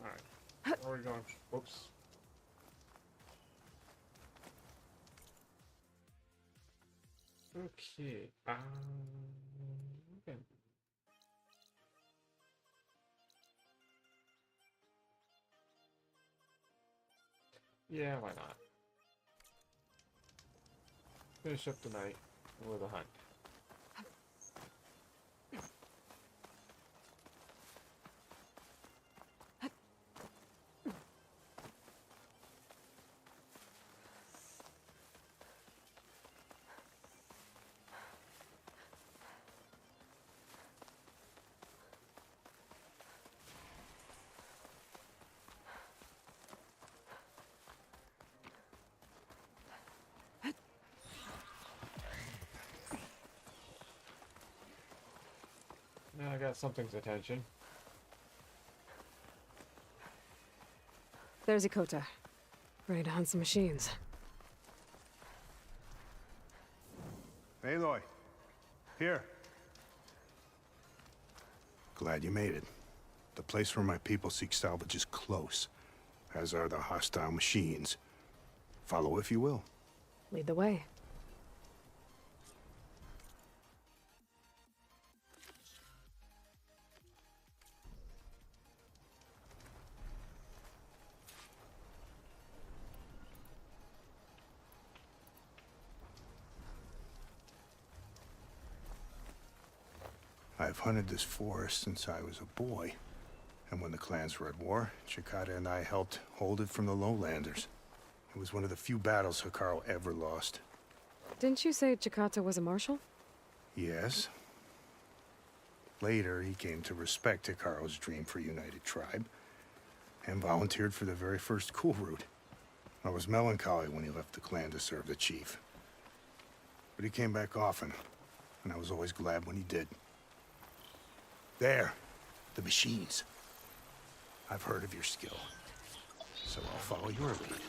Alright. Where are we going? Whoops. Okay. Okay. Yeah, why not? Finish up tonight with a hunt. Now I got something's attention. There's Ikota. Ready to hunt some machines. Aloy. Here. Glad you made it. The place where my people seek salvage is close, as are the hostile machines. Follow if you will. Lead the way. I've hunted this forest since I was a boy. And when the clans were at war, Chikata and I helped hold it from the lowlanders. It was one of the few battles Hikaru ever lost. Didn't you say Chikata was a marshal? Yes. Later, he came to respect Hikaru's dream for a united tribe, and volunteered for the very first Cool Route. I was melancholy when he left the clan to serve the chief. But he came back often, and I was always glad when he did. There, the machines. I've heard of your skill, so I'll follow your lead.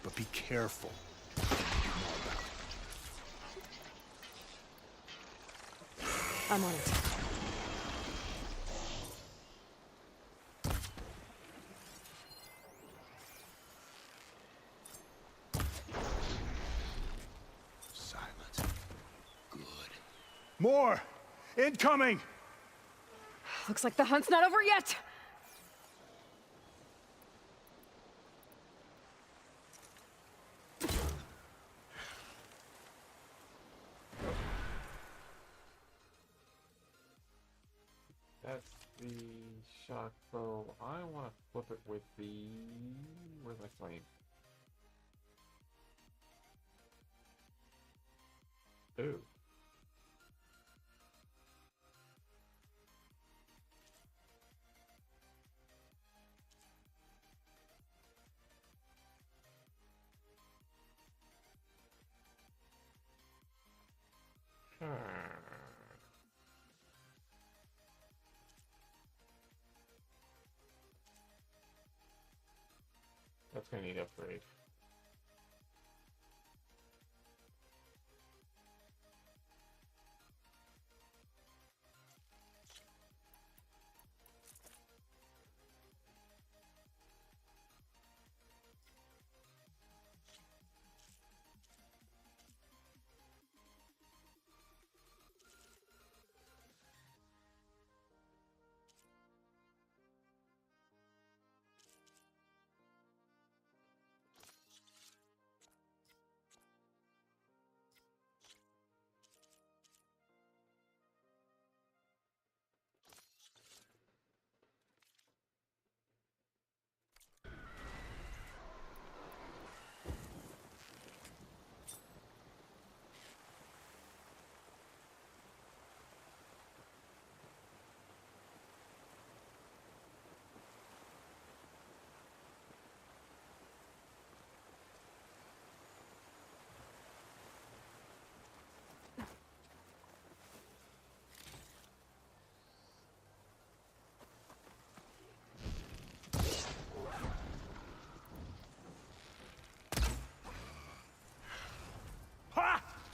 But be careful. I'm on it. Silence. Good. More! Incoming! Looks like the hunt's not over yet! That's the shock bow. I want to flip it with the... Where's my flame? Ooh. That's gonna need upgrade.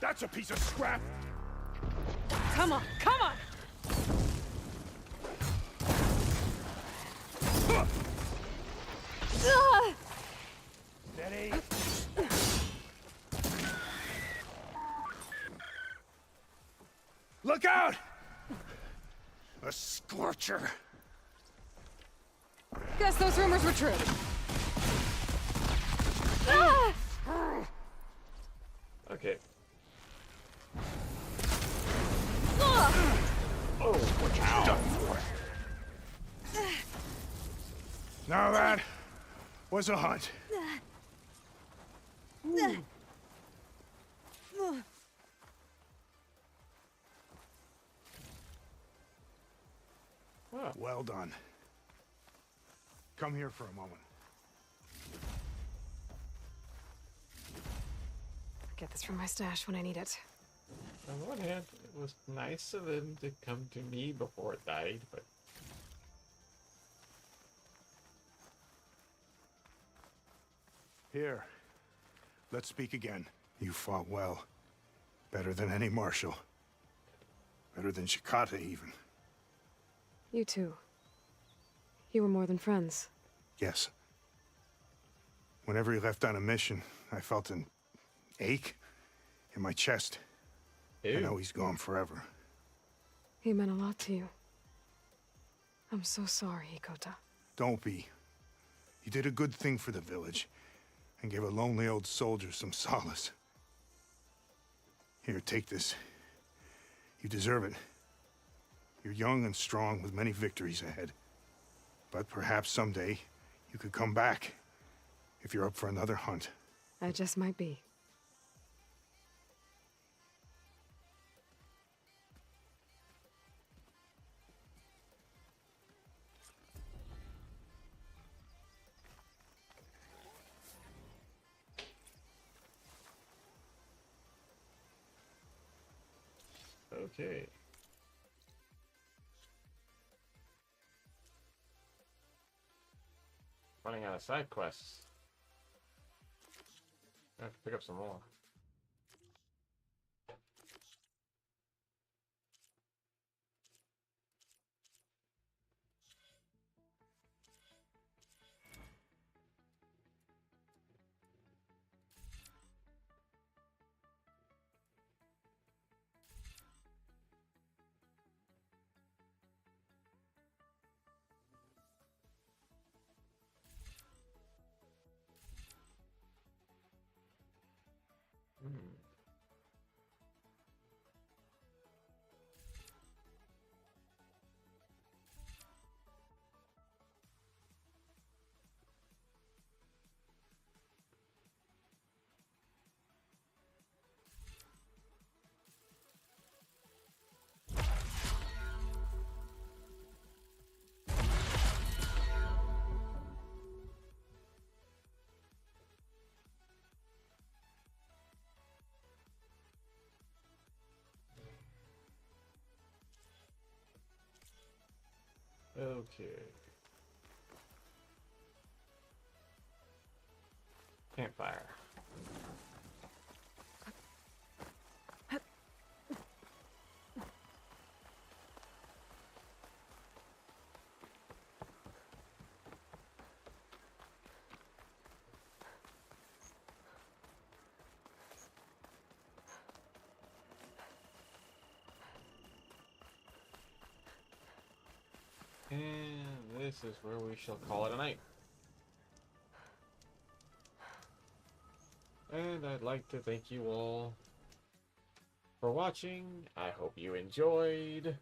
That's a piece of scrap! Come on, come on! Steady! Look out! A scorcher! Guess those rumors were true. Okay. Oh, what you done for? Now that was a hunt. Well done. Come here for a moment. Get this from my stash when I need it. On the one hand, it was nice of them to come to me before it died, but... Here. Let's speak again. You fought well. Better than any marshal. Better than Shikata, even. You too. You were more than friends. Yes. Whenever he left on a mission, I felt an ache in my chest. I know he's gone forever. He meant a lot to you. I'm so sorry, Hikota. Don't be. You did a good thing for the village, and gave a lonely old soldier some solace. Here, take this. You deserve it. You're young and strong with many victories ahead. But perhaps someday you could come back, if you're up for another hunt. I just might be. Okay. Running out of side quests. I have to pick up some more. Okay. Campfire. And this is where we shall call it a night. And I'd like to thank you all for watching. I hope you enjoyed.